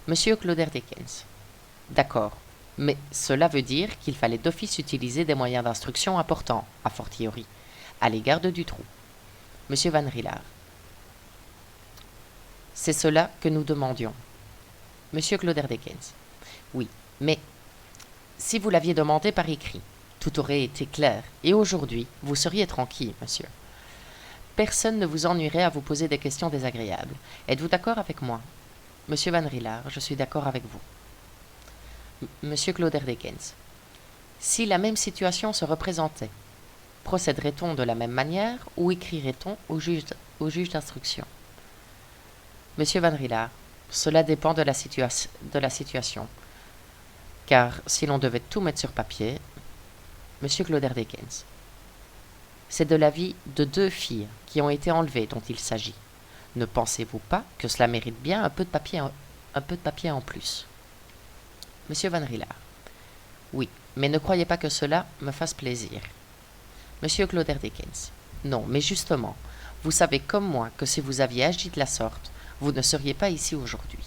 Monsieur Clauderdekins. D'accord, mais cela veut dire qu'il fallait d'office utiliser des moyens d'instruction importants, a fortiori, à l'égard de Dutroux. Monsieur Van Rillard. C'est cela que nous demandions. Monsieur Clauderdekins. Oui, mais si vous l'aviez demandé par écrit, tout aurait été clair, et aujourd'hui, vous seriez tranquille, monsieur. Personne ne vous ennuierait à vous poser des questions désagréables. Êtes-vous d'accord avec moi? Monsieur Van Rillard, je suis d'accord avec vous. Monsieur Clauderdekins, si la même situation se représentait, procéderait-on de la même manière ou écrirait-on au juge d'instruction? Monsieur Van Rillard, cela dépend de la situation. Car si l'on devait tout mettre sur papier, Monsieur Clauderdekins, c'est de la vie de 2 filles qui ont été enlevées dont il s'agit. Ne pensez-vous pas que cela mérite bien un peu un peu de papier en plus. Monsieur Van Rillard. Oui, mais ne croyez pas que cela me fasse plaisir. Monsieur Claude Dickens. Non, mais justement, vous savez comme moi que si vous aviez agi de la sorte, vous ne seriez pas ici aujourd'hui.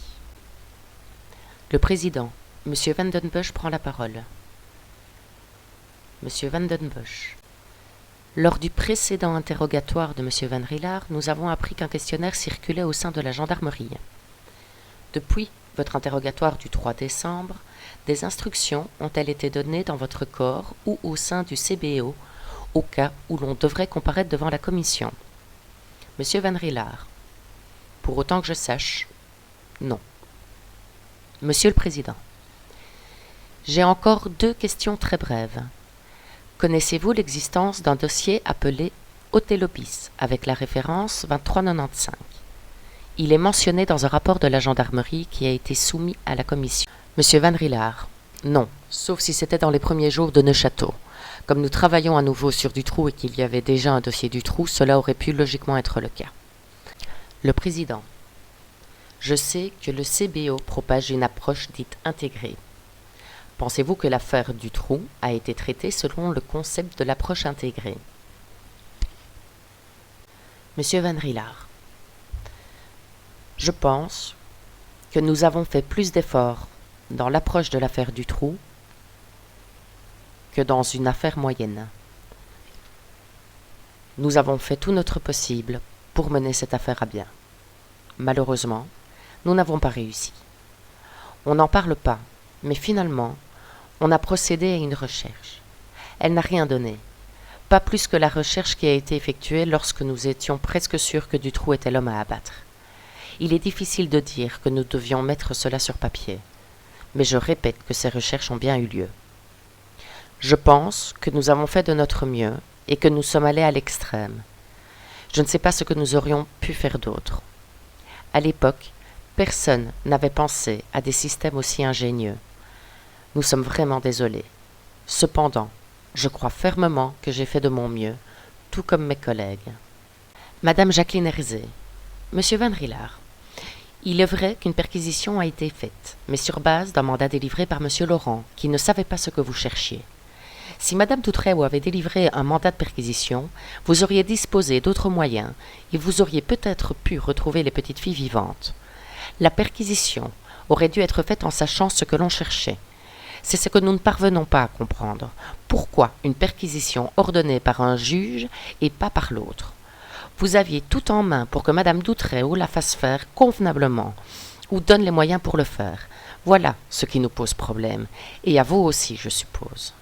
Le président, Monsieur Van den Busch, prend la parole. Monsieur Van den Busch. Lors du précédent interrogatoire de Monsieur Van Rillard, nous avons appris qu'un questionnaire circulait au sein de la gendarmerie. Depuis votre interrogatoire du 3 décembre, des instructions ont-elles été données dans votre corps ou au sein du CBO au cas où l'on devrait comparaître devant la commission? Monsieur Van Rillard. Pour autant que je sache, non. Monsieur le Président. J'ai encore 2 questions très brèves. Connaissez-vous l'existence d'un dossier appelé Othello-bis avec la référence 2395? Il est mentionné dans un rapport de la gendarmerie qui a été soumis à la commission. Monsieur Van Rillard. Non, sauf si c'était dans les premiers jours de Neuchâteau. Comme nous travaillons à nouveau sur Dutroux et qu'il y avait déjà un dossier Dutroux, cela aurait pu logiquement être le cas. Le Président. Je sais que le CBO propage une approche dite intégrée. Pensez-vous que l'affaire Dutroux a été traitée selon le concept de l'approche intégrée? Monsieur Van Rillard. Je pense que nous avons fait plus d'efforts dans l'approche de l'affaire Dutroux que dans une affaire moyenne. Nous avons fait tout notre possible pour mener cette affaire à bien. Malheureusement, nous n'avons pas réussi. On n'en parle pas, mais finalement, on a procédé à une recherche. Elle n'a rien donné, pas plus que la recherche qui a été effectuée lorsque nous étions presque sûrs que Dutroux était l'homme à abattre. Il est difficile de dire que nous devions mettre cela sur papier, mais je répète que ces recherches ont bien eu lieu. Je pense que nous avons fait de notre mieux et que nous sommes allés à l'extrême. Je ne sais pas ce que nous aurions pu faire d'autre. À l'époque, personne n'avait pensé à des systèmes aussi ingénieux. Nous sommes vraiment désolés. Cependant, je crois fermement que j'ai fait de mon mieux, tout comme mes collègues. Madame Jacqueline Herzé. Monsieur Van Rillard. Il est vrai qu'une perquisition a été faite, mais sur base d'un mandat délivré par Monsieur Laurent, qui ne savait pas ce que vous cherchiez. Si Madame Doutreau avait délivré un mandat de perquisition, vous auriez disposé d'autres moyens et vous auriez peut-être pu retrouver les petites filles vivantes. La perquisition aurait dû être faite en sachant ce que l'on cherchait. C'est ce que nous ne parvenons pas à comprendre. Pourquoi une perquisition ordonnée par un juge et pas par l'autre? Vous aviez tout en main pour que Madame Doutreau la fasse faire convenablement, ou donne les moyens pour le faire. Voilà ce qui nous pose problème, et à vous aussi, je suppose.